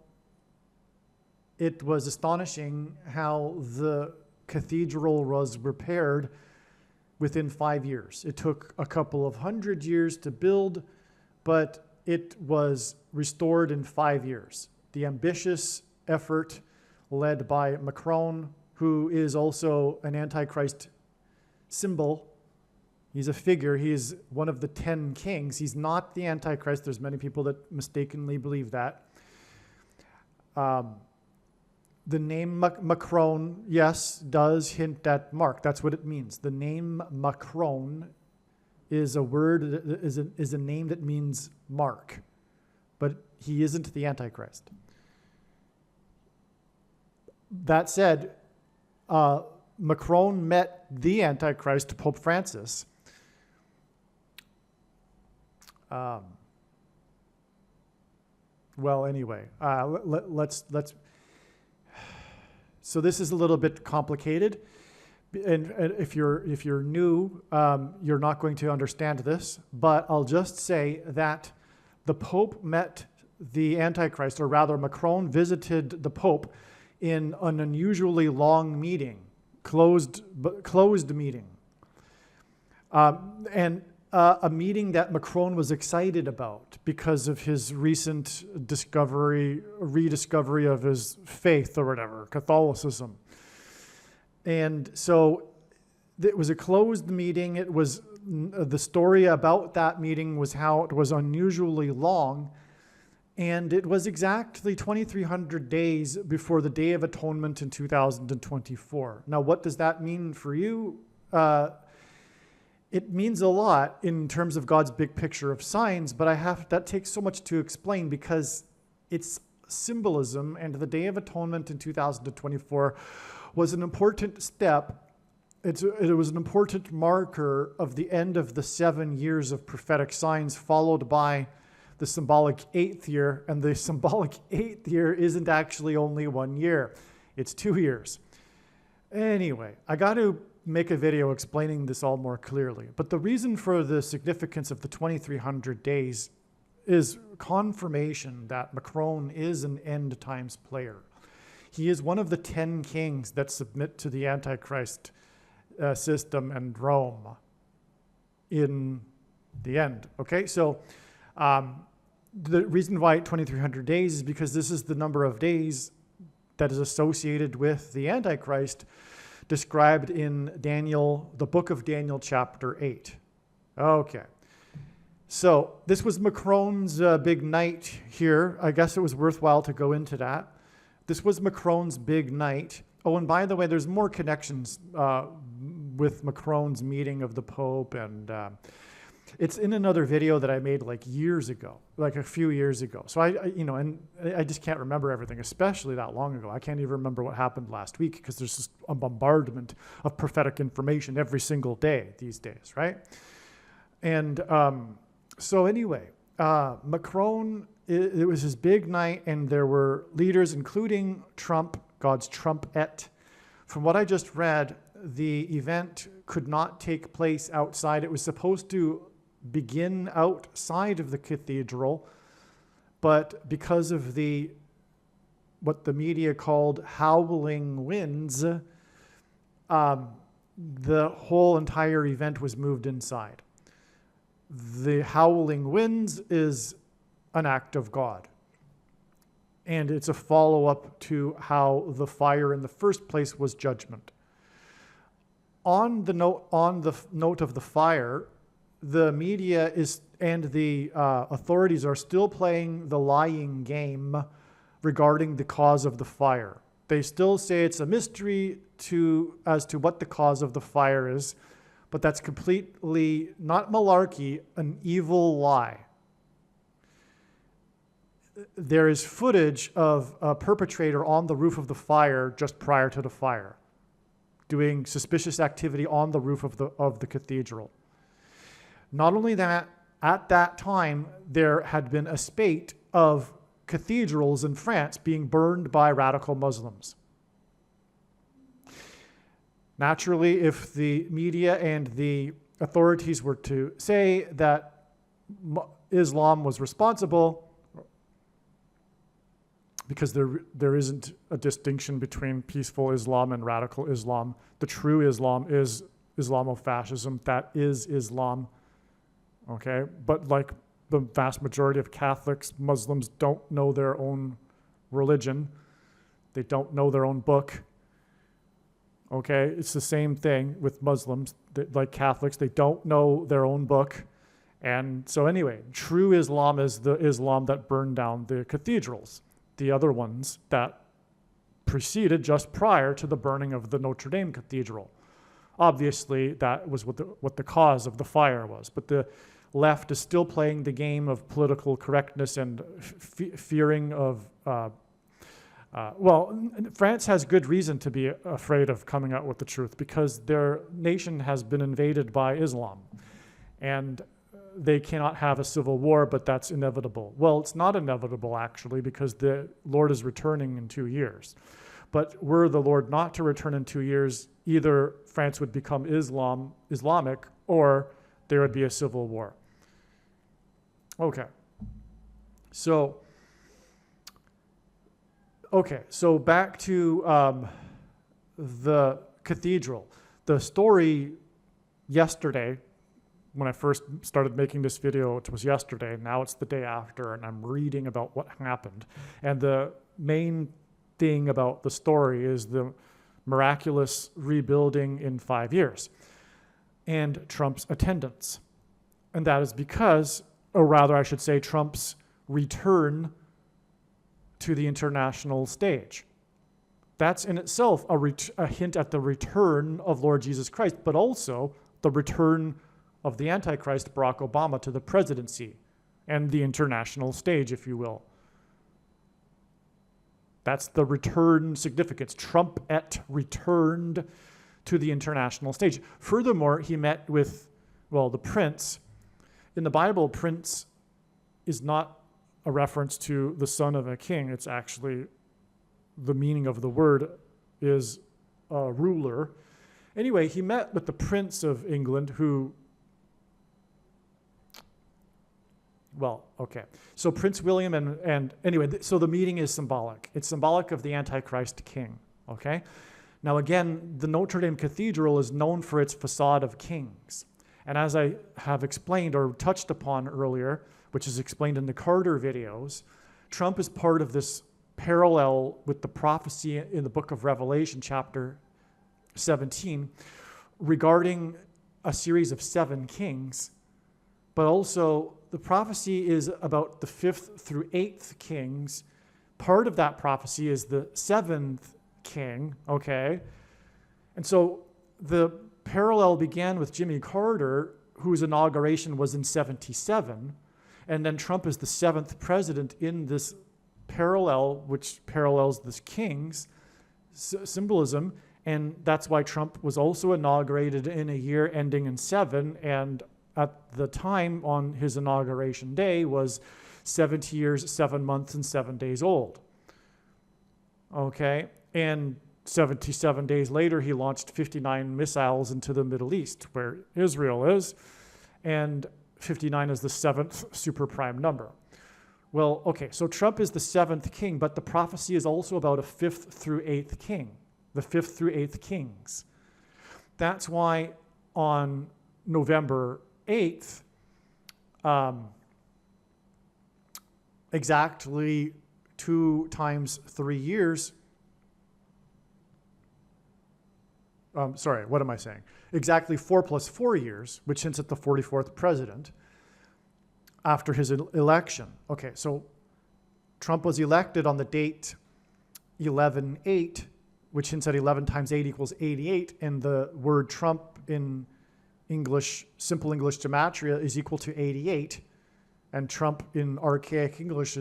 S1: it was astonishing how the cathedral was repaired within 5 years. It took a couple of 100 years to build, but it was restored in 5 years. The ambitious effort led by Macron, who is also an Antichrist symbol. He's a figure. He is one of the 10 kings. He's not the Antichrist. There's many people that mistakenly believe that. The name Macron, yes, does hint at Mark. That's what it means. The name Macron is a word, is a name that means Mark, but he isn't the Antichrist. That said, Macron met the Antichrist, Pope Francis. Well, anyway, let's. So this is a little bit complicated, and if you're new, you're not going to understand this. But I'll just say that the Pope met the Antichrist, or rather, Macron visited the Pope in an unusually long meeting, closed meeting, and a meeting that Macron was excited about because of his recent rediscovery of his faith or whatever, Catholicism. And so it was a closed meeting. It was the story about that meeting was how it was unusually long, and it was exactly 2,300 days before the Day of Atonement in 2024. Now, what does that mean for you? It means a lot in terms of God's big picture of signs, but that takes so much to explain because it's symbolism, and the Day of Atonement in 2024 was an important step. It was an important marker of the end of the 7 years of prophetic signs, followed by the symbolic 8th year, and the symbolic 8th year isn't actually only 1 year. It's 2 years. Anyway, I got to make a video explaining this all more clearly. But the reason for the significance of the 2,300 days is confirmation that Macron is an end times player. He is one of the 10 kings that submit to the Antichrist system and Rome in the end. Okay, so the reason why 2,300 days is because this is the number of days that is associated with the Antichrist described in Daniel, the book of Daniel, chapter 8. Okay. So this was Macron's big night here. I guess it was worthwhile to go into that. This was Macron's big night. Oh, and by the way, there's more connections with Macron's meeting of the Pope, and it's in another video that I made like years ago, like a few years ago. So I just can't remember everything, especially that long ago. I can't even remember what happened last week because there's just a bombardment of prophetic information every single day these days, right? And so anyway, Macron, it was his big night, and there were leaders, including Trump, God's trumpet. From what I just read, the event could not take place outside. It was supposed to begin outside of the cathedral, but because of what the media called howling winds, the whole entire event was moved inside. The howling winds is an act of God. And it's a follow-up to how the fire in the first place was judgment. On the note of the fire, the media and the authorities are still playing the lying game regarding the cause of the fire. They still say it's a mystery as to what the cause of the fire is, but that's completely not malarkey, an evil lie. There is footage of a perpetrator on the roof of the fire just prior to the fire, doing suspicious activity on the roof of the cathedral. Not only that, at that time, there had been a spate of cathedrals in France being burned by radical Muslims. Naturally, if the media and the authorities were to say that Islam was responsible, because there isn't a distinction between peaceful Islam and radical Islam. The true Islam is Islamofascism. That is Islam, okay? But like the vast majority of Catholics, Muslims don't know their own religion. They don't know their own book, okay? It's the same thing with Muslims. Like Catholics, they don't know their own book. And so anyway, true Islam is the Islam that burned down the cathedrals. The other ones that preceded just prior to the burning of the Notre Dame Cathedral. Obviously, that was what the cause of the fire was. But the left is still playing the game of political correctness and fearing of, France has good reason to be afraid of coming out with the truth because their nation has been invaded by Islam. And they cannot have a civil war, but that's inevitable. Well, it's not inevitable, actually, because the Lord is returning in 2 years. But were the Lord not to return in 2 years, either France would become Islamic, or there would be a civil war. Okay. So back to the cathedral. The story yesterday, when I first started making this video, it was yesterday. Now it's the day after, and I'm reading about what happened. And the main thing about the story is the miraculous rebuilding in 5 years and Trump's attendance. And that is because, or rather I should say, Trump's return to the international stage. That's in itself a hint at the return of Lord Jesus Christ, but also the return of the Antichrist, Barack Obama, to the presidency and the international stage, if you will. That's the return significance. Trump returned to the international stage. Furthermore, he met with, the prince. In the Bible, prince is not a reference to the son of a king. It's actually, the meaning of the word is a ruler. Anyway, he met with the Prince of England, who So Prince William and anyway, so the meeting is symbolic. It's symbolic of the Antichrist king, okay? Now again, the Notre Dame Cathedral is known for its facade of kings. And as I have explained or touched upon earlier, which is explained in the Carter videos, Trump is part of this parallel with the prophecy in the book of Revelation, chapter 17, regarding a series of 7 kings. But also, the prophecy is about the 5th through 8th kings. Part of that prophecy is the 7th king, okay? And so the parallel began with Jimmy Carter, whose inauguration was in 77, and then Trump is the 7th president in this parallel, which parallels this king's symbolism, and that's why Trump was also inaugurated in a year ending in 7, and at the time on his inauguration day was 70 years, 7 months, and 7 days old. Okay, and 77 days later, he launched 59 missiles into the Middle East, where Israel is, and 59 is the 7th super prime number. Well, okay, so Trump is the 7th king, but the prophecy is also about a 5th through 8th king, the 5th through 8th kings. That's why on November 8th, exactly 2 times 3 years, what am I saying? Exactly 4 plus 4 years, which hints at the 44th president after his election. Okay, so Trump was elected on the date 11/8, which hints at 11 times 8 equals 88, and the word Trump in English, simple English gematria, is equal to 88, and Trump in archaic English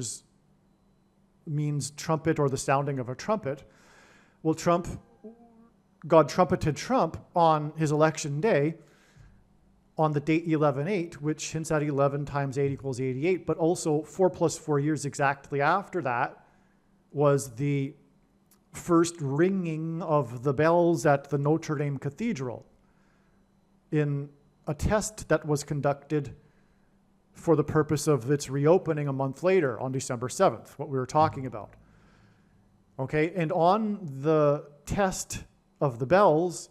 S1: means trumpet or the sounding of a trumpet. Well, God trumpeted Trump on his election day on the date 11/8, which hints at 11 times 8 equals 88, but also 4 plus 4 years exactly after that was the first ringing of the bells at the Notre Dame Cathedral in a test that was conducted for the purpose of its reopening a month later on December 7th, what we were talking about. Okay, and on the test of the bells,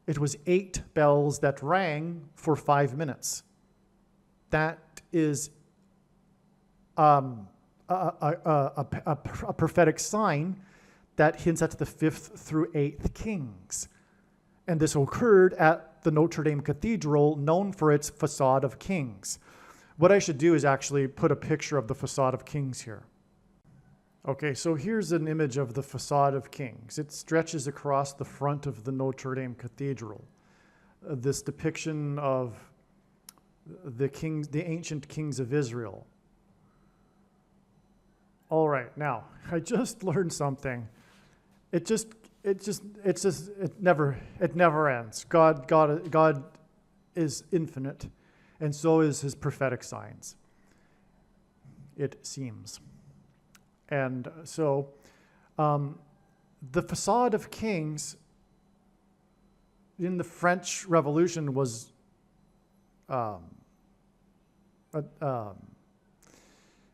S1: it was 8 bells that rang for 5 minutes. That is a prophetic sign that hints at the 5th through 8th kings. And this occurred at the Notre Dame Cathedral, known for its facade of kings. What I should do is actually put a picture of the facade of kings here. Okay, so here's an image of the facade of kings. It stretches across the front of the Notre Dame Cathedral. This depiction of the ancient kings of Israel. All right, now, I just learned something. It never ends. God is infinite, and so is his prophetic signs, it seems. And so the facade of kings in the French Revolution was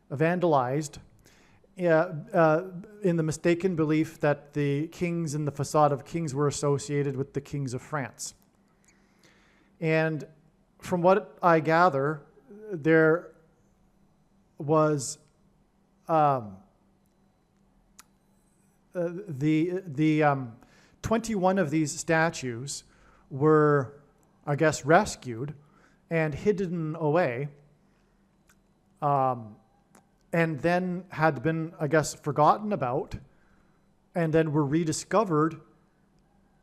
S1: vandalized in the mistaken belief that the kings in the facade of kings were associated with the kings of France. And from what I gather, there was the 21 of these statues were, I guess, rescued and hidden away, and then had been, I guess, forgotten about, and then were rediscovered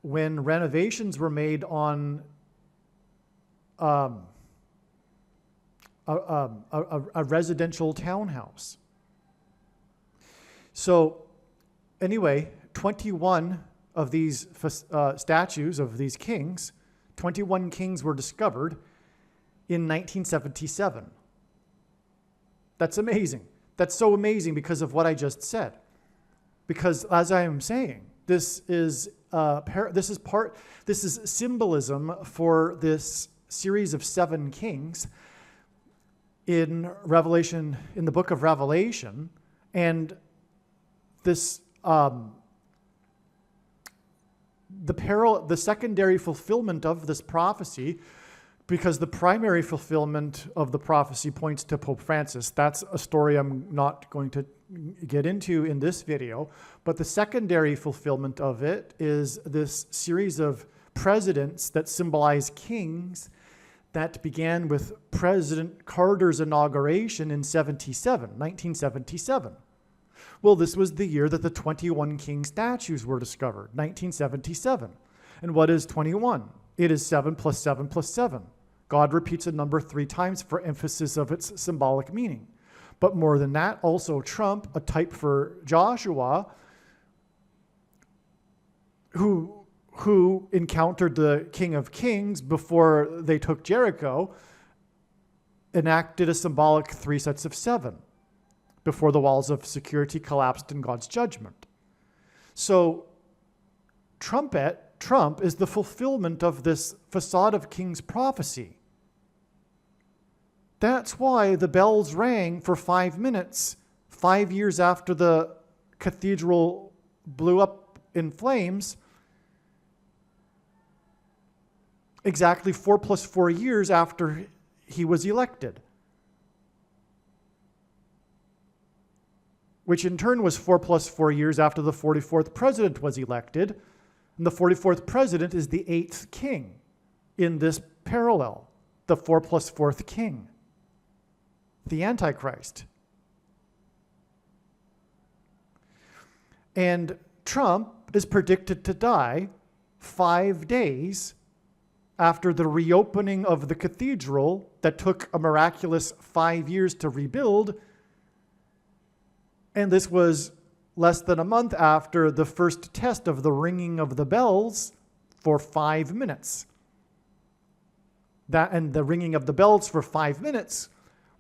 S1: when renovations were made on a residential townhouse. So anyway, 21 of these statues of these kings, 21 kings were discovered in 1977. That's amazing. That's so amazing because of what I just said. Because as I am saying, this is symbolism for this series of 7 kings in Revelation, in the book of Revelation, and this the secondary fulfillment of this prophecy, because the primary fulfillment of the prophecy points to Pope Francis. That's a story I'm not going to get into in this video, but the secondary fulfillment of it is this series of presidents that symbolize kings that began with President Carter's inauguration in 1977. Well, this was the year that the 21 king statues were discovered, 1977. And what is 21? It is 7 plus 7 plus 7. God repeats a number 3 times for emphasis of its symbolic meaning. But more than that, also Trump, a type for Joshua, who encountered the King of Kings before they took Jericho, enacted a symbolic 3 sets of 7 before the walls of security collapsed in God's judgment. So Trump is the fulfillment of this facade of king's prophecy. That's why the bells rang for 5 minutes, 5 years after the cathedral blew up in flames, exactly 4 plus 4 years after he was elected. Which in turn was 4 plus 4 years after the 44th president was elected. And the 44th president is the 8th king in this parallel, the 4 plus 4th king, the Antichrist. And Trump is predicted to die 5 days after the reopening of the cathedral that took a miraculous 5 years to rebuild. And this was less than a month after the first test of the ringing of the bells for 5 minutes. And the ringing of the bells for 5 minutes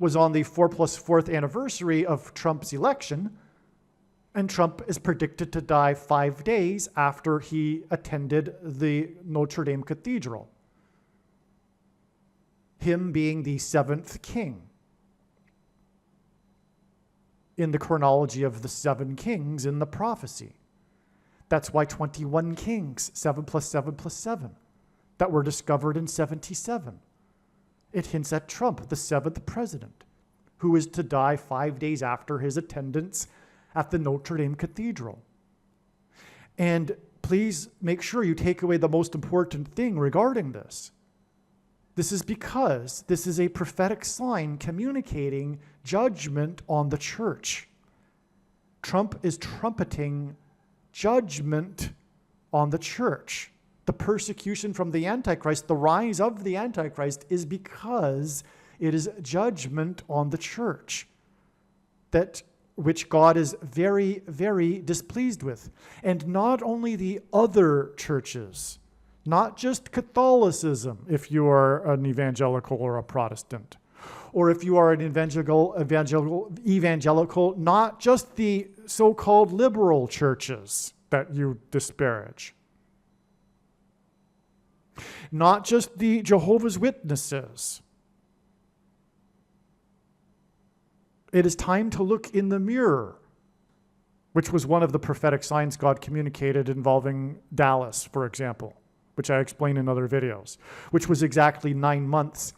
S1: was on the 4 plus 4th anniversary of Trump's election. And Trump is predicted to die 5 days after he attended the Notre Dame Cathedral. Him being the 7th king in the chronology of the 7 kings in the prophecy. That's why 21 kings, 7 plus 7 plus 7, that were discovered in 77. It hints at Trump, the 7th president, who is to die 5 days after his attendance at the Notre Dame Cathedral. And please make sure you take away the most important thing regarding this. This is because this is a prophetic sign communicating judgment on the church. Trump is trumpeting judgment on the church. The persecution from the Antichrist, the rise of the Antichrist, is because it is judgment on the church, that which God is very, very displeased with. And not only the other churches, not just Catholicism, if you are an evangelical or a Protestant, or if you are an evangelical, not just the so-called liberal churches that you disparage, not just the Jehovah's Witnesses. It is time to look in the mirror, which was one of the prophetic signs God communicated involving Dallas, for example, which I explain in other videos, which was exactly 9 months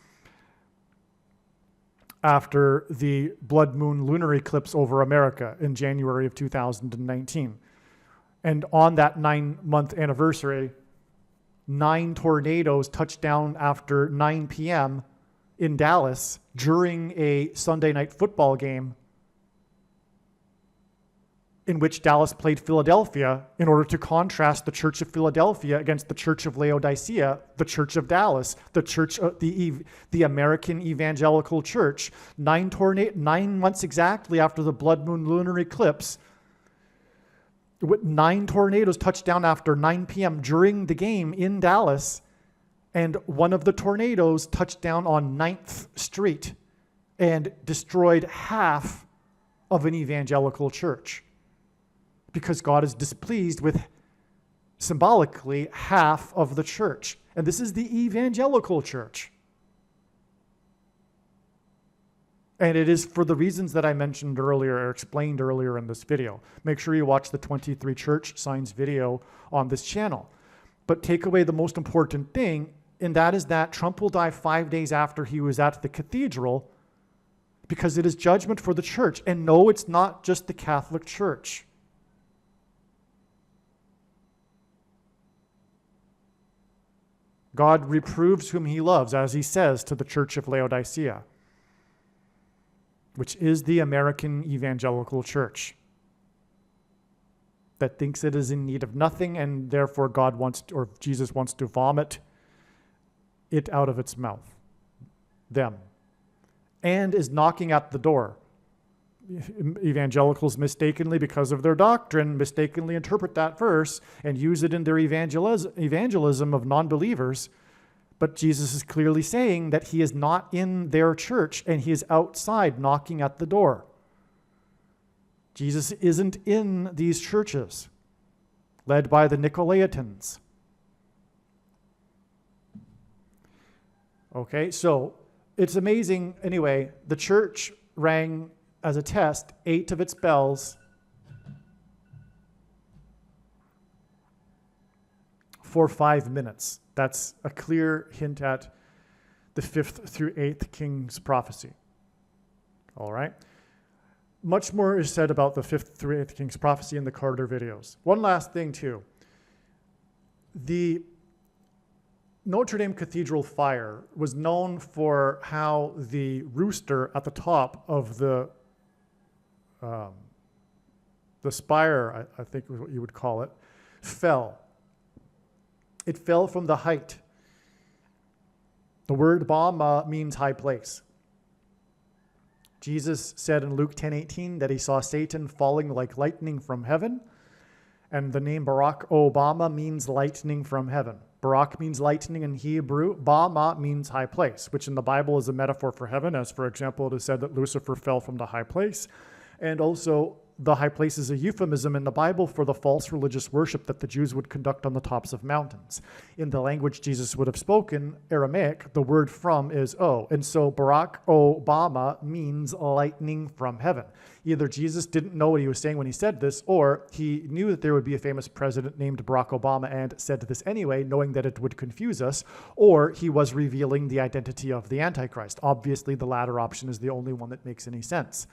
S1: after the blood moon lunar eclipse over America in January of 2019. And on that 9-month anniversary, 9 tornadoes touched down after 9 p.m. in Dallas during a Sunday night football game in which Dallas played Philadelphia in order to contrast the Church of Philadelphia against the Church of Laodicea, the Church of Dallas, the Church of the American Evangelical Church. 9 months exactly after the blood moon lunar eclipse, 9 tornadoes touched down after 9 p.m. during the game in Dallas, and one of the tornadoes touched down on 9th Street and destroyed half of an evangelical church, because God is displeased with, symbolically, half of the church. And this is the evangelical church. And it is for the reasons that I mentioned earlier, or explained earlier in this video. Make sure you watch the 23 church signs video on this channel. but take away the most important thing, and that is that Trump will die 5 days after he was at the cathedral, because it is judgment for the church. And no, it's not just the Catholic Church. God reproves whom he loves, as he says to the Church of Laodicea, which is the American evangelical church that thinks it is in need of nothing, and therefore Jesus wants to vomit it out of its mouth, them, and is knocking at the door. Evangelicals mistakenly, because of their doctrine, mistakenly interpret that verse and use it in their evangelism of non-believers. But Jesus is clearly saying that he is not in their church and he is outside knocking at the door. Jesus isn't in these churches led by the Nicolaitans. Okay, so it's amazing. Anyway, the church rang as a test 8 of its bells for 5 minutes. That's a clear hint at the 5th through 8th king's prophecy. All right. Much more is said about the 5th through 8th king's prophecy in the Carter videos. One last thing too. The Notre Dame Cathedral fire was known for how the rooster at the top of the spire, I think is what you would call it, fell. It fell from the height. The word Bama means high place. Jesus said in Luke 10:18 that he saw Satan falling like lightning from heaven, and the name Barack Obama means lightning from heaven. Barak means lightning in Hebrew. Bama means high place, which in the Bible is a metaphor for heaven, as for example, it is said that Lucifer fell from the high place. And also, the high place is a euphemism in the Bible for the false religious worship that the Jews would conduct on the tops of mountains. In the language Jesus would have spoken, Aramaic, the word from is O. And so Barack Obama means lightning from heaven. Either Jesus didn't know what he was saying when he said this, or he knew that there would be a famous president named Barack Obama and said this anyway, knowing that it would confuse us, or he was revealing the identity of the Antichrist. Obviously, the latter option is the only one that makes any sense.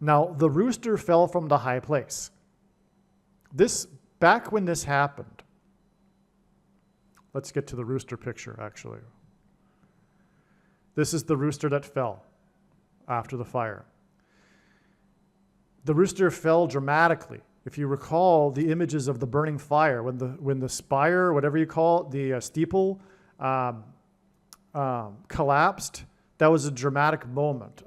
S1: Now, the rooster fell from the high place. Back when this happened, let's get to the rooster picture, actually. This is the rooster that fell after the fire. The rooster fell dramatically. If you recall the images of the burning fire, when the spire, whatever you call it, the steeple collapsed, that was a dramatic moment.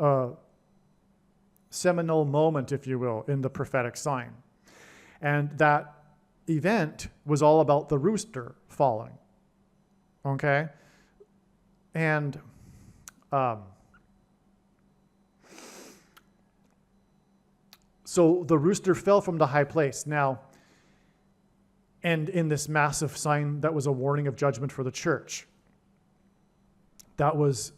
S1: Seminal moment, if you will, in the prophetic sign. And that event was all about the rooster falling. Okay? And so the rooster fell from the high place. Now, and in this massive sign that was a warning of judgment for the church. That was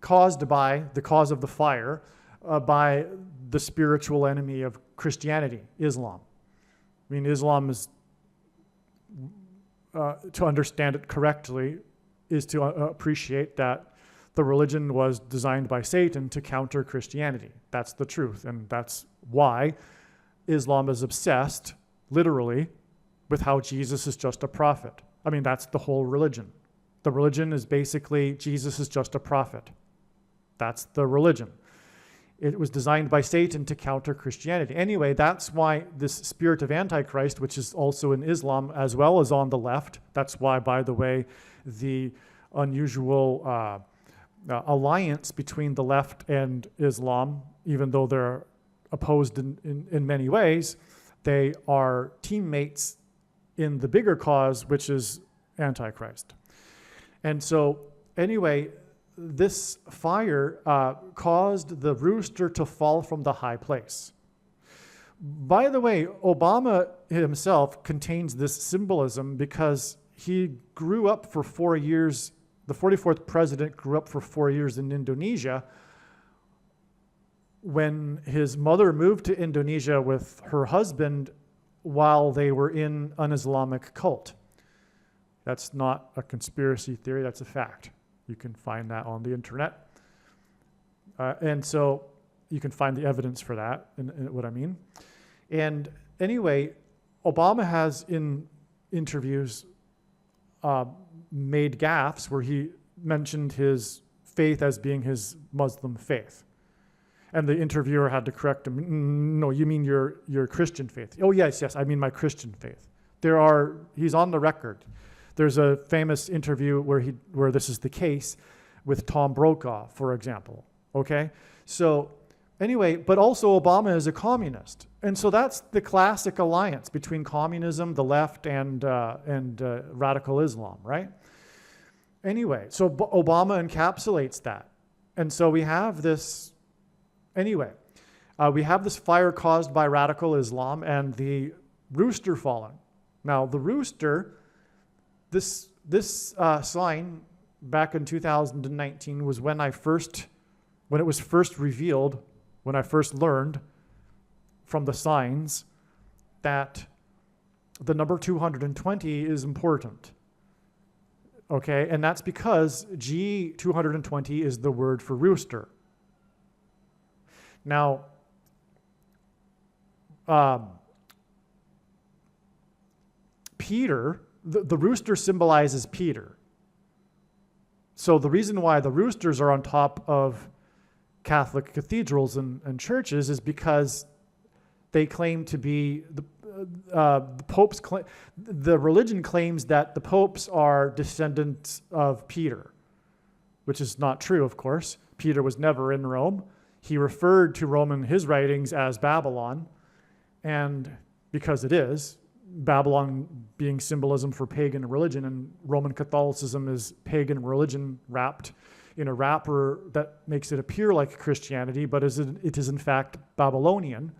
S1: caused by the cause of the fire by the spiritual enemy of Christianity, Islam. I mean, Islam is, to understand it correctly, is to appreciate that the religion was designed by Satan to counter Christianity. That's the truth, and that's why Islam is obsessed, literally, with how Jesus is just a prophet. I mean, that's the whole religion. The religion is basically Jesus is just a prophet. That's the religion. It was designed by Satan to counter Christianity. Anyway, that's why this spirit of Antichrist, which is also in Islam as well as on the left, that's why, by the way, the unusual alliance between the left and Islam, even though they're opposed in many ways, they are teammates in the bigger cause, which is Antichrist. And so, anyway, this fire caused the rooster to fall from the high place. By the way, Obama himself contains this symbolism because he grew up for 4 years. The 44th president grew up for 4 years in Indonesia, when his mother moved to Indonesia with her husband while they were in an Islamic cult. That's not a conspiracy theory, that's a fact. You can find that on the internet. And so you can find the evidence for that, in what I mean. And anyway, Obama has in interviews made gaffes where he mentioned his faith as being his Muslim faith. And the interviewer had to correct him. No, you mean your Christian faith. Oh, yes, I mean my Christian faith. He's on the record. There's a famous interview where this is the case with Tom Brokaw, for example. Okay? So anyway, but also Obama is a communist. And so that's the classic alliance between communism, the left, and radical Islam, right? Anyway, so Obama encapsulates that. And so we have this, we have this fire caused by radical Islam and the rooster falling. Now, the rooster, this sign back in 2019 was when it was first revealed, when I first learned from the signs that the number 220 is important. Okay, and that's because G220 is the word for rooster. Now, Peter, the rooster symbolizes Peter. So the reason why the roosters are on top of Catholic cathedrals and churches is because they claim to be the religion claims that the popes are descendants of Peter, which is not true, of course. Peter was never in Rome. He referred to Rome in his writings as Babylon, and because it is, Babylon being symbolism for pagan religion, and Roman Catholicism is pagan religion wrapped in a wrapper that makes it appear like Christianity, but it is in fact Babylonian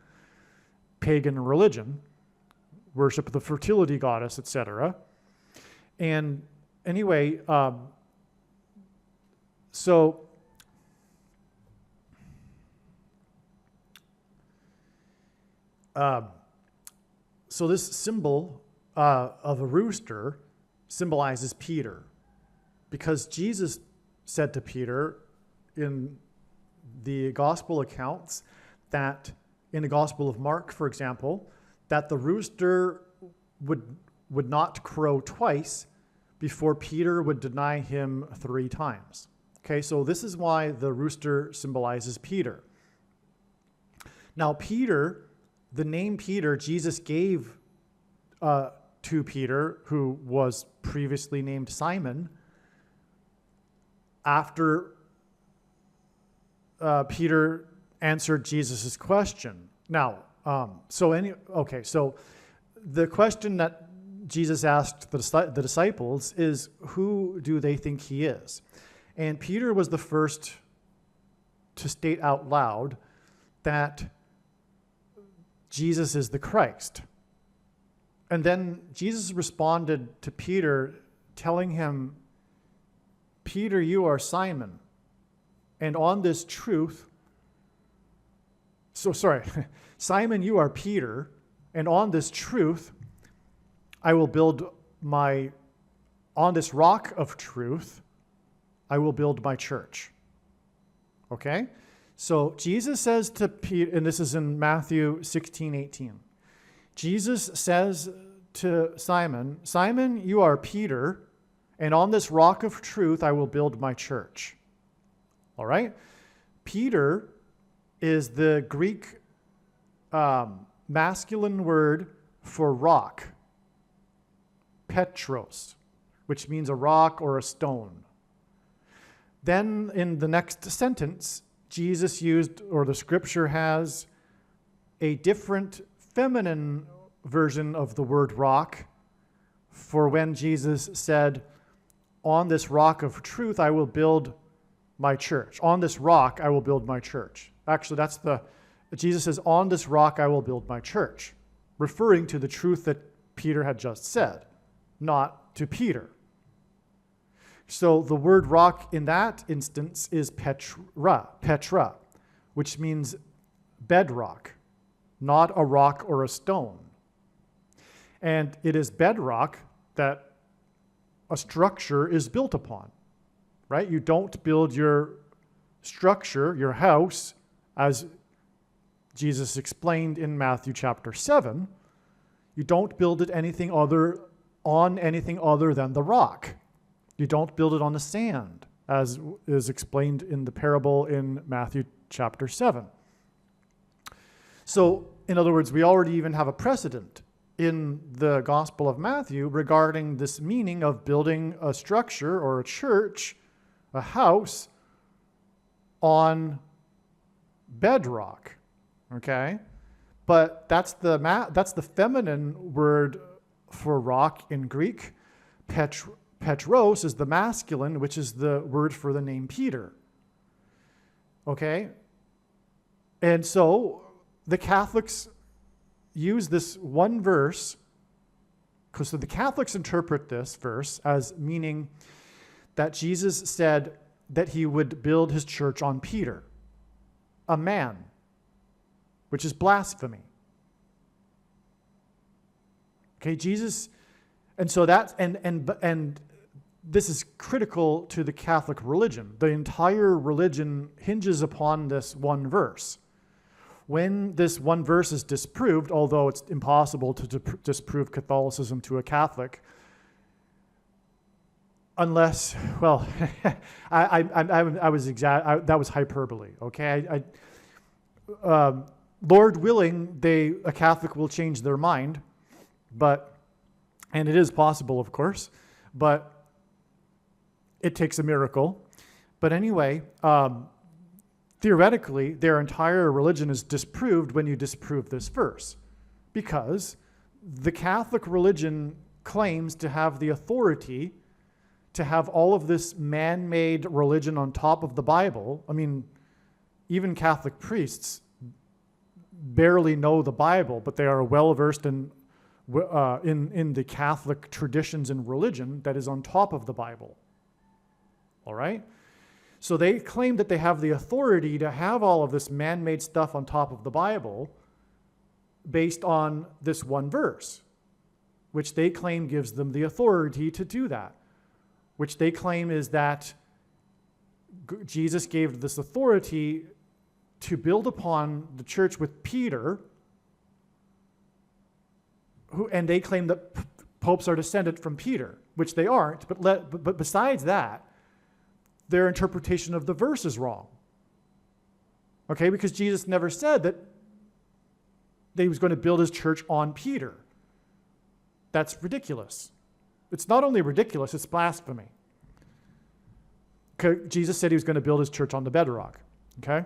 S1: pagan religion, worship of the fertility goddess, etc. And anyway, so this symbol of a rooster symbolizes Peter, because Jesus said to Peter in the gospel accounts that, in the Gospel of Mark, for example, that the rooster would not crow twice before Peter would deny him 3 times. Okay, so this is why the rooster symbolizes Peter. Now, Peter, the name Peter, Jesus gave to Peter, who was previously named Simon, after Peter answered Jesus' question. Now, so the question that Jesus asked the disciples is, who do they think he is? And Peter was the first to state out loud that Jesus is the Christ. And then Jesus responded to Peter, telling him, Peter, you are Simon, and on this truth, Simon, you are Peter, and on this truth, I will build on this rock of truth, I will build my church. Okay? So Jesus says to Peter, and this is in Matthew 16:18. Jesus says to Simon, Simon, you are Peter, and on this rock of truth, I will build my church. All right? Peter is the Greek masculine word for rock, Petros, which means a rock or a stone. Then in the next sentence, Jesus used, or the scripture has, a different feminine version of the word rock for when Jesus said, on this rock of truth, I will build my church. On this rock, I will build my church. Actually, Jesus says, on this rock, I will build my church, referring to the truth that Peter had just said, not to Peter. So the word rock in that instance is Petra, which means bedrock, not a rock or a stone. And it is bedrock that a structure is built upon, right? You don't build your structure, your house, as Jesus explained in Matthew chapter 7. You don't build it on anything other than the rock. You don't build it on the sand, as is explained in the parable in Matthew chapter 7. So, in other words, we already even have a precedent in the Gospel of Matthew regarding this meaning of building a structure or a church, a house, on bedrock, okay? But that's the feminine word for rock in Greek. Petros is the masculine, which is the word for the name Peter, okay? And so the Catholics use this one verse, because the Catholics interpret this verse as meaning that Jesus said that he would build his church on Peter, a man, which is blasphemy. Okay, Jesus, and so that's, and this is critical to the Catholic religion. The entire religion hinges upon this one verse. When this one verse is disproved, although it's impossible to disprove Catholicism to a Catholic, unless, well, that was hyperbole, okay? Lord willing, a Catholic will change their mind, and it is possible, of course, but it takes a miracle. But anyway, theoretically, their entire religion is disproved when you disprove this verse, because the Catholic religion claims to have the authority to have all of this man-made religion on top of the Bible. I mean, even Catholic priests barely know the Bible, but they are well-versed in the Catholic traditions and religion that is on top of the Bible. All right? So they claim that they have the authority to have all of this man-made stuff on top of the Bible based on this one verse, which they claim gives them the authority to do that, which they claim is that Jesus gave this authority to build upon the church with Peter, and they claim that popes are descended from Peter, which they aren't, but besides that, their interpretation of the verse is wrong. Okay, because Jesus never said that he was going to build his church on Peter. That's ridiculous. It's not only ridiculous, it's blasphemy. Okay, Jesus said he was going to build his church on the bedrock, okay?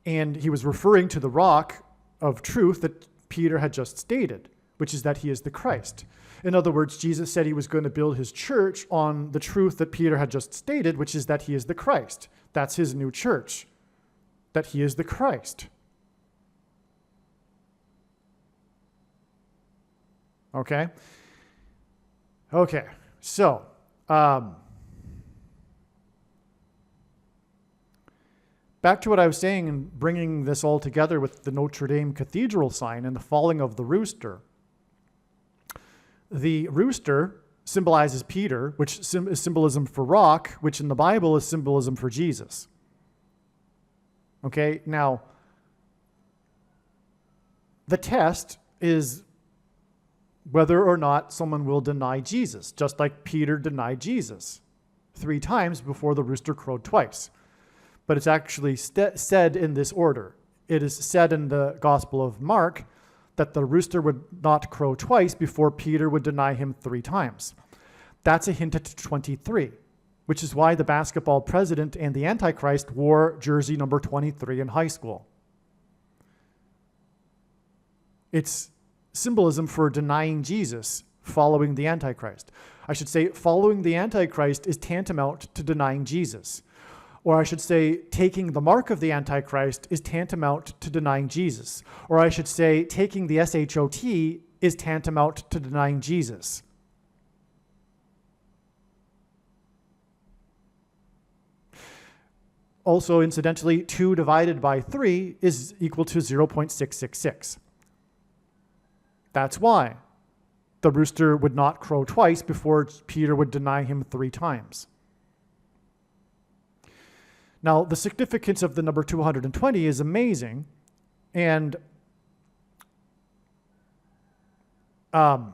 S1: And he was referring to the rock of truth that Peter had just stated, which is that he is the Christ. In other words, Jesus said he was going to build his church on the truth that Peter had just stated, which is that he is the Christ. That's his new church, that he is the Christ. Okay? Okay, so, back to what I was saying and bringing this all together with the Notre Dame Cathedral sign and the falling of the rooster. The rooster symbolizes Peter, which is symbolism for rock, which in the Bible is symbolism for Jesus. Okay, now, the test is whether or not someone will deny Jesus, just like Peter denied Jesus 3 times before the rooster crowed twice. But it's actually said in this order. It is said in the Gospel of Mark that the rooster would not crow twice before Peter would deny him 3 times. That's a hint at 23, which is why the basketball president and the Antichrist wore jersey number 23 in high school. It's symbolism for denying Jesus, following the Antichrist. I should say following the Antichrist is tantamount to denying Jesus. Or I should say, taking the mark of the Antichrist is tantamount to denying Jesus. Or I should say, taking the SHOT is tantamount to denying Jesus. also, incidentally, 2 divided by 3 is equal to 0.666. That's why the rooster would not crow twice before Peter would deny him 3 times. Now, the significance of the number 220 is amazing, and I'll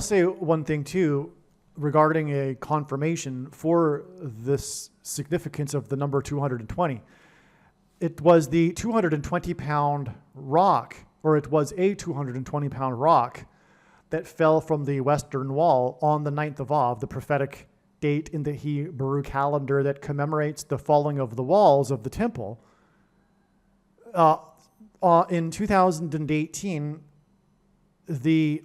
S1: say one thing too regarding a confirmation for this significance of the number 220. It was the 220-pound rock, or it was a 220-pound rock that fell from the western wall on the 9th of Av, the prophetic date in the Hebrew calendar that commemorates the falling of the walls of the temple. In 2018,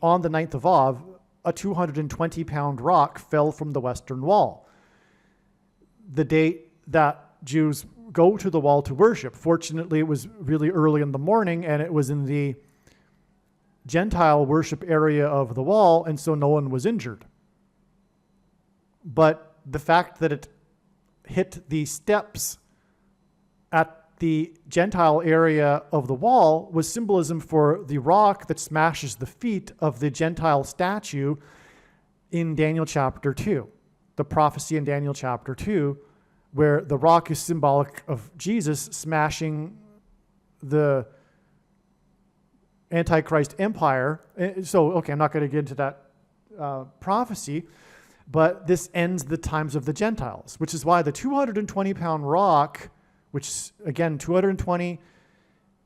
S1: on the 9th of Av, a 220-pound rock fell from the western wall. The date that Jews go to the wall to worship. Fortunately, it was really early in the morning, and it was in the Gentile worship area of the wall, and so no one was injured. But the fact that it hit the steps at the Gentile area of the wall was symbolism for the rock that smashes the feet of the Gentile statue in Daniel chapter 2. The prophecy in Daniel chapter 2, where the rock is symbolic of Jesus smashing the Antichrist empire. So, okay, I'm not going to get into that prophecy, but this ends the times of the Gentiles, which is why the 220-pound rock, which, again, 220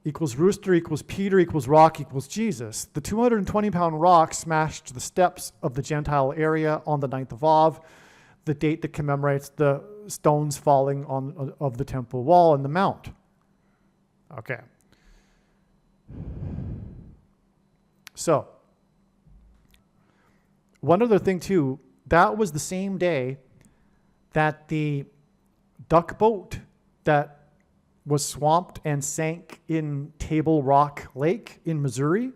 S1: equals rooster equals Peter equals rock equals Jesus. The 220-pound rock smashed the steps of the Gentile area on the 9th of Av, the date that commemorates the stones falling of the temple wall and the mount. Okay. So, one other thing too, that was the same day that the duck boat that was swamped and sank in Table Rock Lake in Missouri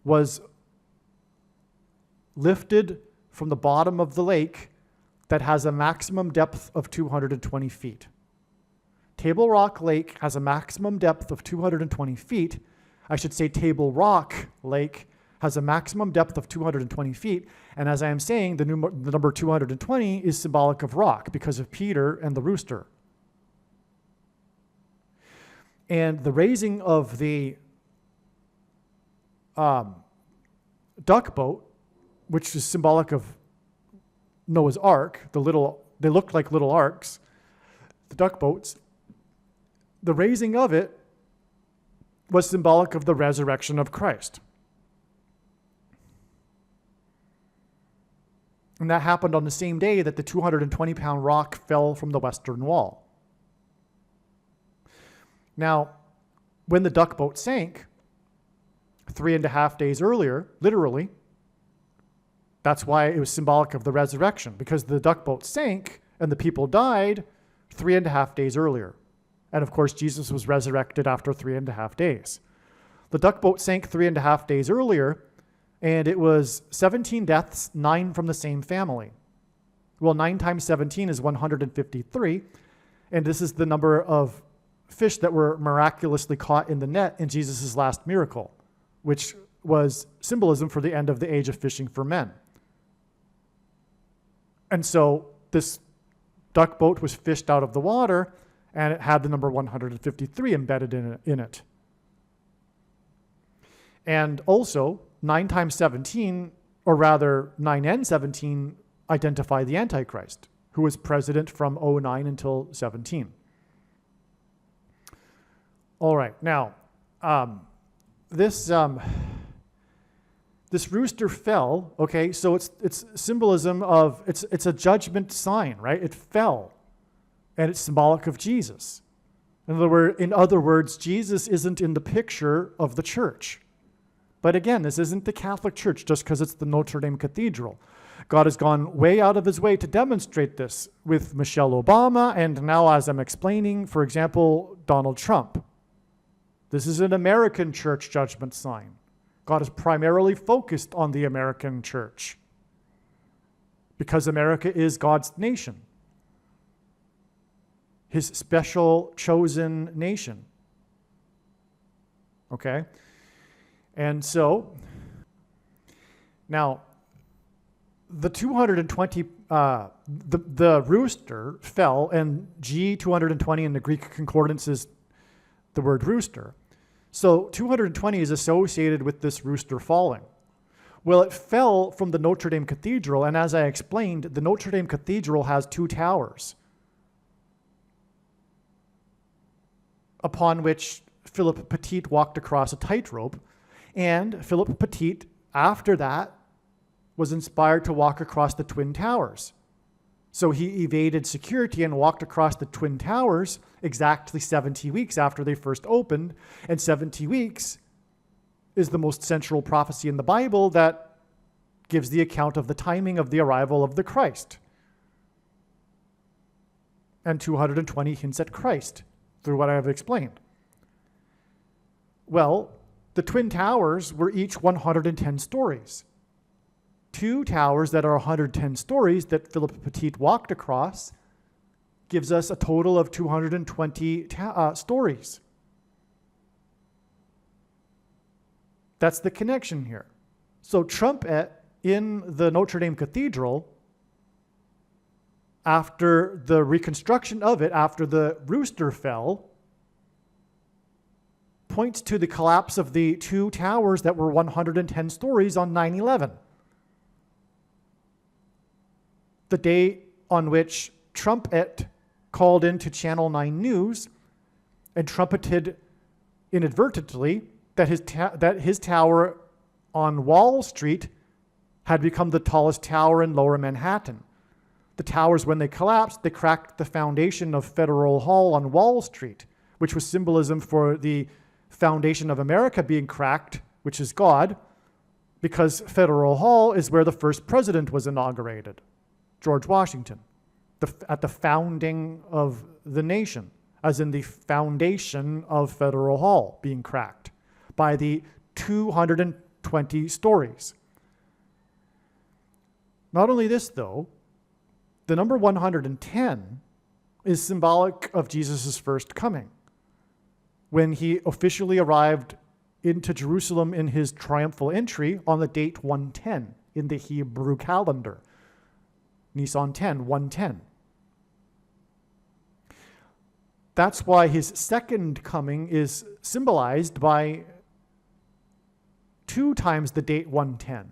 S1: was lifted from the bottom of the lake that has a maximum depth of 220 feet. Table Rock Lake has a maximum depth of 220 feet. I should say Table Rock Lake has a maximum depth of 220 feet. And as I am saying, the number 220 is symbolic of rock because of Peter and the rooster. And the raising of the duck boat, which is symbolic of Noah's Ark, they looked like little arks, the duck boats, the raising of it was symbolic of the resurrection of Christ. And that happened on the same day that the 220-pound rock fell from the western wall. Now, when the duck boat sank 3.5 days earlier, literally, that's why it was symbolic of the resurrection, because the duck boat sank and the people died 3.5 days earlier. And of course, Jesus was resurrected after 3.5 days. The duck boat sank 3.5 days earlier, and it was 17 deaths, 9 from the same family. Well, 9 times 17 is 153, and this is the number of fish that were miraculously caught in the net in Jesus' last miracle, which was symbolism for the end of the age of fishing for men. And so this duck boat was fished out of the water, and it had the number 153 embedded in it. And also, 9 times 17, or rather 9 and 17, identify the Antichrist, who was president from 09 until 17. All right, now, this rooster fell, okay, so it's symbolism of, it's a judgment sign, right? It fell, and it's symbolic of Jesus. In other words, Jesus isn't in the picture of the church. But again, this isn't the Catholic Church just because it's the Notre Dame Cathedral. God has gone way out of his way to demonstrate this with Michelle Obama, and now, as I'm explaining, for example, Donald Trump. This is an American church judgment sign. God is primarily focused on the American church because America is God's nation. his special chosen nation. Okay? And so, now, the 220, the rooster fell, and G220 in the Greek concordance is the word rooster. So 220 is associated with this rooster falling. Well, it fell from the Notre Dame Cathedral, and as I explained, the Notre Dame Cathedral has 2 towers upon which Philip Petit walked across a tightrope, and Philip Petit, after that, was inspired to walk across the Twin Towers. So he evaded security and walked across the Twin Towers exactly 70 weeks after they first opened, and 70 weeks is the most central prophecy in the Bible that gives the account of the timing of the arrival of the Christ. And 220 hints at Christ through what I have explained. Well, the Twin Towers were each 110 stories. 2 towers that are 110 stories that Philip Petit walked across gives us a total of 220 stories. That's the connection here. So trumpet in the Notre Dame Cathedral, after the reconstruction of it, after the rooster fell, points to the collapse of the 2 towers that were 110 stories on 9/11. The day on which Trumpet called into Channel 9 News and trumpeted inadvertently that his tower on Wall Street had become the tallest tower in Lower Manhattan. The towers, when they collapsed, they cracked the foundation of Federal Hall on Wall Street, which was symbolism for the foundation of America being cracked, which is God, because Federal Hall is where the first president was inaugurated, George Washington, at the founding of the nation, as in the foundation of Federal Hall being cracked by the 220 stories. Not only this, though, the number 110 is symbolic of Jesus' first coming, when he officially arrived into Jerusalem in his triumphal entry on the date 110 in the Hebrew calendar. Nisan 10, 110. That's why his second coming is symbolized by 2 times the date 110.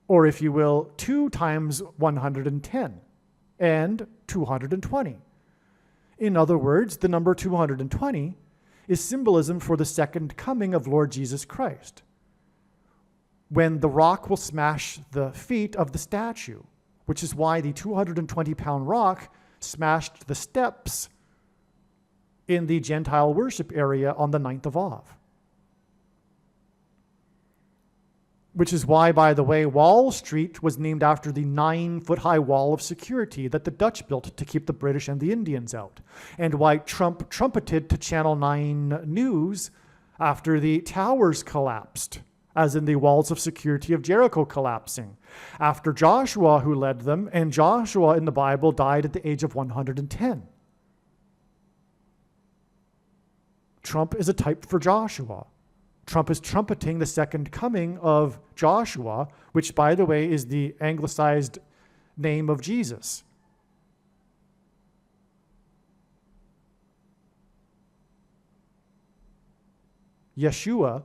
S1: Or if you will, 2 times 110 and 220. In other words, the number 220 is symbolism for the second coming of Lord Jesus Christ, when the rock will smash the feet of the statue, which is why the 220-pound rock smashed the steps in the Gentile worship area on the 9th of Av. Which is why, by the way, Wall Street was named after the 9-foot-high wall of security that the Dutch built to keep the British and the Indians out. And why Trump trumpeted to Channel 9 News after the towers collapsed, as in the walls of security of Jericho collapsing, after Joshua, who led them, and Joshua in the Bible died at the age of 110. Trump is a type for Joshua. Trump is trumpeting the second coming of Joshua, which, by the way, is the anglicized name of Jesus. Yeshua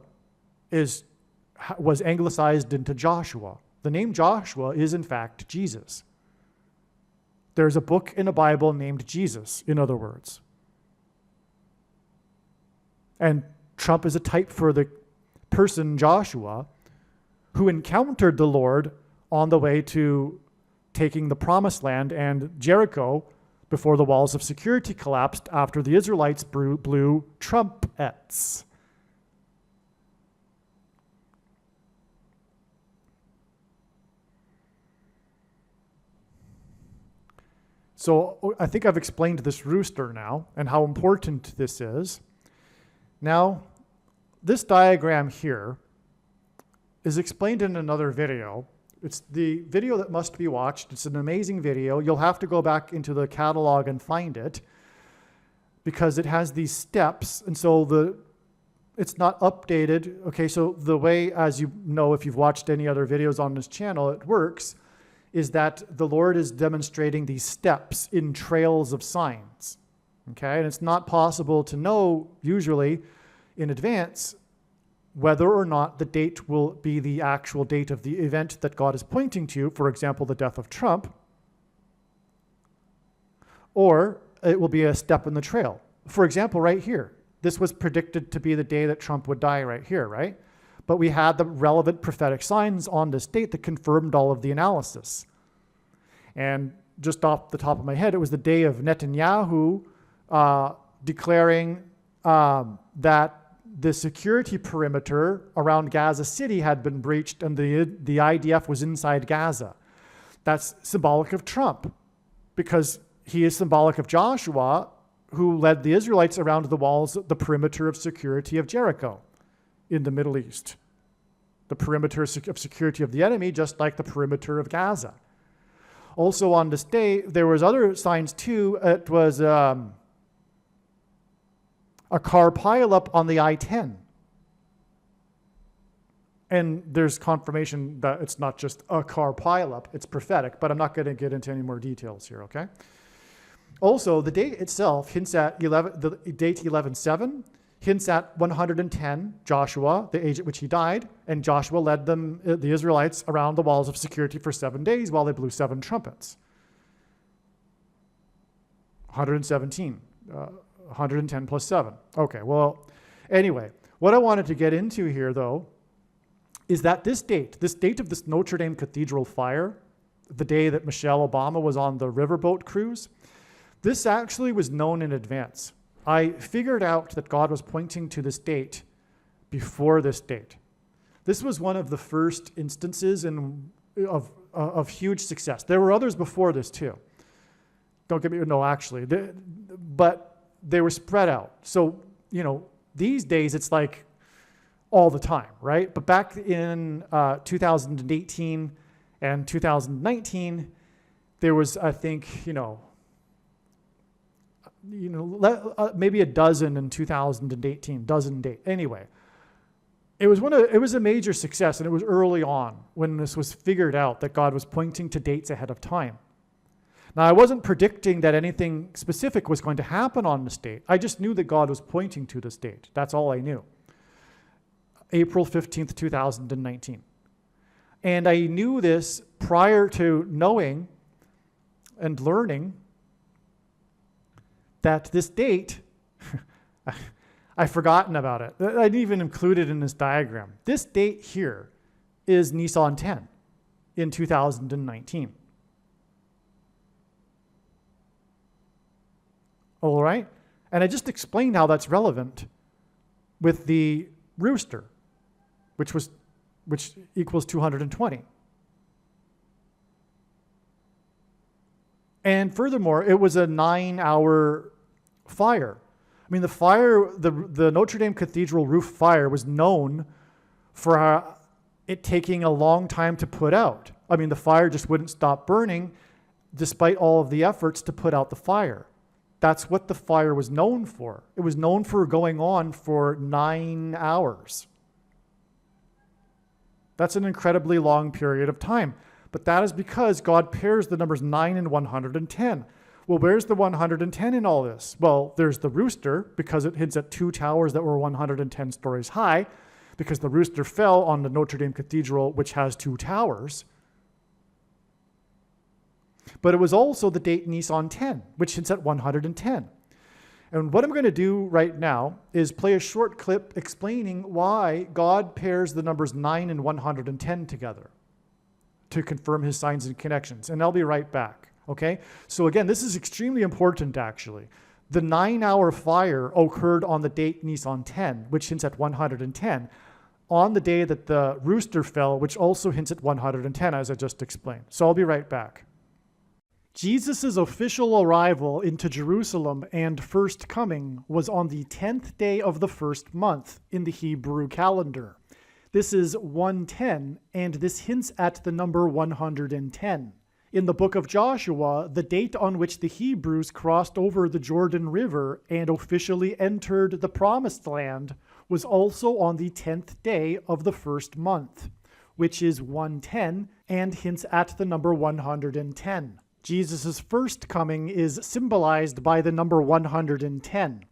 S1: was anglicized into Joshua. The name Joshua is, in fact, Jesus. There's a book in the Bible named Jesus, in other words. And Trump is a type for the person Joshua who encountered the Lord on the way to taking the Promised Land and Jericho before the walls of security collapsed after the Israelites blew trumpets. So I think I've explained this rooster now and how important this is. Now, this diagram here is explained in another video. It's the video that must be watched. It's an amazing video. You'll have to go back into the catalog and find it because it has these steps. And so it's not updated. Okay, so the way, as you know, if you've watched any other videos on this channel, it works, is that the Lord is demonstrating these steps in trails of signs. Okay, and it's not possible to know, usually, in advance, whether or not the date will be the actual date of the event that God is pointing to, for example, the death of Trump, or it will be a step in the trail. For example, right here, this was predicted to be the day that Trump would die right here, right? But we had the relevant prophetic signs on this date that confirmed all of the analysis. And just off the top of my head, it was the day of Netanyahu declaring that the security perimeter around Gaza City had been breached and the IDF was inside Gaza. That's symbolic of Trump because he is symbolic of Joshua, who led the Israelites around the walls, the perimeter of security of Jericho in the Middle East. The perimeter of security of the enemy, just like the perimeter of Gaza. Also on this day, there was other signs too. It was a car pileup on the I-10. And there's confirmation that it's not just a car pileup, it's prophetic, but I'm not going to get into any more details here, okay? Also, the date itself hints at the date 11/7, hints at 110, Joshua, the age at which he died, and Joshua led them, the Israelites, around the walls of security for 7 days while they blew 7 trumpets. 117. 110 plus 7. Okay, well, anyway, what I wanted to get into here, though, is that this date of this Notre Dame Cathedral fire, the day that Michelle Obama was on the riverboat cruise, this actually was known in advance. I figured out that God was pointing to this date before this date. This was one of the first instances of huge success. There were others before this too. Don't get me, no, actually, but they were spread out. So, these days it's like all the time, right? But back in 2018 and 2019, there was, I think, maybe a dozen in 2018, dozen date. Anyway, it was a major success, and it was early on when this was figured out that God was pointing to dates ahead of time. Now, I wasn't predicting that anything specific was going to happen on this date. I just knew that God was pointing to this date. That's all I knew. April 15th, 2019. And I knew this prior to knowing and learning that this date, I've forgotten about it. I didn't even include it in this diagram. This date here is Nissan 10 in 2019. All right? And I just explained how that's relevant with the rooster, which equals 220. And furthermore, it was a 9-hour fire. I mean, the Notre Dame Cathedral roof fire was known for it taking a long time to put out. I mean, the fire just wouldn't stop burning despite all of the efforts to put out the fire. That's what the fire was known for. It was known for going on for 9 hours. That's an incredibly long period of time. But that is because God pairs the numbers 9 and 110. Well, where's the 110 in all this? Well, there's the rooster, because it hints at 2 towers that were 110 stories high, because the rooster fell on the Notre Dame Cathedral, which has 2 towers. But it was also the date Nissan 10, which hints at 110. And what I'm going to do right now is play a short clip explaining why God pairs the numbers 9 and 110 together to confirm his signs and connections. And I'll be right back, okay? So again, this is extremely important, actually. The 9-hour fire occurred on the date Nissan 10, which hints at 110, on the day that the rooster fell, which also hints at 110, as I just explained. So I'll be right back. Jesus' official arrival into Jerusalem and first coming was on the 10th day of the first month in the Hebrew calendar. This is 110, and this hints at the number 110. In the book of Joshua, the date on which the Hebrews crossed over the Jordan River and officially entered the Promised Land was also on the 10th day of the first month, which is 110 and hints at the number 110. Jesus' first coming is symbolized by the number 110.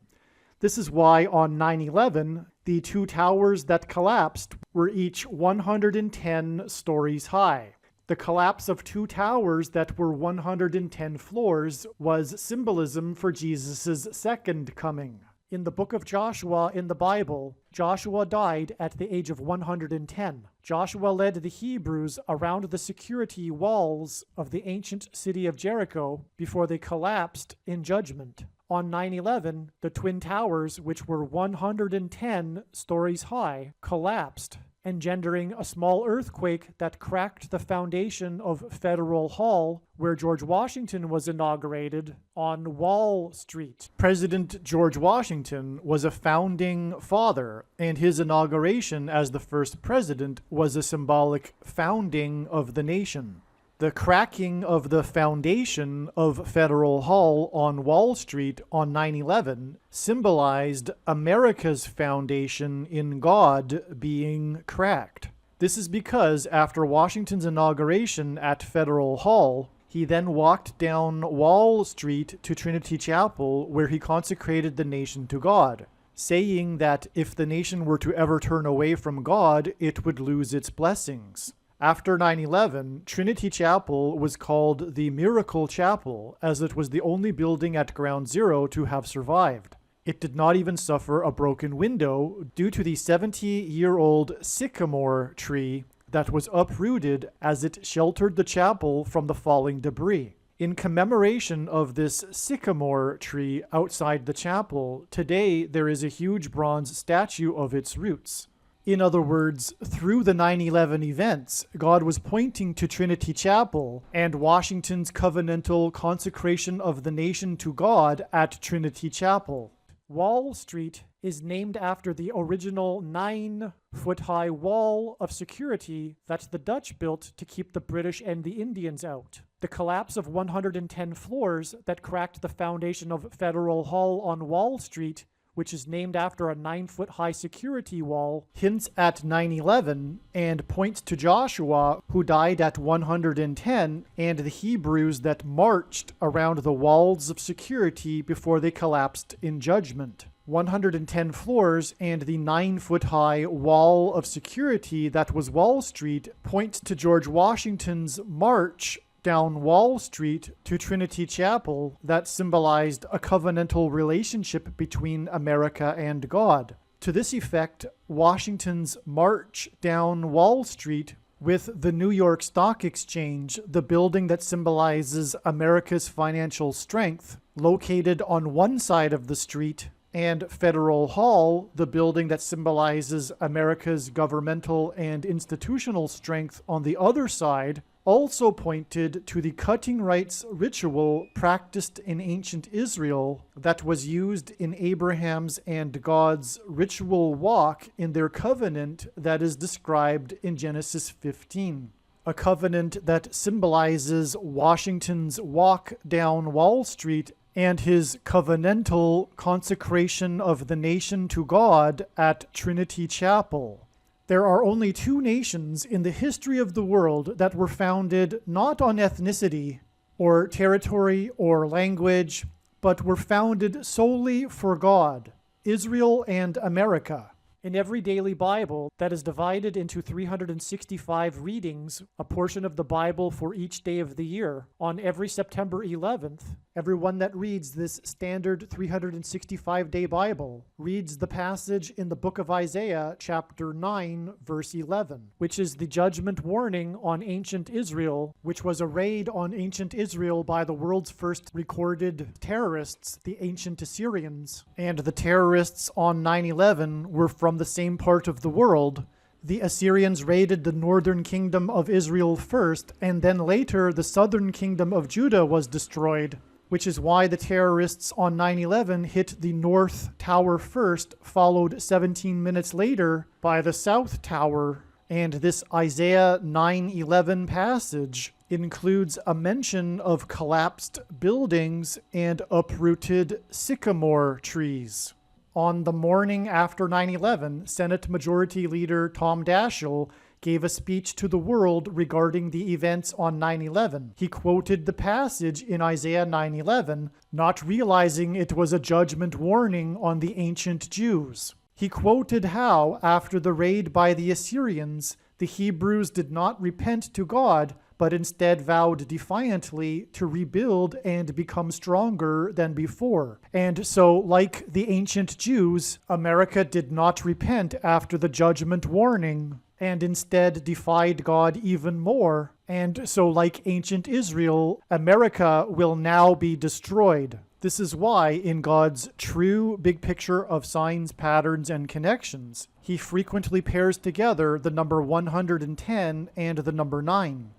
S1: This is why on 9/11, the two towers that collapsed were each 110 stories high. The collapse of two towers that were 110 floors was symbolism for Jesus' second coming. In the book of Joshua in the Bible, Joshua died at the age of 110. Joshua led the Hebrews around the security walls of the ancient city of Jericho before they collapsed in judgment. On 9/11, the Twin Towers, which were 110 stories high, collapsed, engendering a small earthquake that cracked the foundation of Federal Hall, where George Washington was inaugurated, on Wall Street. President George Washington was a founding father, and his inauguration as the first president was a symbolic founding of the nation. The cracking of the foundation of Federal Hall on Wall Street on 9/11 symbolized America's foundation in God being cracked. This is because after Washington's inauguration at Federal Hall, he then walked down Wall Street to Trinity Chapel, where he consecrated the nation to God, saying that if the nation were to ever turn away from God, it would lose its blessings. After 9/11, Trinity Chapel was called the Miracle Chapel, as it was the only building at Ground Zero to have survived. It did not even suffer a broken window due to the 70-year-old sycamore tree that was uprooted as it sheltered the chapel from the falling debris. In commemoration of this sycamore tree outside the chapel, today there is a huge bronze statue of its roots. In other words, through the 9/11 events, God was pointing to Trinity Chapel and Washington's covenantal consecration of the nation to God at Trinity Chapel. Wall Street is named after the original 9-foot-high wall of security that the Dutch built to keep the British and the Indians out. The collapse of 110 floors that cracked the foundation of Federal Hall on Wall Street, which is named after a 9-foot-high security wall, hints at 9/11 and points to Joshua, who died at 110, and the Hebrews that marched around the walls of security before they collapsed in judgment. 110 floors and the 9-foot-high wall of security that was Wall Street points to George Washington's march down Wall Street to Trinity Chapel that symbolized a covenantal relationship between America and God. To this effect, Washington's march down Wall Street with the New York Stock Exchange, the building that symbolizes America's financial strength, located on one side of the street, and Federal Hall, the building that symbolizes America's governmental and institutional strength on the other side, also pointed to the cutting rights ritual practiced in ancient Israel that was used in Abraham's and God's ritual walk in their covenant that is described in Genesis 15. A covenant that symbolizes Washington's walk down Wall Street and his covenantal consecration of the nation to God at Trinity Chapel. There are only two nations in the history of the world that were founded not on ethnicity or territory or language, but were founded solely for God: Israel and America. In every daily Bible that is divided into 365 readings, a portion of the Bible for each day of the year, on every September 11th, everyone that reads this standard 365-day Bible reads the passage in the book of Isaiah, chapter 9, verse 11, which is the judgment warning on ancient Israel, which was a raid on ancient Israel by the world's first recorded terrorists, the ancient Assyrians. And the terrorists on 9/11 were from the same part of the world. The Assyrians raided the northern kingdom of Israel first, and then later the southern kingdom of Judah was destroyed, which is why the terrorists on 9/11 hit the North Tower first, followed 17 minutes later by the South Tower. And this Isaiah 9:11 passage includes a mention of collapsed buildings and uprooted sycamore trees. On the morning after 9/11, Senate Majority Leader Tom Daschle gave a speech to the world regarding the events on 9/11. He quoted the passage in Isaiah 9:11, not realizing it was a judgment warning on the ancient Jews. He quoted how, after the raid by the Assyrians, the Hebrews did not repent to God, but instead vowed defiantly to rebuild and become stronger than before. And so, like the ancient Jews, America did not repent after the judgment warning, and instead defied God even more. And so, like ancient Israel, America will now be destroyed. This is why, in God's true big picture of signs, patterns, and connections, he frequently pairs together the number 110 and the number 9.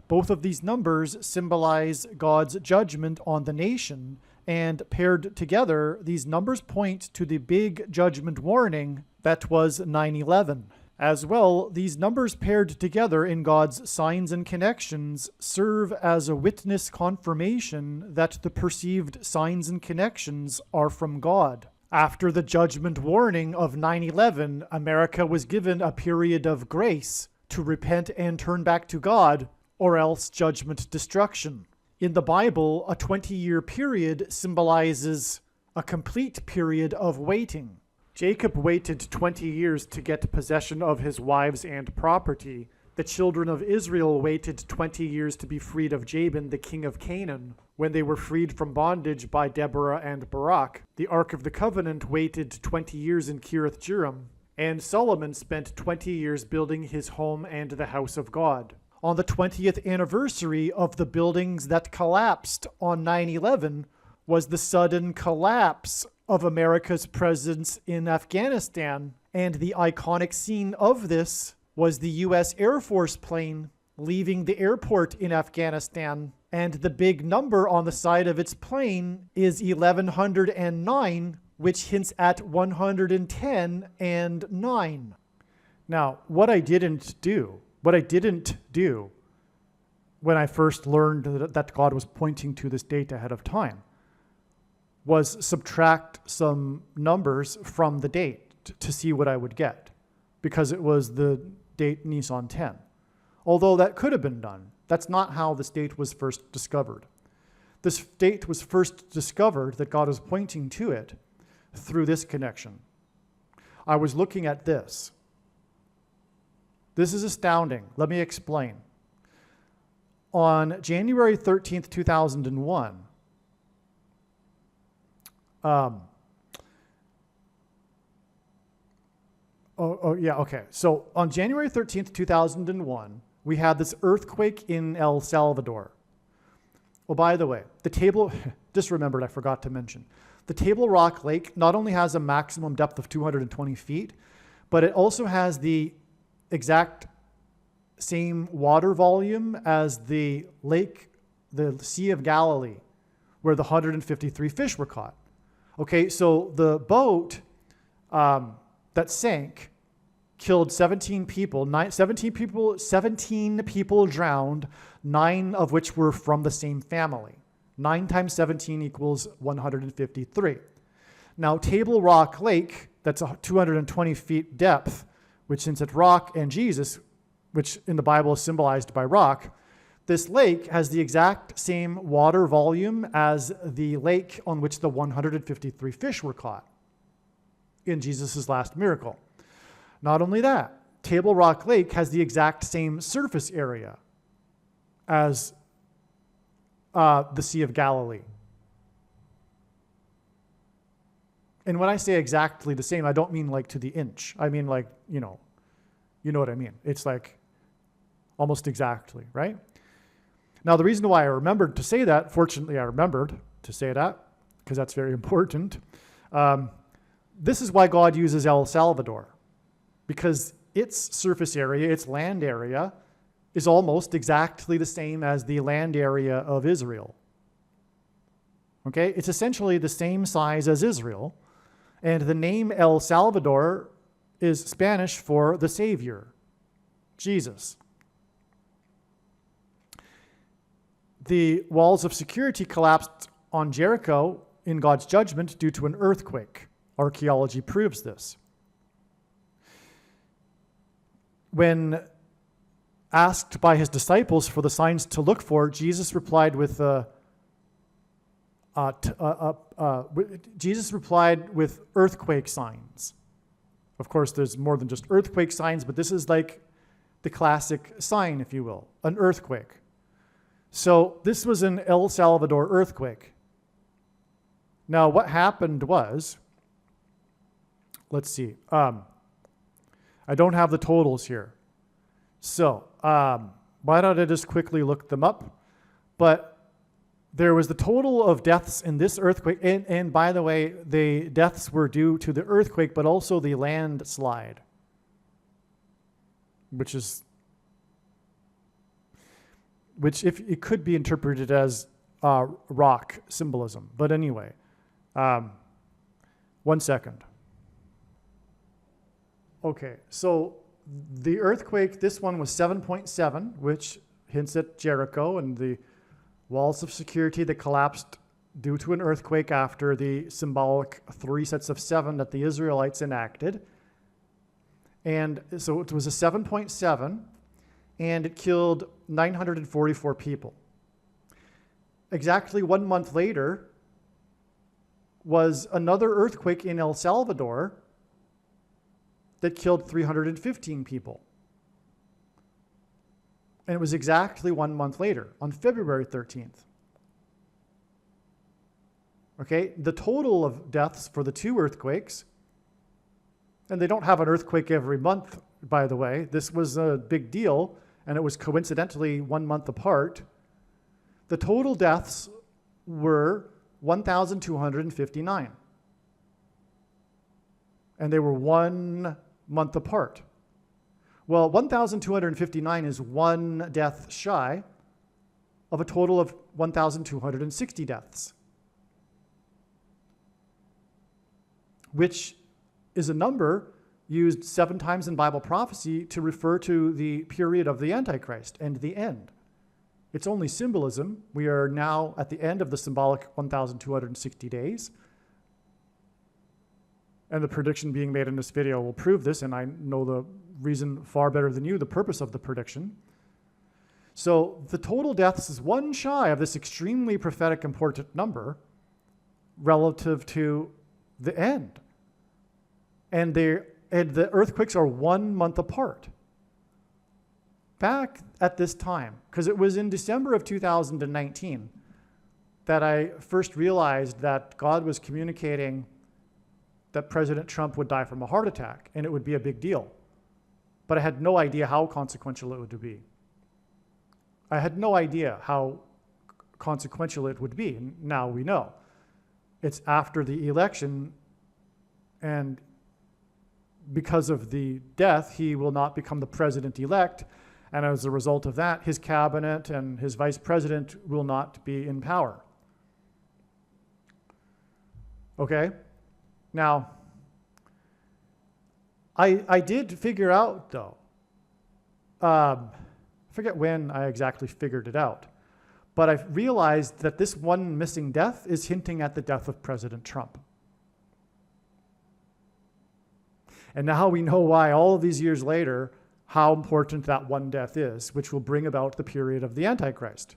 S1: Both of these numbers symbolize God's judgment on the nation, and paired together, these numbers point to the big judgment warning that was 9/11. As well, these numbers paired together in God's signs and connections serve as a witness confirmation that the perceived signs and connections are from God. After the judgment warning of 9/11, America was given a period of grace to repent and turn back to God, or else judgment destruction. In the Bible, a 20-year period symbolizes a complete period of waiting. Jacob waited 20 years to get possession of his wives and property. The children of Israel waited 20 years to be freed of Jabin, the king of Canaan, when they were freed from bondage by Deborah and Barak. The Ark of the Covenant waited 20 years in Kiriath Jearim, and Solomon spent 20 years building his home and the house of God. On the 20th anniversary of the buildings that collapsed on 9/11 was the sudden collapse of America's presence in Afghanistan, and the iconic scene of this was the U.S. Air Force plane leaving the airport in Afghanistan, and the big number on the side of its plane is 1109, which hints at 110 and 9. Now, what I didn't do when I first learned that God was pointing to this date ahead of time was subtract some numbers from the date to see what I would get, because it was the date Nisan 10. Although that could have been done. That's not how this date was first discovered. This date was first discovered, that God was pointing to it, through this connection. I was looking at this. This is astounding. Let me explain. On January 13th, 2001, So on January 13th, 2001, we had this earthquake in El Salvador. Oh, by the way, just remembered, I forgot to mention. The Table Rock Lake not only has a maximum depth of 220 feet, but it also has the exact same water volume as the Sea of Galilee, where the 153 fish were caught. Okay, so the boat that sank killed 17 people. 17 people drowned, 9 of which were from the same family. 9 times 17 equals 153. Now, Table Rock Lake, that's 220 feet depth, which since it's rock and Jesus, which in the Bible is symbolized by rock, this lake has the exact same water volume as the lake on which the 153 fish were caught in Jesus' last miracle. Not only that, Table Rock Lake has the exact same surface area as the Sea of Galilee. And when I say exactly the same, I don't mean like to the inch. I mean like, you know what I mean. It's like almost exactly, right? Now, the reason why I remembered to say that, fortunately I remembered to say that, because that's very important. This is why God uses El Salvador, because its surface area, its land area, is almost exactly the same as the land area of Israel. Okay, it's essentially the same size as Israel, and the name El Salvador is Spanish for the Savior, Jesus. The walls of security collapsed on Jericho in God's judgment due to an earthquake. Archaeology proves this. When asked by his disciples for the signs to look for, Jesus replied with earthquake signs. Of course, there's more than just earthquake signs, but this is like the classic sign, if you will, an earthquake. So this was an El Salvador earthquake. Now, what happened was, let's see. I don't have the totals here. So why don't I just quickly look them up? But there was the total of deaths in this earthquake. And by the way, the deaths were due to the earthquake, but also the landslide, which if it could be interpreted as rock symbolism. But anyway, 1 second. Okay, so the earthquake, this one was 7.7, which hints at Jericho and the walls of security that collapsed due to an earthquake after the symbolic 3 sets of 7 that the Israelites enacted. And so it was a 7.7, and it killed 944 people. Exactly 1 month later was another earthquake in El Salvador that killed 315 people. And it was exactly 1 month later, on February 13th. Okay, the total of deaths for the 2 earthquakes, and they don't have an earthquake every month, by the way. This was a big deal, and it was coincidentally 1 month apart. The total deaths were 1,259. And they were 1 month apart. Well, 1,259 is 1 death shy of a total of 1,260 deaths, which is a number used 7 times in Bible prophecy to refer to the period of the Antichrist and the end. It's only symbolism. We are now at the end of the symbolic 1,260 days. And the prediction being made in this video will prove this, and I know the reason far better than you, the purpose of the prediction. So the total deaths is 1 shy of this extremely prophetic important number relative to the end. And the earthquakes are 1 month apart. Back at this time, because it was in December of 2019 that I first realized that God was communicating that President Trump would die from a heart attack, and it would be a big deal. But I had no idea how consequential it would be. I had no idea how consequential it would be, and now we know. It's after the election, and because of the death, he will not become the president-elect, and as a result of that, his cabinet and his vice president will not be in power. Okay? Now, I did figure out, though, I forget when I exactly figured it out, but I realized that this 1 missing death is hinting at the death of President Trump. And now we know why, all of these years later, how important that 1 death is, which will bring about the period of the Antichrist.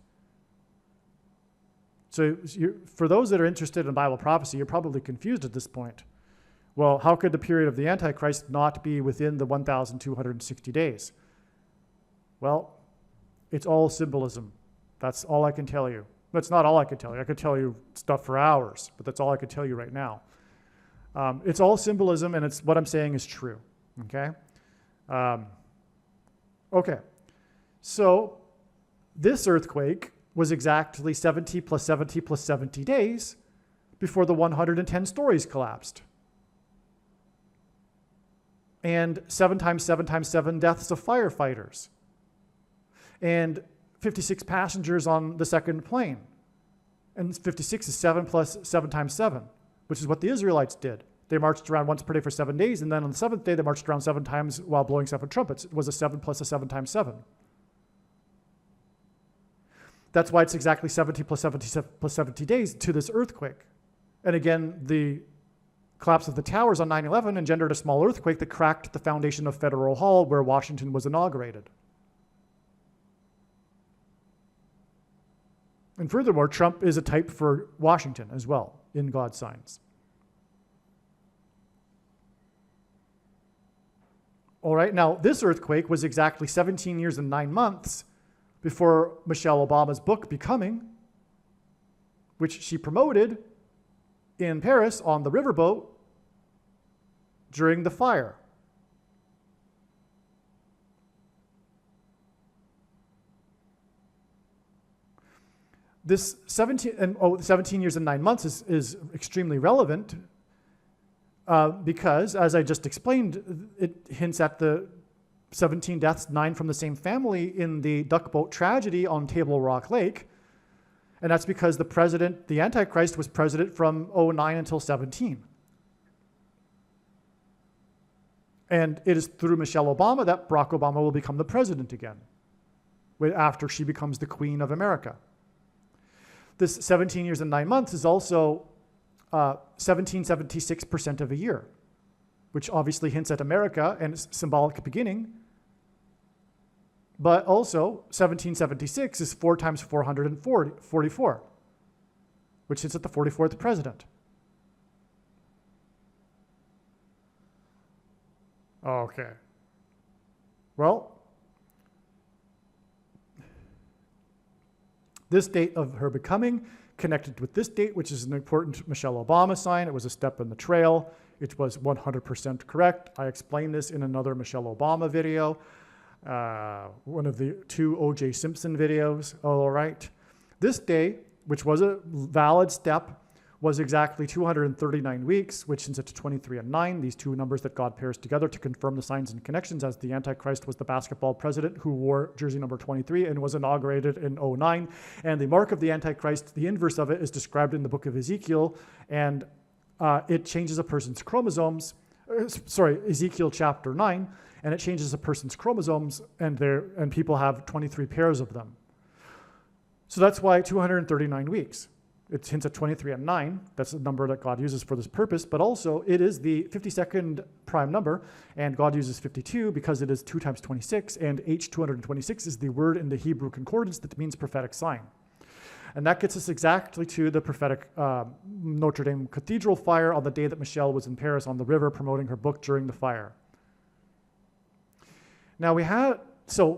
S1: So for those that are interested in Bible prophecy, you're probably confused at this point. Well, how could the period of the Antichrist not be within the 1,260 days? Well, it's all symbolism. That's all I can tell you. That's not all I can tell you. I could tell you stuff for hours, but that's all I could tell you right now. It's all symbolism, and it's what I'm saying is true. Okay? Okay. So this earthquake was exactly 70 plus 70 plus 70 days before the 110 stories collapsed. And 7 times 7 times 7 deaths of firefighters. And 56 passengers on the second plane. And 56 is 7 plus 7 times 7, which is what the Israelites did. They marched around once per day for 7 days, and then on the 7th day, they marched around 7 times while blowing 7 trumpets. It was a 7 plus a 7 times 7. That's why it's exactly 70 plus 70 days to this earthquake. And again, the collapse of the towers on 9/11 engendered a small earthquake that cracked the foundation of Federal Hall where Washington was inaugurated. And furthermore, Trump is a type for Washington as well in God's signs. All right, now this earthquake was exactly 17 years and 9 months before Michelle Obama's book, Becoming, which she promoted in Paris on the riverboat during the fire. This 17 years and 9 months is extremely relevant because, as I just explained, it hints at the 17 deaths, 9 from the same family in the duck boat tragedy on Table Rock Lake. And that's because the president, the Antichrist, was president from 09 until 17. And it is through Michelle Obama that Barack Obama will become the president again, after she becomes the Queen of America. This 17 years and 9 months is also 1776% of a year, which obviously hints at America and its symbolic beginning. But also, 1776 is 4 times 444, which hints at the 44th president. Okay. Well, this date of her becoming connected with this date, which is an important Michelle Obama sign. It was a step in the trail. It was 100% correct. I explained this in another Michelle Obama video, one of the 2 O.J. Simpson videos. All right. This day, which was a valid step, was exactly 239 weeks, which is at 23 and 9, these 2 numbers that God pairs together to confirm the signs and connections, as the Antichrist was the basketball president who wore jersey number 23 and was inaugurated in 09. And the mark of the Antichrist, the inverse of it, is described in the book of Ezekiel, and it changes a person's chromosomes, Ezekiel chapter 9, and it changes a person's chromosomes, and people have 23 pairs of them. So that's why 239 weeks. It hints at 23 and 9. That's the number that God uses for this purpose, but also it is the 52nd prime number, and God uses 52 because it is 2 times 26, and H226 is the word in the Hebrew concordance that means prophetic sign. And that gets us exactly to the prophetic Notre Dame Cathedral fire on the day that Michelle was in Paris on the river promoting her book during the fire. Now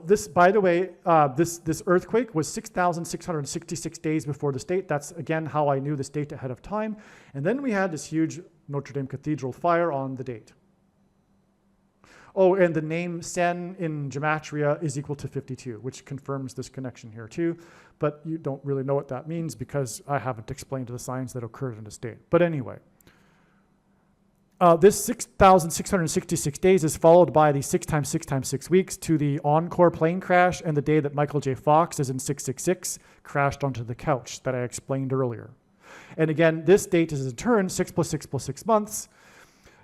S1: this, by the way, this earthquake was 6,666 days before this date. That's, again, how I knew this date ahead of time. And then we had this huge Notre Dame Cathedral fire on the date. Oh, and the name Sen in Gematria is equal to 52, which confirms this connection here too. But you don't really know what that means because I haven't explained the signs that occurred in this date. But anyway. This 6,666 days is followed by the 6 times 6 times 6 weeks to the Encore plane crash and the day that Michael J. Fox, as in 666, crashed onto the couch that I explained earlier. And again, this date is in turn 6 plus 6 plus 6 months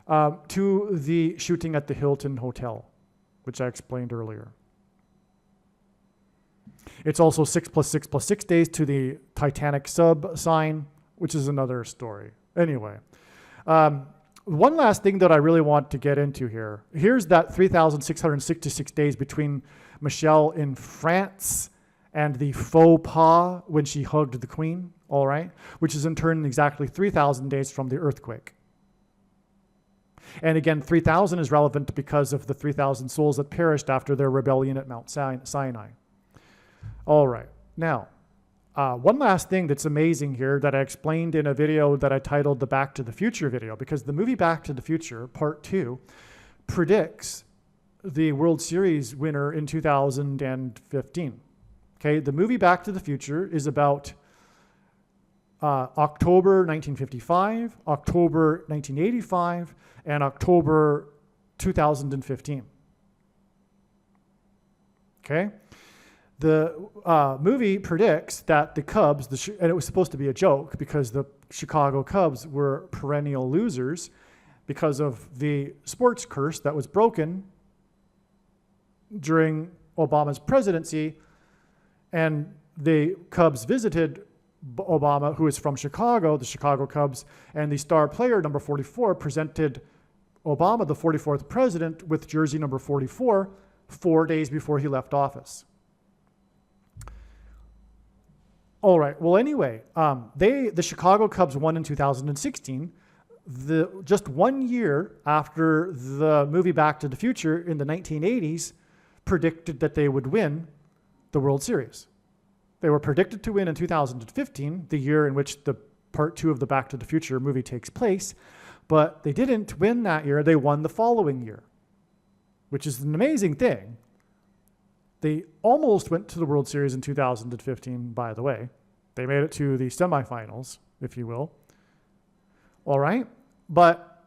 S1: to the shooting at the Hilton Hotel, which I explained earlier. It's also 6 plus 6 plus 6 days to the Titanic sub sign, which is another story. Anyway. One last thing that I really want to get into here. Here's that 3,666 days between Michelle in France and the faux pas when she hugged the Queen, all right, which is in turn exactly 3,000 days from the earthquake. And again, 3,000 is relevant because of the 3,000 souls that perished after their rebellion at Mount Sinai. All right, now, one last thing that's amazing here that I explained in a video that I titled the Back to the Future video, because the movie Back to the Future, Part 2, predicts the World Series winner in 2015. Okay, the movie Back to the Future is about October 1955, October 1985, and October 2015. Okay? The movie predicts that the Cubs, and it was supposed to be a joke because the Chicago Cubs were perennial losers because of the sports curse that was broken during Obama's presidency. And the Cubs visited Obama, who is from Chicago, the Chicago Cubs, and the star player, number 44, presented Obama, the 44th president, with jersey number 44 4 days before he left office. All right, well, anyway, the Chicago Cubs won in 2016. Just 1 year after the movie Back to the Future in the 1980s predicted that they would win the World Series. They were predicted to win in 2015, the year in which the part 2 of the Back to the Future movie takes place, but they didn't win that year. They won the following year, which is an amazing thing. They almost went to the World Series in 2015, by the way. They made it to the semifinals, if you will. All right, but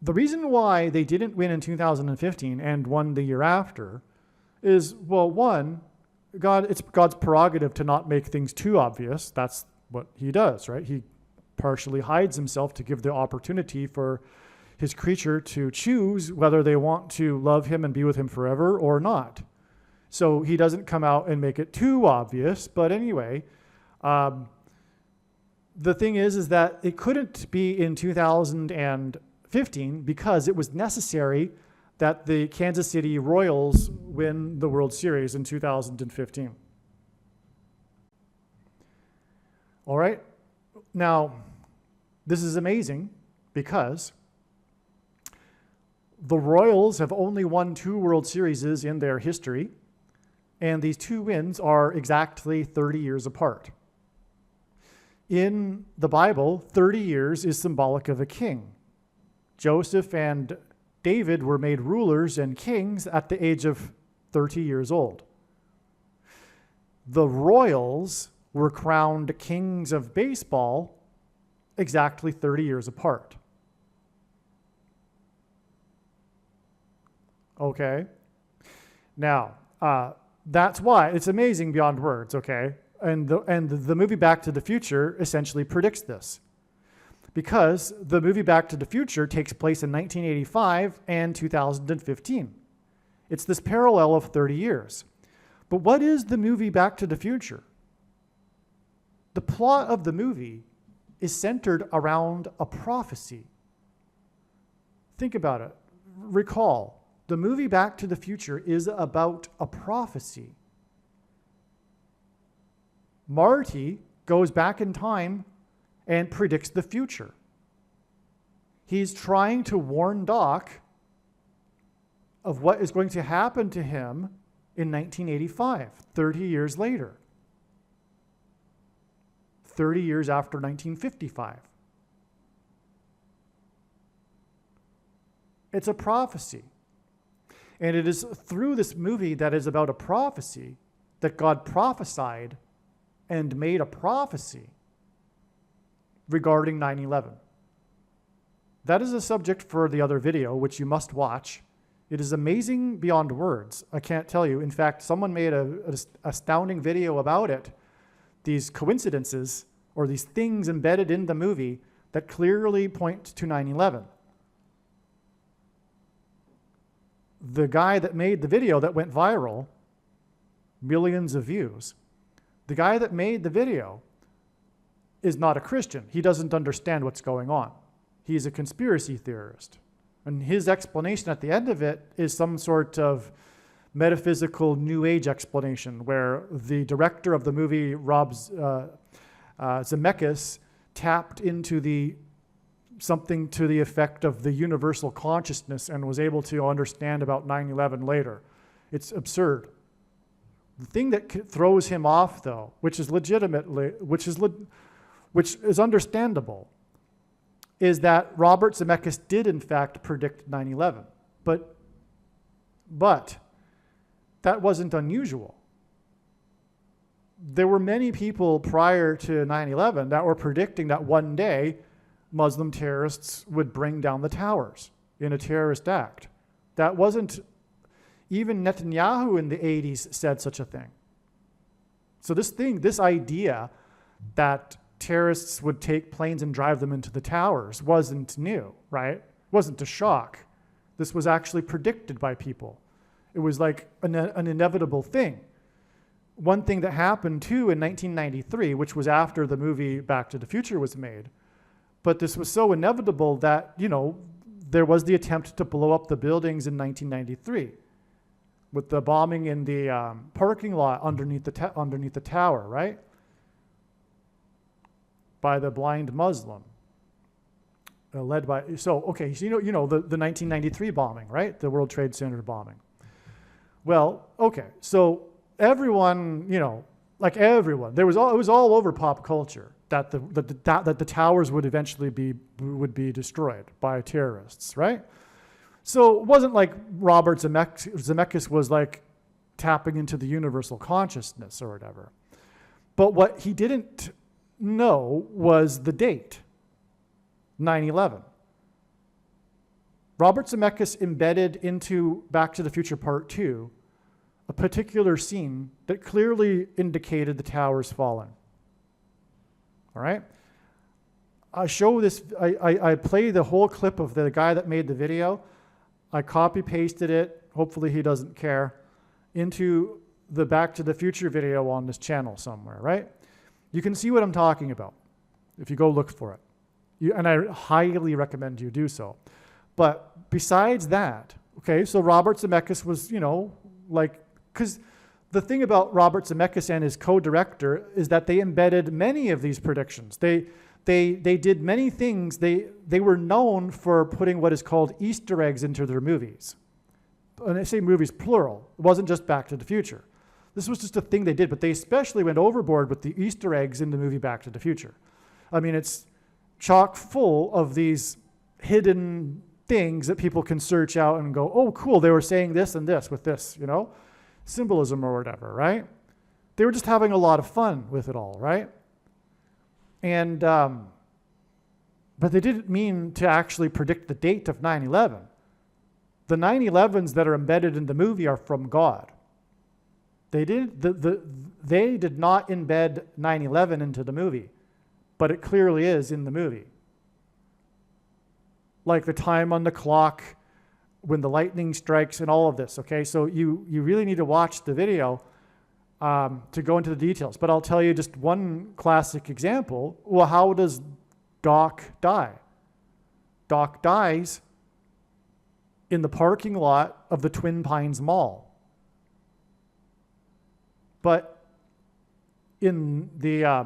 S1: the reason why they didn't win in 2015 and won the year after is, well, one, it's God's prerogative to not make things too obvious. That's what he does, right? He partially hides himself to give the opportunity for his creature to choose whether they want to love him and be with him forever or not. So he doesn't come out and make it too obvious. But anyway, the thing is that it couldn't be in 2015 because it was necessary that the Kansas City Royals win the World Series in 2015. All right. Now, this is amazing because the Royals have only won 2 World Series in their history, and these 2 wins are exactly 30 years apart. In the Bible, 30 years is symbolic of a king. Joseph and David were made rulers and kings at the age of 30 years old. The Royals were crowned kings of baseball exactly 30 years apart. Okay? Now, that's why it's amazing beyond words, okay? And the movie Back to the Future essentially predicts this. Because the movie Back to the Future takes place in 1985 and 2015. It's this parallel of 30 years. But what is the movie Back to the Future? The plot of the movie is centered around a prophecy. Think about it. Recall, the movie Back to the Future is about a prophecy. Marty goes back in time and predicts the future. He's trying to warn Doc of what is going to happen to him in 1985, 30 years later. 30 years after 1955. It's a prophecy. And it is through this movie that is about a prophecy that God prophesied and made a prophecy regarding 9/11. That is a subject for the other video, which you must watch. It is amazing beyond words. I can't tell you. In fact, someone made an astounding video about it. These coincidences or these things embedded in the movie that clearly point to 9/11. The guy that made the video that went viral, millions of views, the guy that made the video is not a Christian. He doesn't understand what's going on. He's a conspiracy theorist. And his explanation at the end of it is some sort of metaphysical New Age explanation where the director of the movie, Rob Zemeckis, tapped into something to the effect of the universal consciousness and was able to understand about 9/11 later. It's absurd. The thing that throws him off, though, which is understandable, is that Robert Zemeckis did in fact predict 9/11, but that wasn't unusual. There were many people prior to 9/11 that were predicting that one day Muslim terrorists would bring down the towers in a terrorist act. That wasn't, even Netanyahu in the 80s said such a thing. So this idea that terrorists would take planes and drive them into the towers wasn't new, right? Wasn't a shock. This was actually predicted by people. It was like an inevitable thing. One thing that happened too in 1993, which was after the movie Back to the Future was made, but this was so inevitable that, there was the attempt to blow up the buildings in 1993 with the bombing in the parking lot underneath the tower, right? By the blind Muslim, led by, the 1993 bombing, right? The World Trade Center bombing. Well, okay, so everyone, everyone, it was all over pop culture that the towers would eventually be destroyed by terrorists, right? So it wasn't like Robert Zemeckis was like tapping into the universal consciousness or whatever. But what he didn't know was the date, 9/11. Robert Zemeckis embedded into Back to the Future Part 2 a particular scene that clearly indicated the towers falling. All right? I play the whole clip of the guy that made the video. I copy-pasted it, hopefully he doesn't care, into the Back to the Future video on this channel somewhere, right? You can see what I'm talking about if you go look for it. And I highly recommend you do so. But besides that, okay, so Robert Zemeckis was, because the thing about Robert Zemeckis and his co-director is that they embedded many of these predictions. They did many things. They were known for putting what is called Easter eggs into their movies. And I say movies plural. It wasn't just Back to the Future. This was just a thing they did, but they especially went overboard with the Easter eggs in the movie Back to the Future. I mean, it's chock full of these hidden things that people can search out and go, oh, cool, they were saying this and this with this, symbolism or whatever, right? They were just having a lot of fun with it all, right? And, but they didn't mean to actually predict the date of 9/11. The 9/11s that are embedded in the movie are from God. They did not embed 9/11 into the movie, but it clearly is in the movie. Like the time on the clock, when the lightning strikes and all of this, okay? So you really need to watch the video to go into the details. But I'll tell you just one classic example. Well, how does Doc die? Doc dies in the parking lot of the Twin Pines Mall. But in the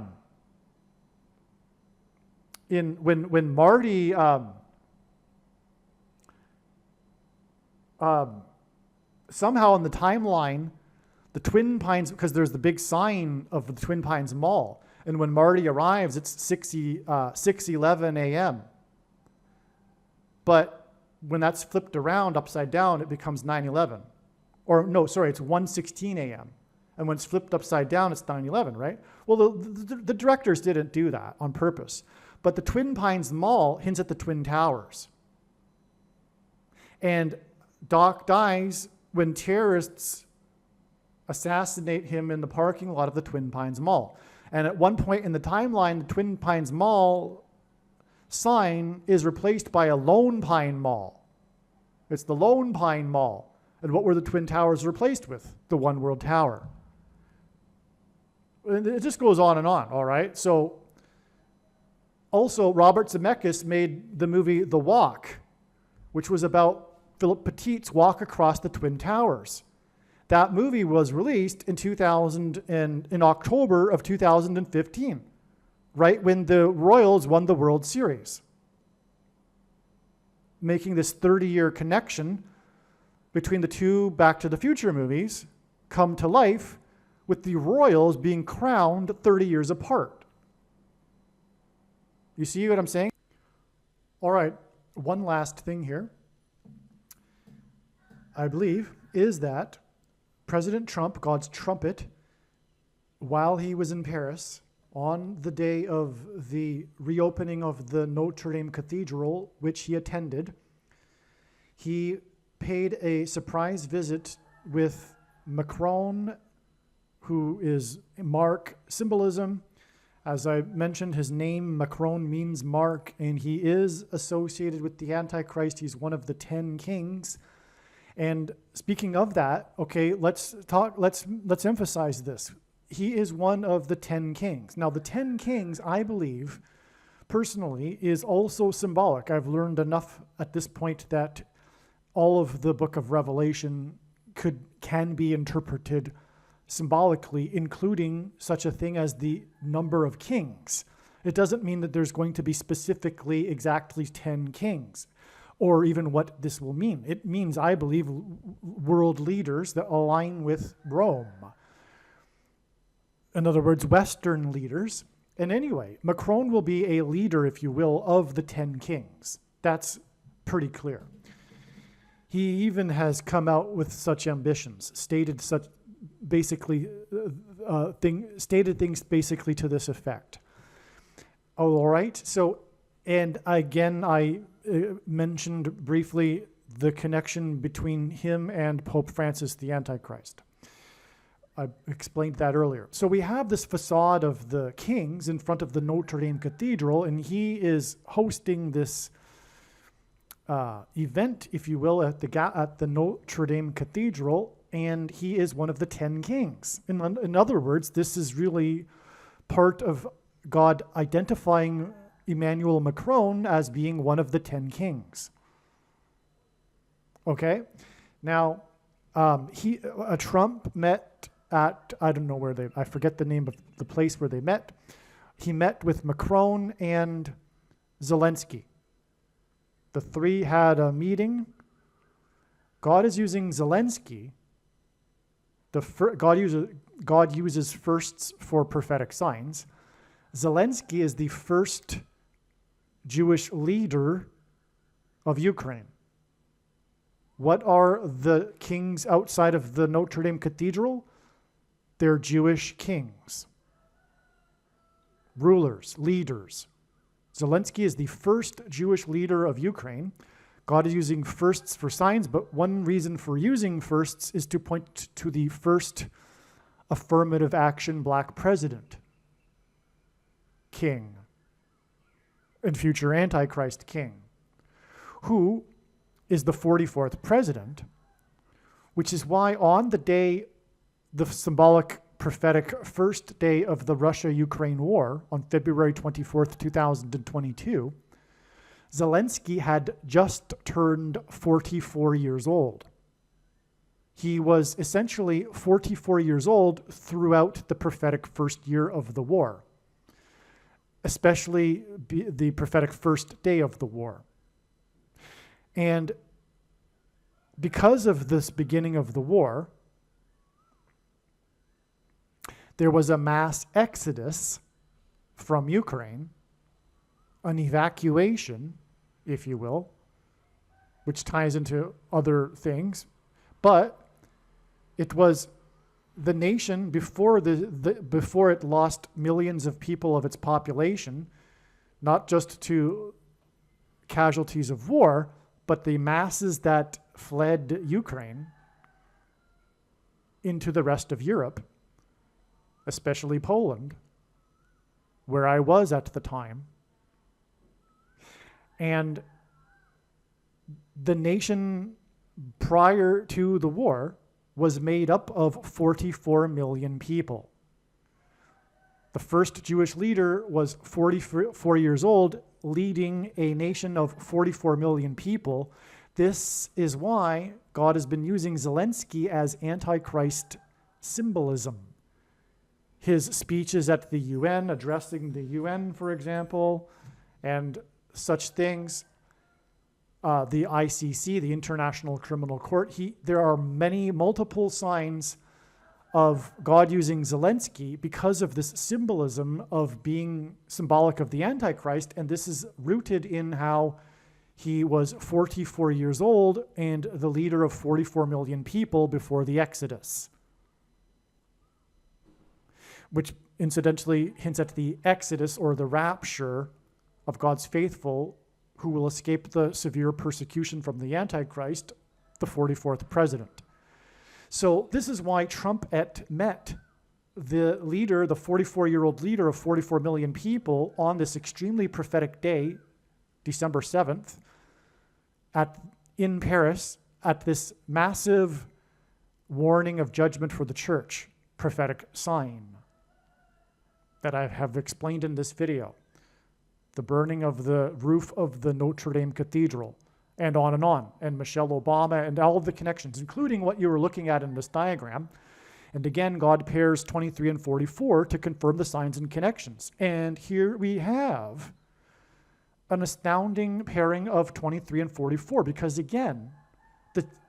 S1: when Marty somehow in the timeline, the Twin Pines, because there's the big sign of the Twin Pines Mall, and when Marty arrives, it's 6:11 a.m. But when that's flipped around upside down, it becomes 9/11. Or no, sorry, it's 1:16 a.m. And when it's flipped upside down, it's 9/11, right? Well, the directors didn't do that on purpose. But the Twin Pines Mall hints at the Twin Towers. And Doc dies when terrorists assassinate him in the parking lot of the Twin Pines Mall. And at one point in the timeline, the Twin Pines Mall sign is replaced by a Lone Pine Mall. It's the Lone Pine Mall. And what were the Twin Towers replaced with? The One World Tower. And it just goes on and on, all right? So also, Robert Zemeckis made the movie The Walk, which was about Philip Petit's walk across the Twin Towers. That movie was released in October of 2015, right when the Royals won the World Series, making this 30-year connection between the two Back to the Future movies come to life, with the Royals being crowned 30 years apart. You see what I'm saying? All right, one last thing here, I believe, is that President Trump, God's trumpet, while he was in Paris on the day of the reopening of the Notre Dame Cathedral, which he attended, he paid a surprise visit with Macron, who is Mark symbolism. As I mentioned, his name, Macron, means Mark, and he is associated with the Antichrist. He's one of the 10 kings. And speaking of that, okay, let's emphasize this. He is one of the 10 kings. Now, the 10 kings, I believe, personally, is also symbolic. I've learned enough at this point that all of the book of Revelation can be interpreted symbolically, including such a thing as the number of kings. It doesn't mean that there's going to be specifically exactly 10 kings, or even what this will mean. It means, I believe, world leaders that align with Rome. In other words, Western leaders. And anyway, Macron will be a leader, if you will, of the 10 kings. That's pretty clear. He even has come out with such ambitions, stated things basically to this effect. Oh, all right. So, and again, I mentioned briefly the connection between him and Pope Francis, the Antichrist. I explained that earlier. So we have this facade of the kings in front of the Notre Dame Cathedral, and he is hosting this event, if you will, at the Notre Dame Cathedral, and he is one of the 10 kings. In other words, this is really part of God identifying Emmanuel Macron as being one of the 10 kings. Okay? Now, Trump met at, I don't know where I forget the name of the place where they met. He met with Macron and Zelensky. The three had a meeting. God is using Zelensky. God uses firsts for prophetic signs. Zelensky is the first Jewish leader of Ukraine. What are the kings outside of the Notre Dame Cathedral? They're Jewish kings, rulers, leaders. Zelensky is the first Jewish leader of Ukraine. God is using firsts for signs, but one reason for using firsts is to point to the first affirmative action black president, king, and future Antichrist king, who is the 44th president, which is why on the day, the symbolic prophetic first day of the Russia-Ukraine war, on February 24th, 2022, Zelensky had just turned 44 years old. He was essentially 44 years old throughout the prophetic first year of the war, especially the prophetic first day of the war. And because of this beginning of the war, there was a mass exodus from Ukraine, an evacuation, if you will, which ties into other things. But it was the nation before before it lost millions of people of its population, not just to casualties of war, but the masses that fled Ukraine into the rest of Europe, especially Poland, where I was at the time. And the nation prior to the war was made up of 44 million people. The first Jewish leader was 44 years old, leading a nation of 44 million people. This is why God has been using Zelensky as Antichrist symbolism. His speeches at the UN, addressing the UN, for example, and such things, the ICC, the International Criminal Court, there are multiple signs of God using Zelensky because of this symbolism of being symbolic of the Antichrist, and this is rooted in how he was 44 years old and the leader of 44 million people before the Exodus, which incidentally hints at the Exodus or the rapture of God's faithful who will escape the severe persecution from the Antichrist, the 44th president. So this is why Trump met the leader, the 44-year-old leader of 44 million people, on this extremely prophetic day, December 7th, in Paris, at this massive warning of judgment for the church, prophetic sign that I have explained in this video. The burning of the roof of the Notre Dame Cathedral, and on, and Michelle Obama, and all of the connections, including what you were looking at in this diagram. And again, God pairs 23 and 44 to confirm the signs and connections. And here we have an astounding pairing of 23 and 44, because again,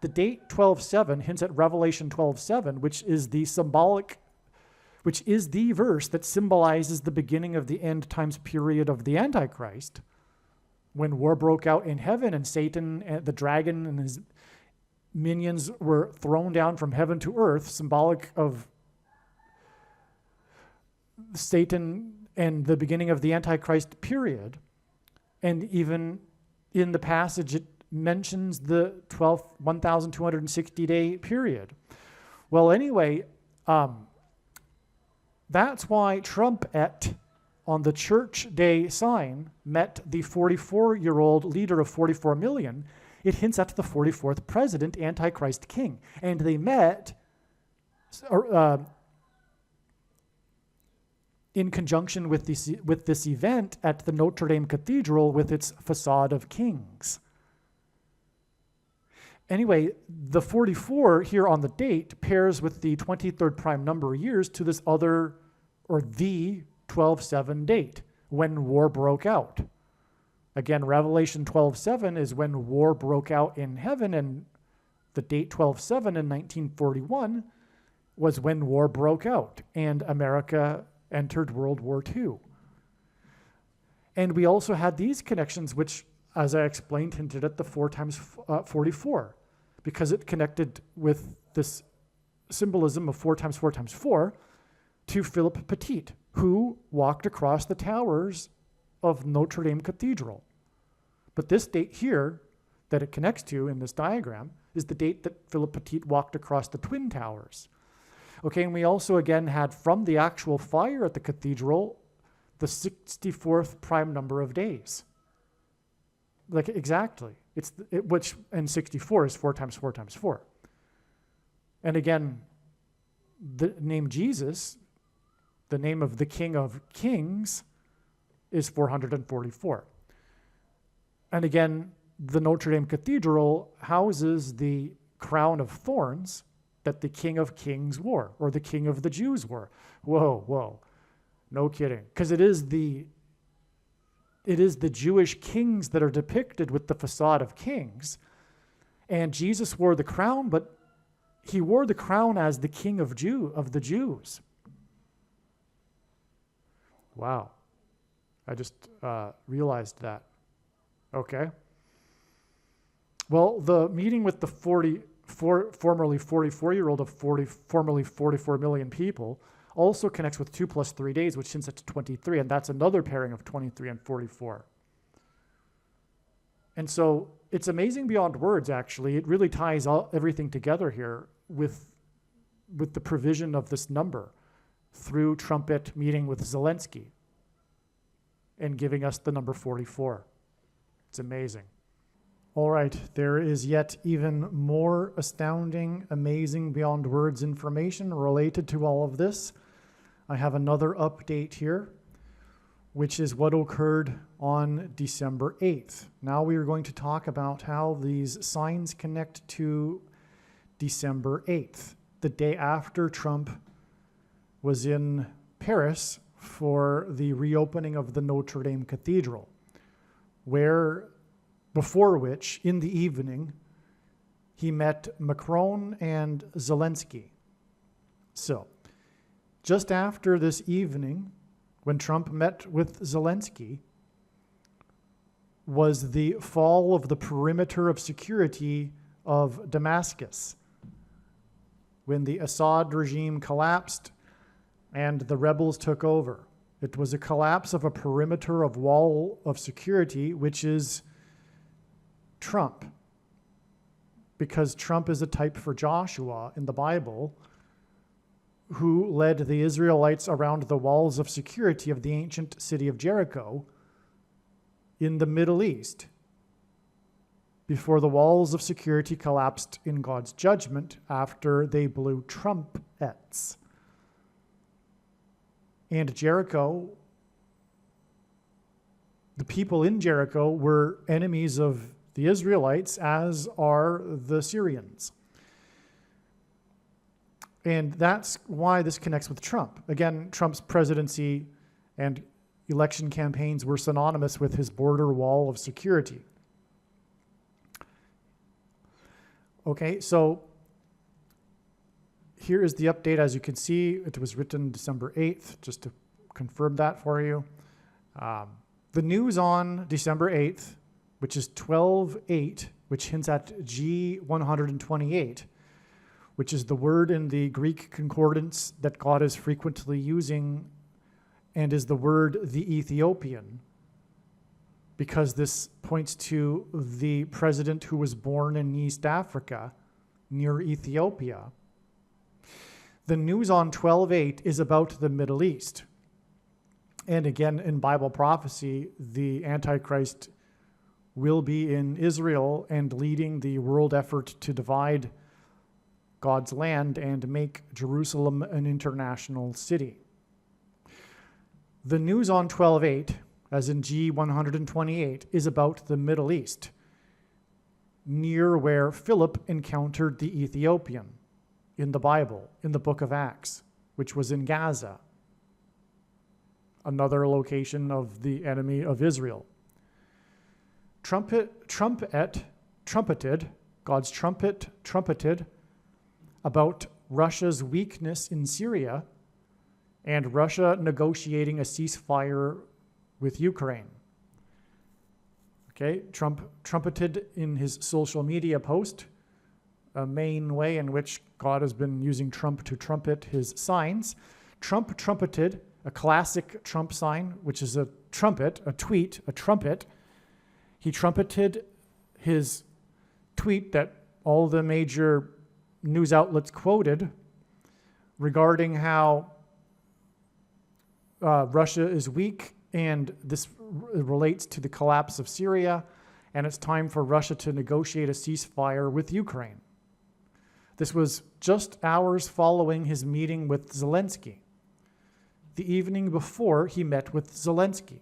S1: the date 12:7 hints at Revelation 12:7, which is the verse that symbolizes the beginning of the end times period of the Antichrist, when war broke out in heaven and Satan, the dragon, and his minions were thrown down from heaven to earth, symbolic of Satan and the beginning of the Antichrist period. And even in the passage, it mentions the 1,260-day period. Well, anyway, that's why Trumpet on the Church Day sign met the 44-year-old leader of 44 million. It hints at the 44th president, Antichrist King. And they met in conjunction with this event at the Notre Dame Cathedral with its facade of kings. Anyway, the 44 here on the date pairs with the 23rd prime number of years to this other, or the 12:7 date, when war broke out. Again, Revelation 12:7 is when war broke out in heaven, and the date 12:7 in 1941 was when war broke out, and America entered World War II. And we also had these connections, which, as I explained, hinted at the 4 times 44, because it connected with this symbolism of 4 times 4 times 4 to Philip Petit, who walked across the towers of Notre Dame Cathedral. But this date here that it connects to in this diagram is the date that Philip Petit walked across the Twin Towers. Okay, and we also again had from the actual fire at the cathedral the 64th prime number of days. Like exactly. Which in 64 is 4 times 4 times 4. And again, the name Jesus, the name of the King of Kings, is 444. And again, the Notre Dame Cathedral houses the crown of thorns that the King of Kings wore, or the King of the Jews wore. Whoa. No kidding. Because it is the Jewish kings that are depicted with the facade of kings. And Jesus wore the crown, but he wore the crown as the King of the Jews. Wow. I just realized that. Okay. Well, the meeting with the formerly 44-year-old of formerly 44 million people also connects with 2 plus 3 days, which hints at 23, and that's another pairing of 23 and 44. And so it's amazing beyond words, actually. It really ties everything together here with the provision of this number through Trumpet meeting with Zelensky and giving us the number 44. It's amazing. All right, there is yet even more astounding, amazing, beyond words information related to all of this. I have another update here, which is what occurred on December 8th. Now we are going to talk about how these signs connect to December 8th, the day after Trump was in Paris for the reopening of the Notre Dame Cathedral, before which, in the evening, he met Macron and Zelensky. So, just after this evening, when Trump met with Zelensky, was the fall of the perimeter of security of Damascus, when the Assad regime collapsed and the rebels took over. It was a collapse of a perimeter of wall of security, which is Trump, because Trump is a type for Joshua in the Bible, who led the Israelites around the walls of security of the ancient city of Jericho in the Middle East before the walls of security collapsed in God's judgment after they blew trumpets. And Jericho, the people in Jericho were enemies of the Israelites, as are the Syrians. And that's why this connects with Trump. Again, Trump's presidency and election campaigns were synonymous with his border wall of security. Okay, so here is the update. As you can see, it was written December 8th, just to confirm that for you. The news on December 8th, which is 12:8, which hints at G128, which is the word in the Greek concordance that God is frequently using and is the word the Ethiopian, because this points to the president who was born in East Africa near Ethiopia. The news on 12:8 is about the Middle East. And again, in Bible prophecy, the Antichrist will be in Israel and leading the world effort to divide God's land and make Jerusalem an international city. The news on 12:8, as in G128, is about the Middle East, near where Philip encountered the Ethiopian in the Bible, in the book of Acts, which was in Gaza, another location of the enemy of Israel. God's trumpet trumpeted about Russia's weakness in Syria and Russia negotiating a ceasefire with Ukraine. Okay, Trump trumpeted in his social media post, a main way in which God has been using Trump to trumpet his signs. Trump trumpeted a classic Trump sign, which is a trumpet, a tweet, a trumpet. He trumpeted his tweet that all the major news outlets quoted regarding how Russia is weak, and this relates to the collapse of Syria, and it's time for Russia to negotiate a ceasefire with Ukraine. This was just hours following his meeting with Zelensky. The evening before he met with Zelensky,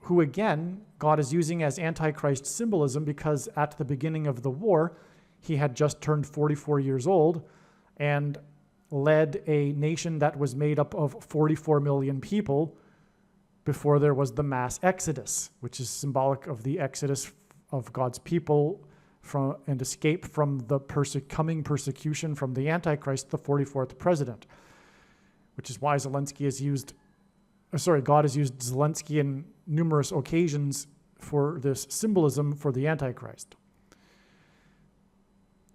S1: who again, God is using as Antichrist symbolism, because at the beginning of the war, he had just turned 44 years old and led a nation that was made up of 44 million people before there was the mass exodus, which is symbolic of the exodus of God's people and escape from the coming persecution from the Antichrist, the 44th president, which is why God has used Zelensky in numerous occasions for this symbolism for the Antichrist.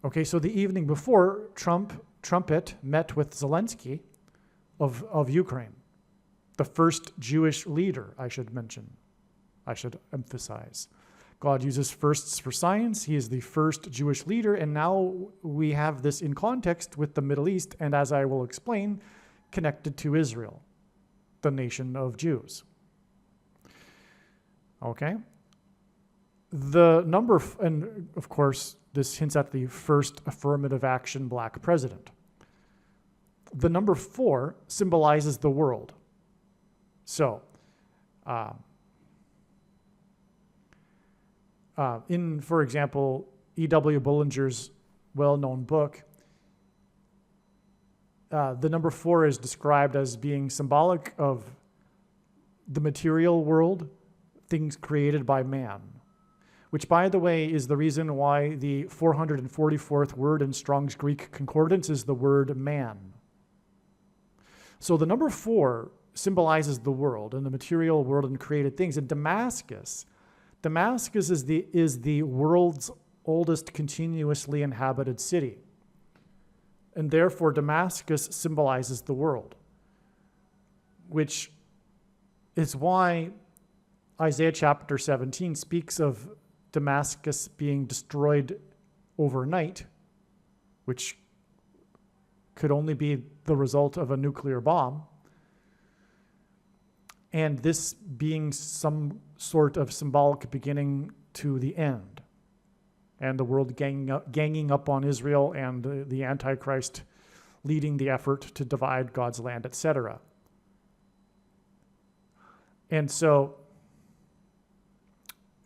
S1: Okay, so the evening before, Trumpet met with Zelensky of Ukraine, the first Jewish leader, I should emphasize. God uses firsts for signs. He is the first Jewish leader, and now we have this in context with the Middle East, and as I will explain, connected to Israel, the nation of Jews. Okay? And of course, this hints at the first affirmative action black president. The number 4 symbolizes the world. So, in, for example, E.W. Bullinger's well-known book, the number 4 is described as being symbolic of the material world, things created by man, which, by the way, is the reason why the 444th word in Strong's Greek Concordance is the word man. So the number 4 symbolizes the world and the material world and created things. And Damascus is the world's oldest continuously inhabited city. And therefore, Damascus symbolizes the world, which is why Isaiah chapter 17 speaks of Damascus being destroyed overnight, which could only be the result of a nuclear bomb, and this being some sort of symbolic beginning to the end, and the world ganging up on Israel and the Antichrist leading the effort to divide God's land, etc. And so,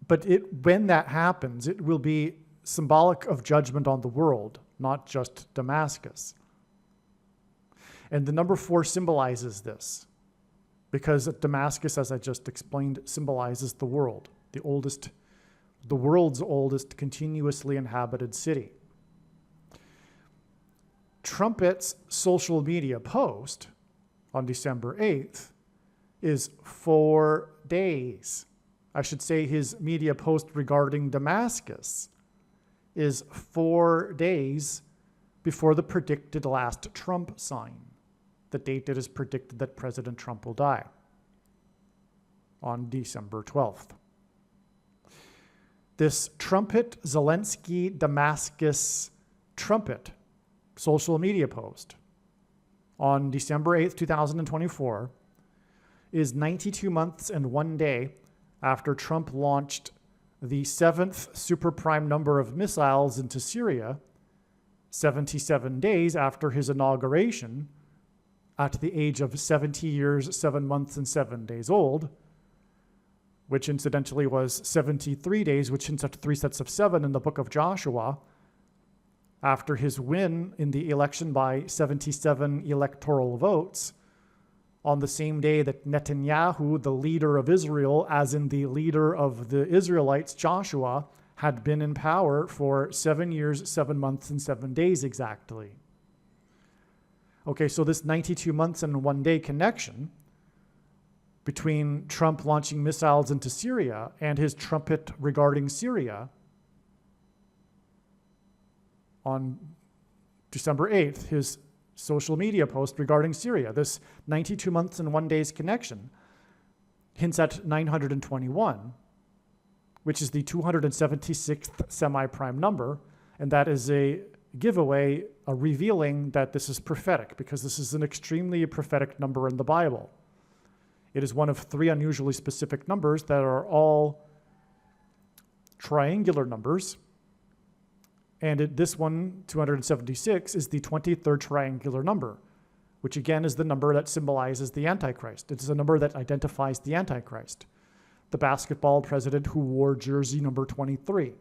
S1: but when that happens, it will be symbolic of judgment on the world, not just Damascus. And the number 4 symbolizes this, because Damascus, as I just explained, symbolizes the world, the world's oldest continuously inhabited city. Trumpet's social media post on December 8th is 4 days. I should say his media post regarding Damascus is 4 days before the predicted last Trump sign, the date it is predicted that President Trump will die, on December 12th. This Trumpet Zelensky Damascus trumpet social media post on December 8th, 2024 is 92 months and 1 day after Trump launched the 7th super prime number of missiles into Syria, 77 days after his inauguration at the age of 70 years, 7 months, and 7 days old, which incidentally was 73 days, which insert 3 sets of 7 in the book of Joshua, after his win in the election by 77 electoral votes, on the same day that Netanyahu, the leader of Israel, as in the leader of the Israelites, Joshua, had been in power for 7 years, 7 months, and 7 days exactly. Okay, so this 92 months and 1 day connection between Trump launching missiles into Syria and his trumpet regarding Syria on December 8th, his social media post regarding Syria, this 92 months and 1 day's connection hints at 921, which is the 276th semi-prime number, and that is a giveaway, a revealing that this is prophetic, because this is an extremely prophetic number in the Bible. It is one of 3 unusually specific numbers that are all triangular numbers, and this one, 276, is the 23rd triangular number, which again is the number that symbolizes the Antichrist. It is a number that identifies the Antichrist, the basketball president who wore jersey number 23.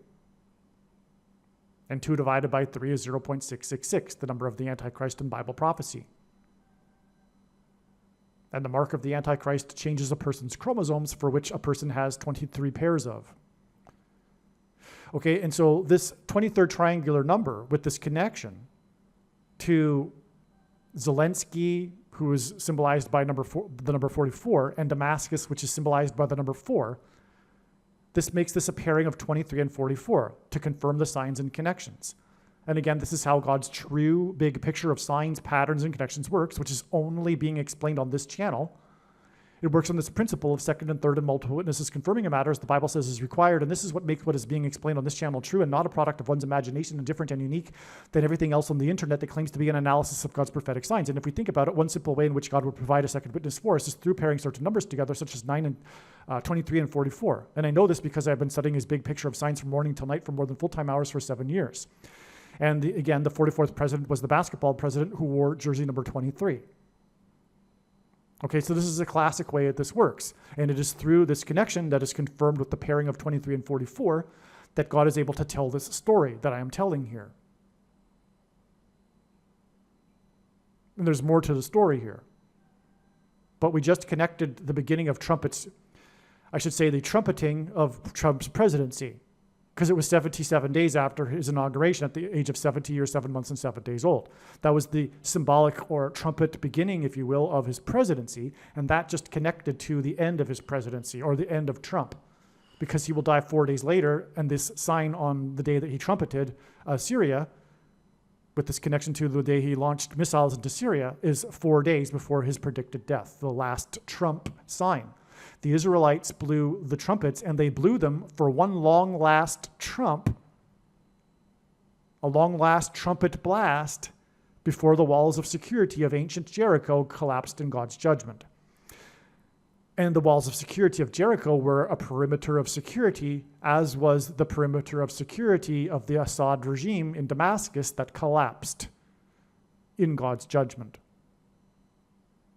S1: And 2 divided by 3 is 0.666, the number of the Antichrist in Bible prophecy. And the mark of the Antichrist changes a person's chromosomes, for which a person has 23 pairs of. Okay, and so this 23rd triangular number with this connection to Zelensky, who is symbolized by the number 44, and Damascus, which is symbolized by the number 4, this makes this a pairing of 23 and 44 to confirm the signs and connections. And again, this is how God's true big picture of signs, patterns, and connections works, which is only being explained on this channel. It works on this principle of second and third and multiple witnesses confirming a matter, as the Bible says is required. And this is what makes what is being explained on this channel true and not a product of one's imagination and different and unique than everything else on the internet that claims to be an analysis of God's prophetic signs. And if we think about it, one simple way in which God would provide a second witness for us is through pairing certain numbers together, such as 9 and 23 and 44. And I know this because I've been studying his big picture of signs from morning till night for more than full-time hours for 7 years. And again, the 44th president was the basketball president who wore jersey number 23. Okay, so this is a classic way that this works. And it is through this connection that is confirmed with the pairing of 23 and 44 that God is able to tell this story that I am telling here. And there's more to the story here. But we just connected the beginning of the trumpeting of Trump's presidency, because it was 77 days after his inauguration at the age of 70 years, 7 months, and 7 days old. That was the symbolic or trumpet beginning, if you will, of his presidency, and that just connected to the end of his presidency, or the end of Trump, because he will die 4 days later, and this sign on the day that he trumpeted Syria, with this connection to the day he launched missiles into Syria, is 4 days before his predicted death, the last Trump sign. The Israelites blew the trumpets, and they blew them for one long last trump, a long last trumpet blast, before the walls of security of ancient Jericho collapsed in God's judgment. And the walls of security of Jericho were a perimeter of security, as was the perimeter of security of the Assad regime in Damascus that collapsed in God's judgment.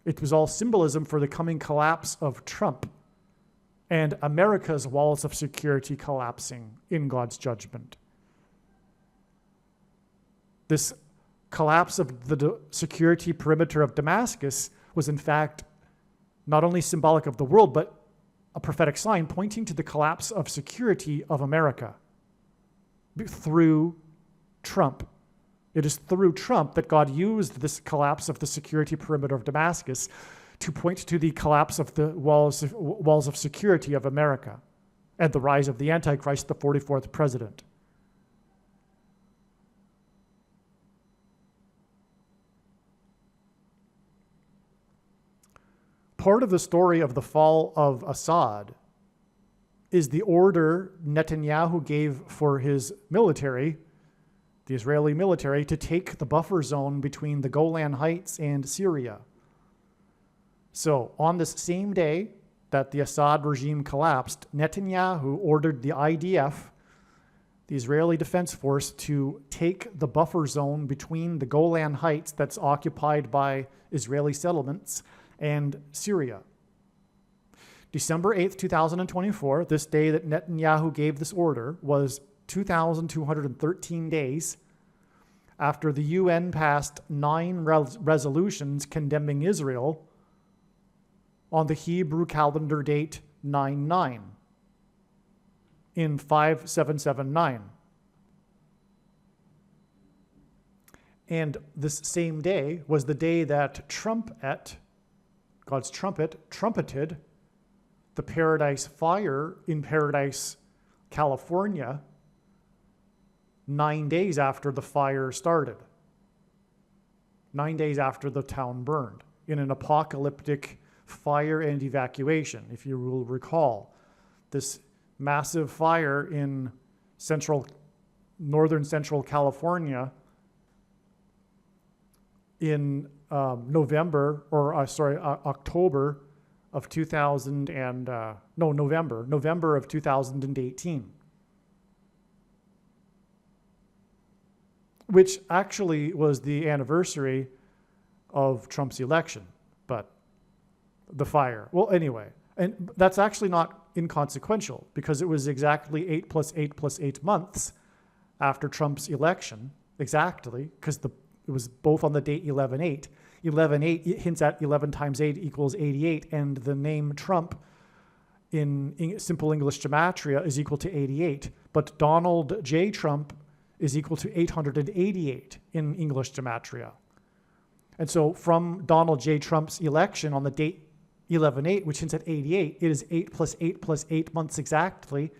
S1: It was all symbolism for the coming collapse of Trump and America's walls of security collapsing in God's judgment. This collapse of the security perimeter of Damascus was in fact not only symbolic of the world, but a prophetic sign pointing to the collapse of security of America through Trump. It is through Trump that God used this collapse of the security perimeter of Damascus to point to the collapse of the walls of security of America and the rise of the Antichrist, the 44th president. Part of the story of the fall of Assad is the order Netanyahu gave for his military, the Israeli military, to take the buffer zone between the Golan Heights and Syria. So on this same day that the Assad regime collapsed, Netanyahu ordered the IDF, the Israeli Defense Force, to take the buffer zone between the Golan Heights that's occupied by Israeli settlements and Syria. December 8th, 2024, this day that Netanyahu gave this order, was 2,213 days after the UN passed 9 resolutions condemning Israel on the Hebrew calendar date 9/9 in 5779. And this same day was the day that God's trumpet trumpeted the Paradise Fire in Paradise, California, 9 days after the fire started. 9 days after the town burned, in an apocalyptic fire and evacuation. If you will recall, this massive fire in northern central California in November of 2018, which actually was the anniversary of Trump's election, but the fire. Well, anyway, and that's actually not inconsequential because it was exactly 8 + 8 + 8 months after Trump's election, exactly, because it was both on the date 11/8. 11/8 hints at 11 times 8 equals 88, and the name Trump in simple English gematria is equal to 88, but Donald J. Trump is equal to 888 in English gematria. And so from Donald J. Trump's election on the date 11/8, which hints at 88, it is 8 + 8 + 8 months exactly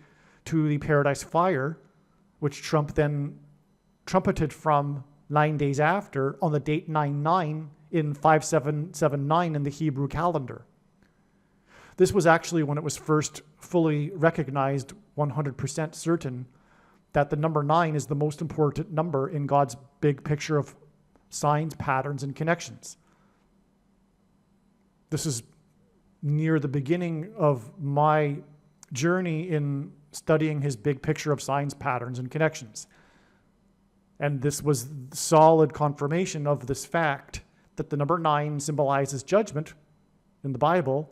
S1: to the Paradise Fire, which Trump then trumpeted from 9 days after on the date 9/9 in 5779 in the Hebrew calendar. This was actually when it was first fully recognized, 100% certain, that the number 9 is the most important number in God's big picture of signs, patterns, and connections. This is near the beginning of my journey in studying his big picture of signs, patterns, and connections. And this was solid confirmation of this fact that the number 9 symbolizes judgment in the Bible,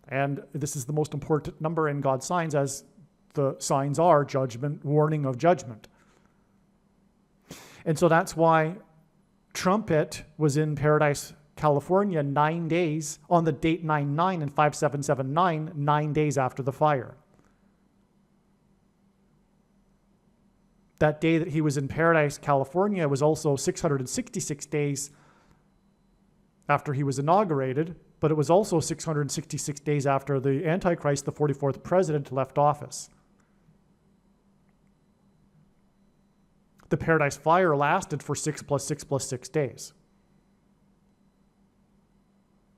S1: and this is the most important number in God's signs, as the signs are judgment, warning of judgment. And so that's why trumpet was in Paradise, California, 9 days on the date 9/9 in 5779, 9 days after the fire. That day that he was in Paradise, California, was also 666 days after he was inaugurated, but it was also 666 days after the Antichrist, the 44th president, left office. The Paradise Fire lasted for 6 + 6 + 6 days.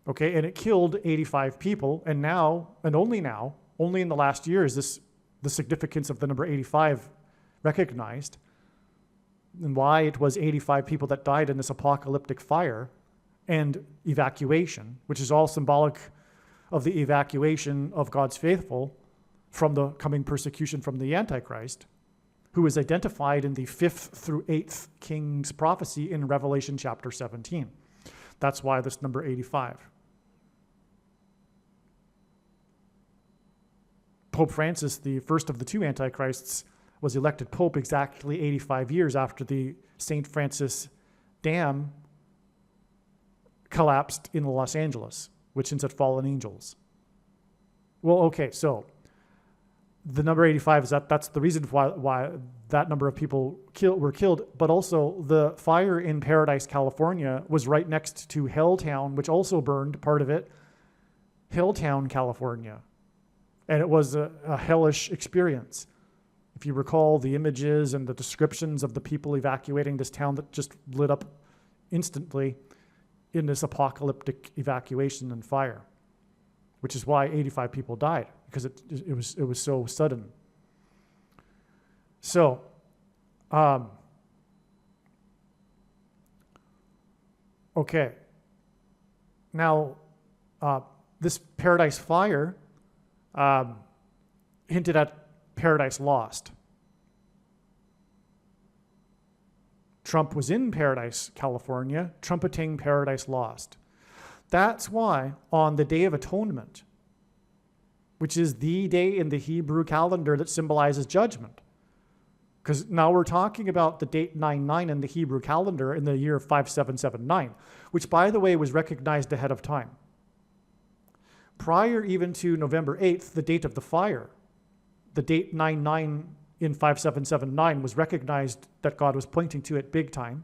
S1: Okay, and it killed 85 people, and now, and only now, only in the last year is this the significance of the number 85 recognized. and why it was 85 people that died in this apocalyptic fire and evacuation, which is all symbolic of the evacuation of God's faithful from the coming persecution from the Antichrist, who is identified in the 5th through 8th king's prophecy in Revelation chapter 17. That's why this number 85. Pope Francis, the first of the two Antichrists, was elected Pope exactly 85 years after the St. Francis Dam collapsed in Los Angeles, which since had fallen angels. Well, okay, so the number 85 is that's the reason why that number of people were killed, but also the fire in Paradise, California was right next to Helltown, which also burned, part of it, Helltown, California. And it was a hellish experience. If you recall the images and the descriptions of the people evacuating this town that just lit up instantly in this apocalyptic evacuation and fire, which is why 85 people died, because it was so sudden. So, okay. Now, this Paradise Fire hinted at Paradise Lost. Trump was in Paradise, California, trumpeting Paradise Lost. That's why on the Day of Atonement, which is the day in the Hebrew calendar that symbolizes judgment, because now we're talking about the date 99 in the Hebrew calendar in the year 5779, which, by the way, was recognized ahead of time. Prior even to November 8th, the date of the fire, the date 99 in 5779 was recognized that God was pointing to it big time.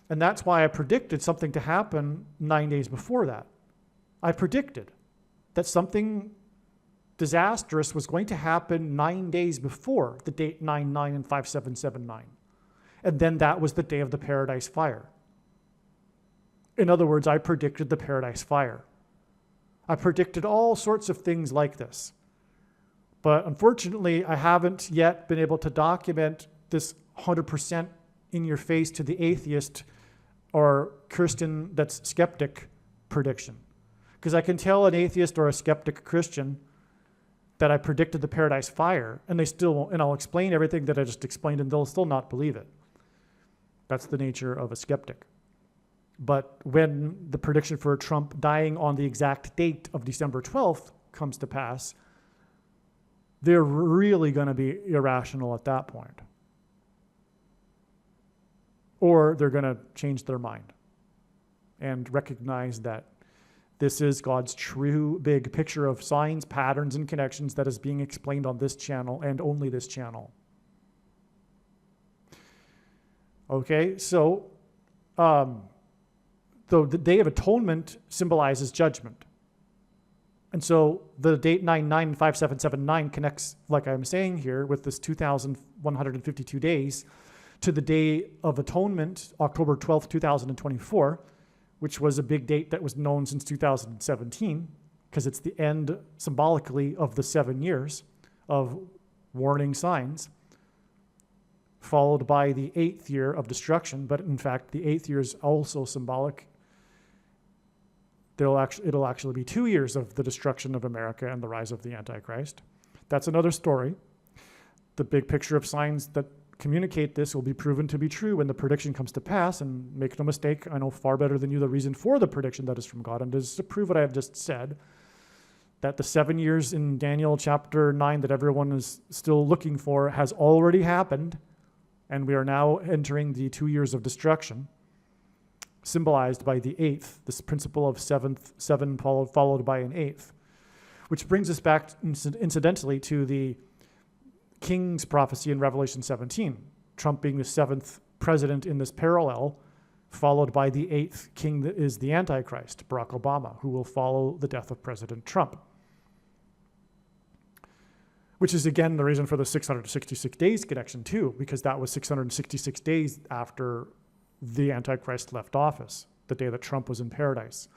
S1: And that's why I predicted something to happen 9 days before that. I predicted that something disastrous was going to happen 9 days before the date 99 in 5779. And then that was the day of the Paradise Fire. In other words, I predicted the Paradise Fire. I predicted all sorts of things like this. But unfortunately, I haven't yet been able to document this 100% in your face to the atheist or Christian that's skeptic prediction. Because I can tell an atheist or a skeptic Christian that I predicted the Paradise Fire, and they still won't, and I'll explain everything that I just explained, and they'll still not believe it. That's the nature of a skeptic. But when the prediction for Trump dying on the exact date of December 12th comes to pass, they're really going to be irrational at that point. Or they're going to change their mind and recognize that this is God's true big picture of signs, patterns, and connections that is being explained on this channel and only this channel. Okay, so the Day of Atonement symbolizes judgment. And so the date 995779 connects, like I'm saying here, with this 2,152 days to the Day of Atonement, October 12th, 2024, which was a big date that was known since 2017, because it's the end, symbolically, of the 7 years of warning signs, followed by the 8th year of destruction. But in fact, the 8th year is also symbolic. It'll actually be 2 years of the destruction of America and the rise of the Antichrist. That's another story. The big picture of signs that communicate this will be proven to be true when the prediction comes to pass. And make no mistake, I know far better than you the reason for the prediction that is from God. And it is to prove what I have just said, that the 7 years in Daniel chapter 9 that everyone is still looking for has already happened. And we are now entering the 2 years of destruction, symbolized by the 8th, this principle of seven followed by an 8th, which brings us back incidentally to the king's prophecy in Revelation 17, Trump being the 7th president in this parallel, followed by the 8th king that is the Antichrist, Barack Obama, who will follow the death of President Trump. Which is, again, the reason for the 666 days connection, too, because that was 666 days after the Antichrist left office, the day that Trump was in paradise.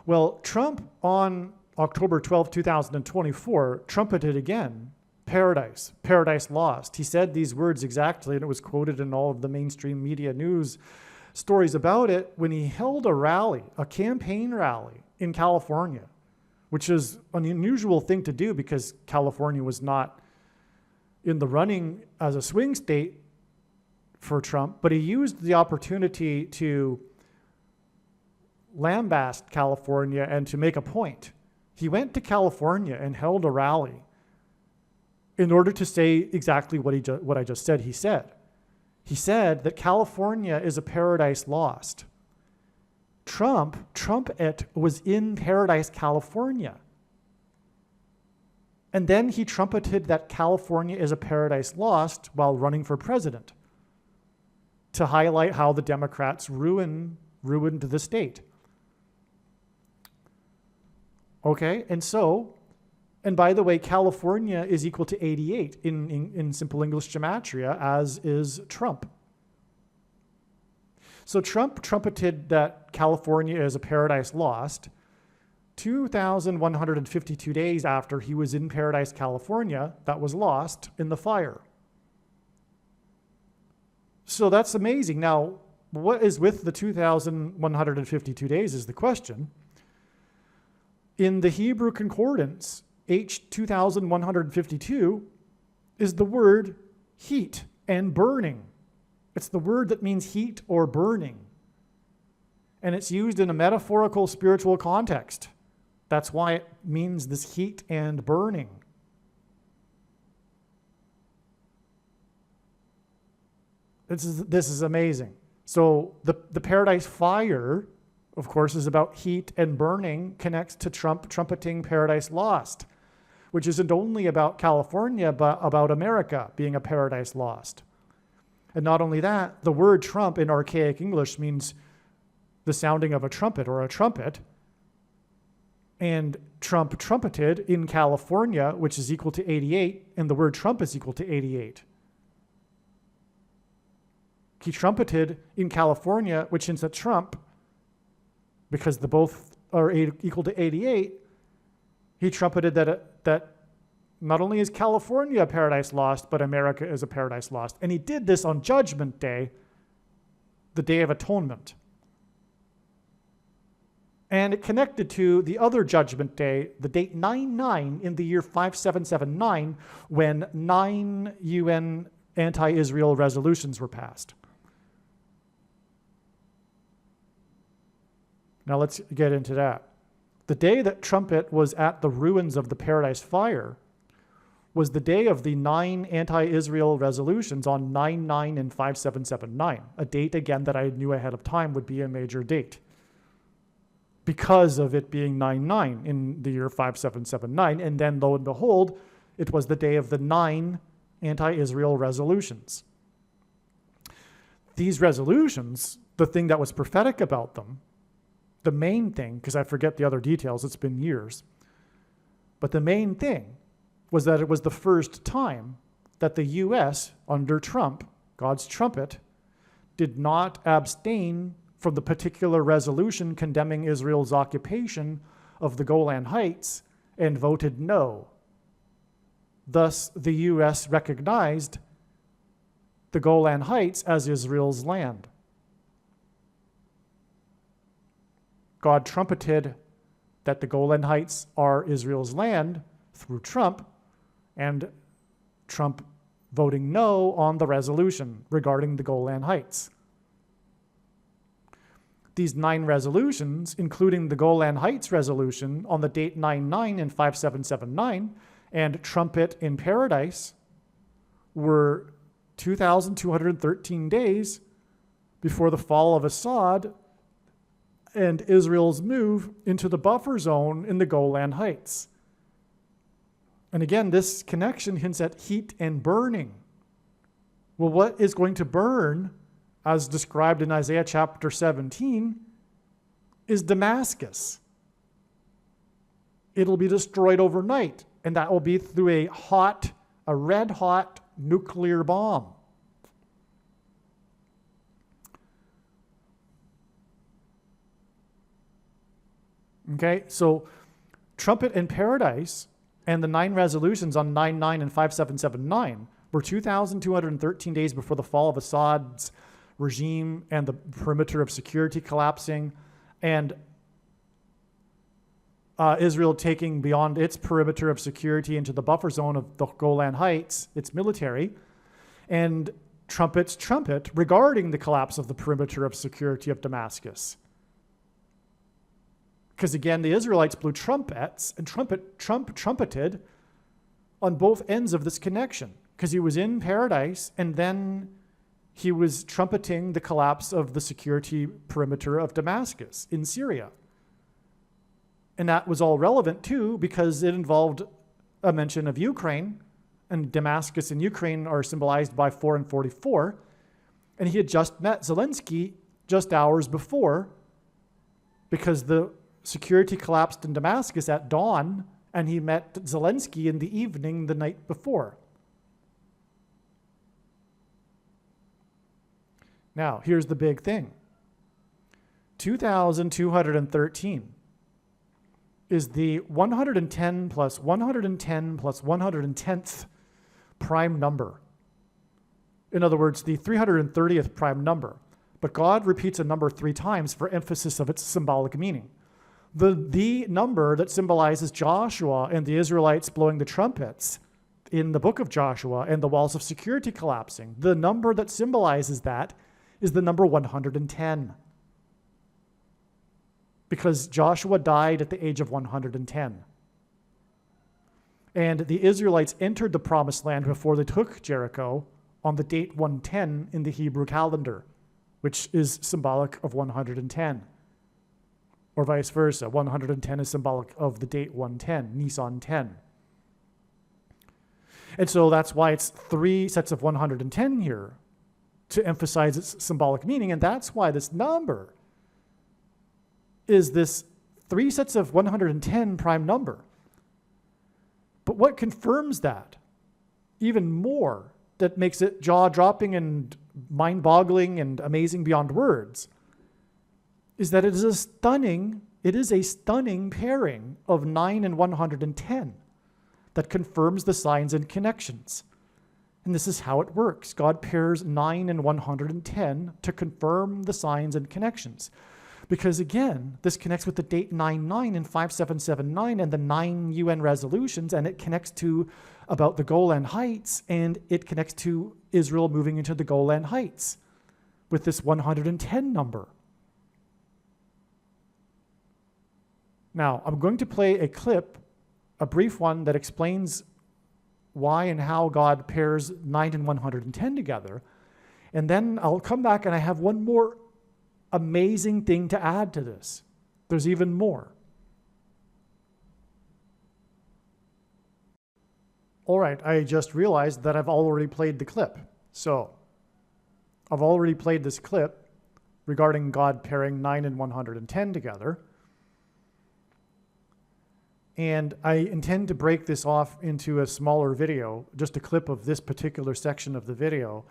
S1: Well, Trump on October 12, 2024, trumpeted again paradise, paradise lost. He said these words exactly, and it was quoted in all of the mainstream media news stories about it when he held a rally, a campaign rally in California, which is an unusual thing to do because California was not in the running as a swing state for Trump, but he used the opportunity to lambast California and to make a point. He went to California and held a rally in order to say exactly what I just said he said. He said that California is a paradise lost. Trumpet was in Paradise, California. And then he trumpeted that California is a paradise lost while running for president to highlight how the Democrats ruined the state. Okay, and by the way, California is equal to 88 in simple English gematria, as is Trump. So Trump trumpeted that California is a paradise lost 2,152 days after he was in Paradise, California, that was lost in the fire. So that's amazing. Now, what is with the 2,152 days is the question. In the Hebrew Concordance, H2152 is the word heat and burning. It's the word that means heat or burning. And it's used in a metaphorical spiritual context. That's why it means this heat and burning. This is amazing. So the paradise fire, of course, is about heat and burning, connects to Trump trumpeting Paradise Lost, which isn't only about California, but about America being a paradise lost. And not only that, the word Trump in archaic English means the sounding of a trumpet or a trumpet. And Trump trumpeted in California, which is equal to 88, and the word Trump is equal to 88. He trumpeted in California, which hints at Trump, because the both are equal to 88. He trumpeted that not only is California a paradise lost, but America is a paradise lost. And he did this on Judgment Day, the Day of Atonement. And it connected to the other Judgment Day, the date 9/9 in the year 5779, when 9 UN anti-Israel resolutions were passed. Now let's get into that. The day that Trumpet was at the ruins of the Paradise Fire was the day of the 9 anti-Israel resolutions on 9/9 and 5779, a date, again, that I knew ahead of time would be a major date because of it being 9/9 in the year 5779. And then, lo and behold, it was the day of the 9 anti-Israel resolutions. These resolutions, the thing that was prophetic about them, the main thing, because I forget the other details, it's been years, but the main thing was that it was the first time that the U.S., under Trump, God's trumpet, did not abstain from the particular resolution condemning Israel's occupation of the Golan Heights and voted no. Thus, the U.S. recognized the Golan Heights as Israel's land. God trumpeted that the Golan Heights are Israel's land through Trump, and Trump voting no on the resolution regarding the Golan Heights. These 9 resolutions, including the Golan Heights resolution on the date 9/9 and 5779, and Trumpet in Paradise, were 2,213 days before the fall of Assad and Israel's move into the buffer zone in the Golan Heights. And again, this connection hints at heat and burning. Well, what is going to burn, as described in Isaiah chapter 17, is Damascus. It'll be destroyed overnight, and that will be through a red-hot nuclear bomb. Okay, so Trumpet in Paradise And the 9 resolutions on 9/9 and 5779 were 2,213 days before the fall of Assad's regime and the perimeter of security collapsing, and Israel taking beyond its perimeter of security into the buffer zone of the Golan Heights, its military, and trumpet regarding the collapse of the perimeter of security of Damascus. Because again, the Israelites blew trumpets and trumpeted on both ends of this connection, because he was in paradise and then he was trumpeting the collapse of the security perimeter of Damascus in Syria. And that was all relevant too, because it involved a mention of Ukraine, and Damascus and Ukraine are symbolized by 4 and 44. And he had just met Zelensky just hours before, because the security collapsed in Damascus at dawn, and he met Zelensky in the evening the night before. Now, here's the big thing. 2,213 is the 110 plus 110 plus 110th prime number. In other words, the 330th prime number. But God repeats a number 3 times for emphasis of its symbolic meaning. The number that symbolizes Joshua and the Israelites blowing the trumpets in the book of Joshua and the walls of security collapsing, the number that symbolizes that is the number 110. Because Joshua died at the age of 110. And the Israelites entered the promised land before they took Jericho on the date 110 in the Hebrew calendar, which is symbolic of 110. Or vice versa, 110 is symbolic of the date 110, Nisan 10. And so that's why it's 3 sets of 110 here, to emphasize its symbolic meaning. And that's why this number is this 3 sets of 110 prime number. But what confirms that even more, that makes it jaw-dropping and mind-boggling and amazing beyond words, is that it is a stunning pairing of 9 and 110 that confirms the signs and connections. And this is how it works. God pairs 9 and 110 to confirm the signs and connections. Because again, this connects with the date 9/9 and 5779 and the 9 UN resolutions, and it connects to about the Golan Heights, and it connects to Israel moving into the Golan Heights with this 110 number. Now, I'm going to play a clip, a brief one, that explains why and how God pairs 9 and 110 together. And then I'll come back and I have one more amazing thing to add to this. There's even more. All right, I just realized that I've already played the clip. So I've already played this clip regarding God pairing 9 and 110 together. And I intend to break this off into a smaller video, just a clip of this particular section of the video.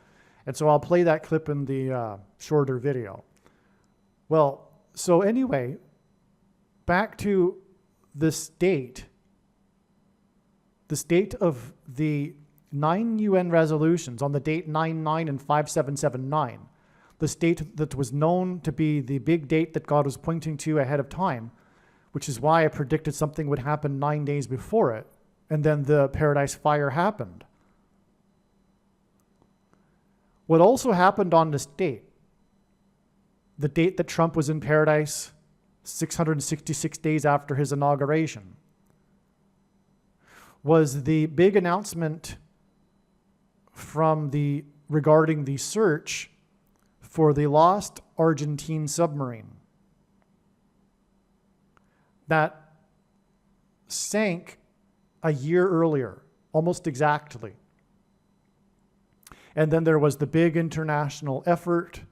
S1: And so I'll play that clip in the shorter video. Well, so anyway, back to this date. The date of the 9 UN resolutions on the date 9/9 and 5779, the date that was known to be the big date that God was pointing to ahead of time, which is why I predicted something would happen 9 days before it, and then the Paradise Fire happened. What also happened on this date, the date that Trump was in paradise 666 days after his inauguration, was the big announcement regarding the search for the lost Argentine submarine that sank a year earlier, almost exactly. And then there was the big international effort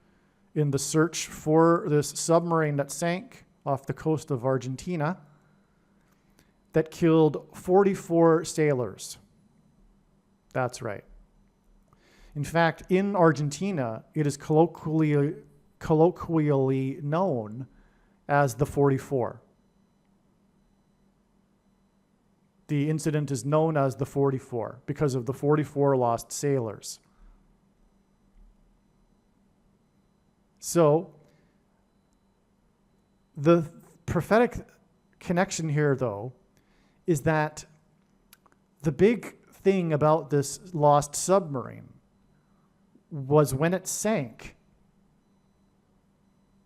S1: in the search for this submarine that sank off the coast of Argentina that killed 44 sailors. That's right. In fact, in Argentina, it is colloquially known as the 44. the incident is known as the 44 because of the 44 lost sailors. So the prophetic connection here, though, is that the big thing about this lost submarine was when it sank,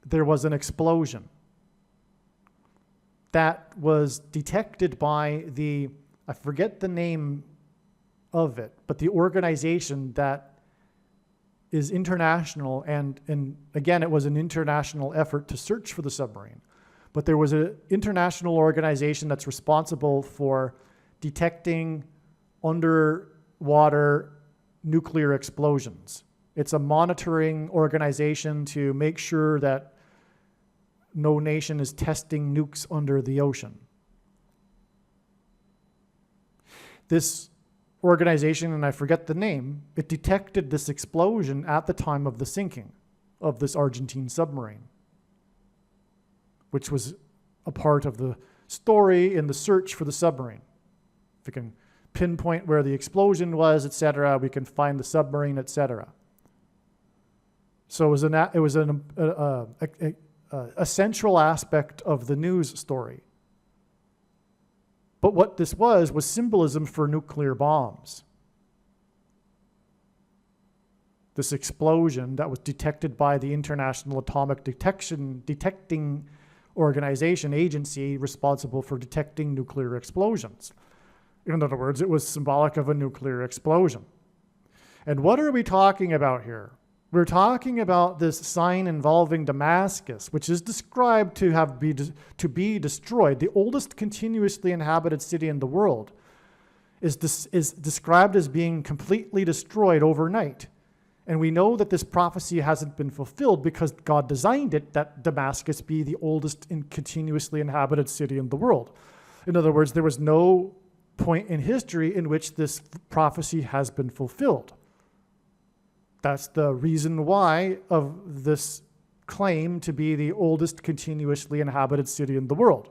S1: there was an explosion that was detected by I forget the name of it, but the organization that is international, and again, it was an international effort to search for the submarine. But there was an international organization that's responsible for detecting underwater nuclear explosions. It's a monitoring organization to make sure that no nation is testing nukes under the ocean. This organization, and I forget the name, it detected this explosion at the time of the sinking of this Argentine submarine, which was a part of the story in the search for the submarine. If we can pinpoint where the explosion was, etc., we can find the submarine, etc. So it was a central aspect of the news story. But what this was symbolism for nuclear bombs. This explosion that was detected by the International Atomic Detecting Organization agency responsible for detecting nuclear explosions. In other words, it was symbolic of a nuclear explosion. And what are we talking about here? We're talking about this sign involving Damascus, which is described to be destroyed. The oldest continuously inhabited city in the world is described as being completely destroyed overnight. And we know that this prophecy hasn't been fulfilled because God designed it that Damascus be the oldest and continuously inhabited city in the world. In other words, there was no point in history in which this prophecy has been fulfilled. That's the reason why of this claim to be the oldest continuously inhabited city in the world.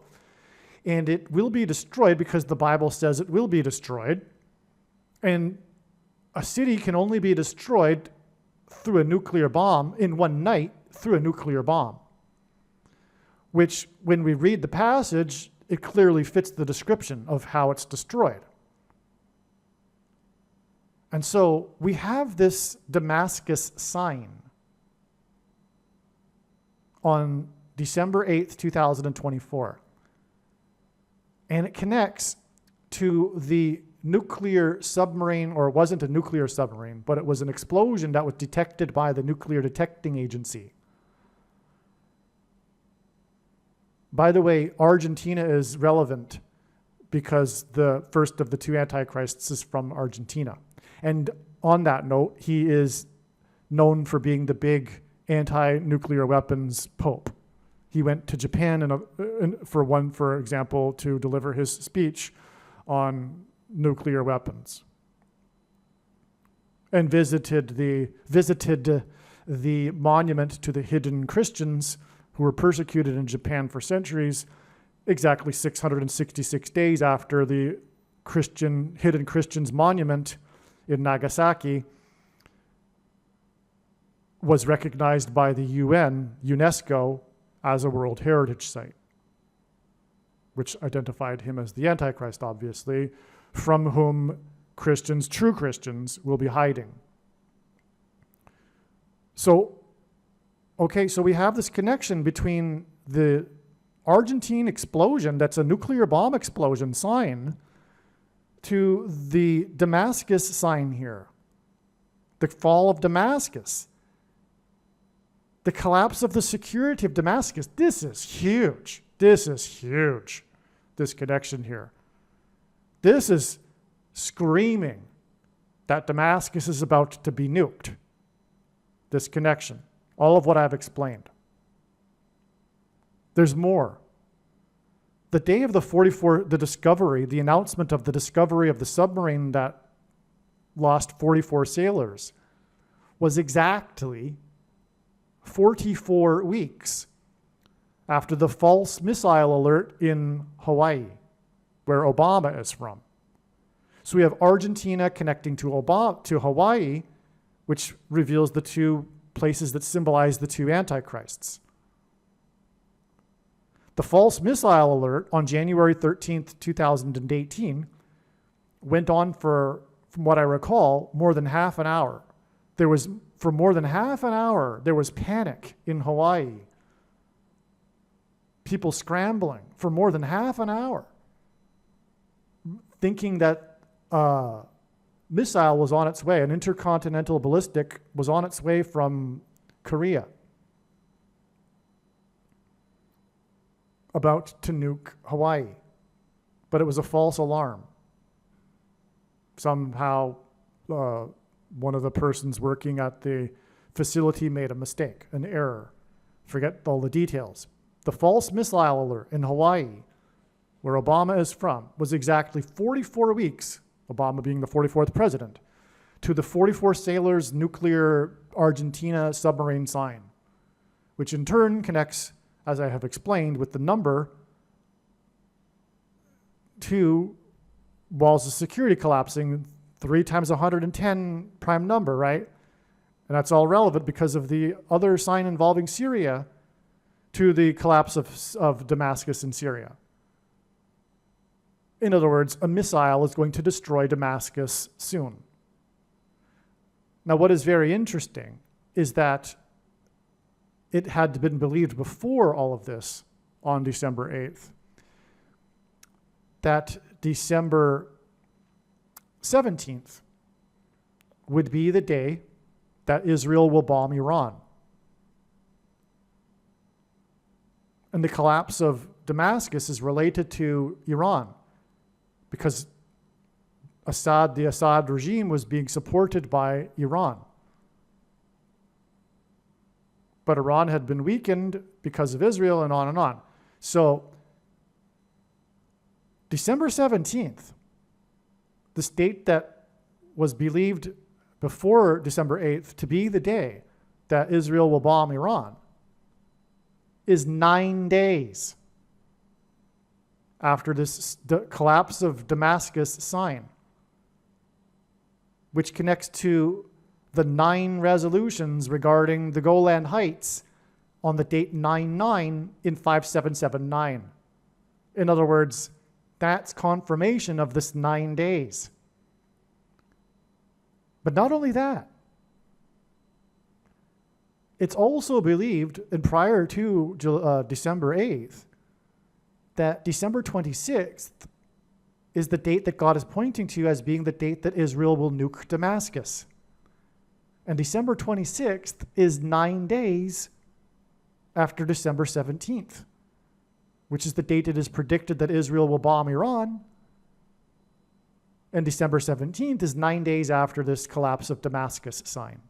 S1: And it will be destroyed because the Bible says it will be destroyed. And a city can only be destroyed through a nuclear bomb in one night through a nuclear bomb, which when we read the passage, it clearly fits the description of how it's destroyed. And so we have this Damascus sign on December 8th, 2024. And it connects to the nuclear submarine, or it wasn't a nuclear submarine, but it was an explosion that was detected by the Nuclear Detecting Agency. By the way, Argentina is relevant because the first of the two antichrists is from Argentina. And on that note, he is known for being the big anti-nuclear weapons pope. He went to Japan for example, to deliver his speech on nuclear weapons, and visited the monument to the hidden Christians who were persecuted in Japan for centuries, exactly 666 days after the hidden Christians monument in Nagasaki was recognized by the UNESCO, as a World Heritage Site, which identified him as the Antichrist, obviously, from whom Christians, true Christians, will be hiding. So we have this connection between the Argentine explosion, that's a nuclear bomb explosion sign, to the Damascus sign here, the fall of Damascus, the collapse of the security of Damascus. This is huge. This connection here. This is screaming that Damascus is about to be nuked. This connection. All of what I've explained. There's more. The day of the announcement of the discovery of the submarine that lost 44 sailors was exactly 44 weeks after the false missile alert in Hawaii, where Obama is from. So we have Argentina connecting to Hawaii, which reveals the two places that symbolize the two antichrists. The false missile alert on January 13th, 2018 went on for, from what I recall, more than half an hour. For more than half an hour, there was panic in Hawaii. People scrambling for more than half an hour, thinking that a missile was on its way, an intercontinental ballistic was on its way from Korea, about to nuke Hawaii. But it was a false alarm. Somehow, one of the persons working at the facility made a mistake, an error. Forget all the details. The false missile alert in Hawaii, where Obama is from, was exactly 44 weeks, Obama being the 44th president, to the 44 sailors' nuclear Argentina submarine sign, which in turn connects, as I have explained, with the number to walls of security collapsing, 3 times 110 prime number, right? And that's all relevant because of the other sign involving Syria to the collapse of Damascus in Syria. In other words, a missile is going to destroy Damascus soon. Now, what is very interesting is that it had been believed before all of this on December 8th that December 17th would be the day that Israel will bomb Iran. And the collapse of Damascus is related to Iran because the Assad regime was being supported by Iran. But Iran had been weakened because of Israel and on and on. So December 17th, this date that was believed before December 8th to be the day that Israel will bomb Iran, is 9 days after this collapse of Damascus sign, which connects to the 9 resolutions regarding the Golan Heights on the date 9/9 in 5779. In other words, that's confirmation of this 9 days. But not only that, it's also believed, and prior to December 8th, that December 26th is the date that God is pointing to as being the date that Israel will nuke Damascus. And December 26th is 9 days after December 17th, which is the date it is predicted that Israel will bomb Iran. And December 17th is 9 days after this collapse of Damascus sign.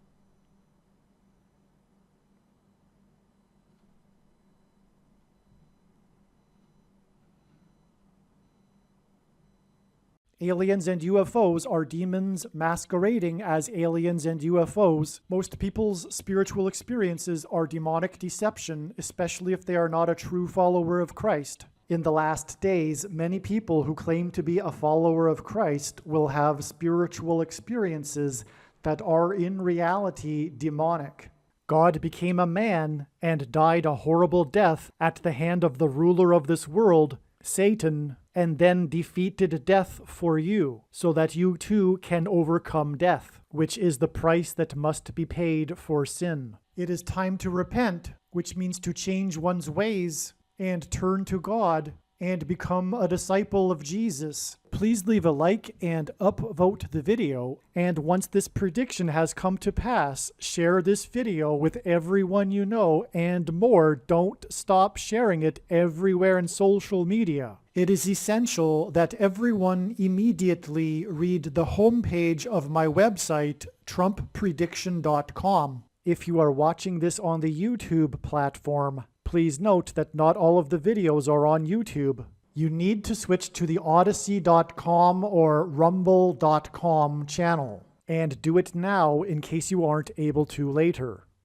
S1: Aliens and UFOs are demons masquerading as aliens and UFOs. Most people's spiritual experiences are demonic deception, especially if they are not a true follower of Christ. In the last days, many people who claim to be a follower of Christ will have spiritual experiences that are in reality demonic. God became a man and died a horrible death at the hand of the ruler of this world, Satan, and then defeated death for you, so that you too can overcome death, which is the price that must be paid for sin. It is time to repent, which means to change one's ways and turn to God and become a disciple of Jesus. Please leave a like and upvote the video, and once this prediction has come to pass, share this video with everyone you know, and more, don't stop sharing it everywhere in social media. It is essential that everyone immediately read the homepage of my website, TrumpPrediction.com. If you are watching this on the YouTube platform, please note that not all of the videos are on YouTube. You need to switch to the Odyssey.com or Rumble.com channel, and do it now in case you aren't able to later.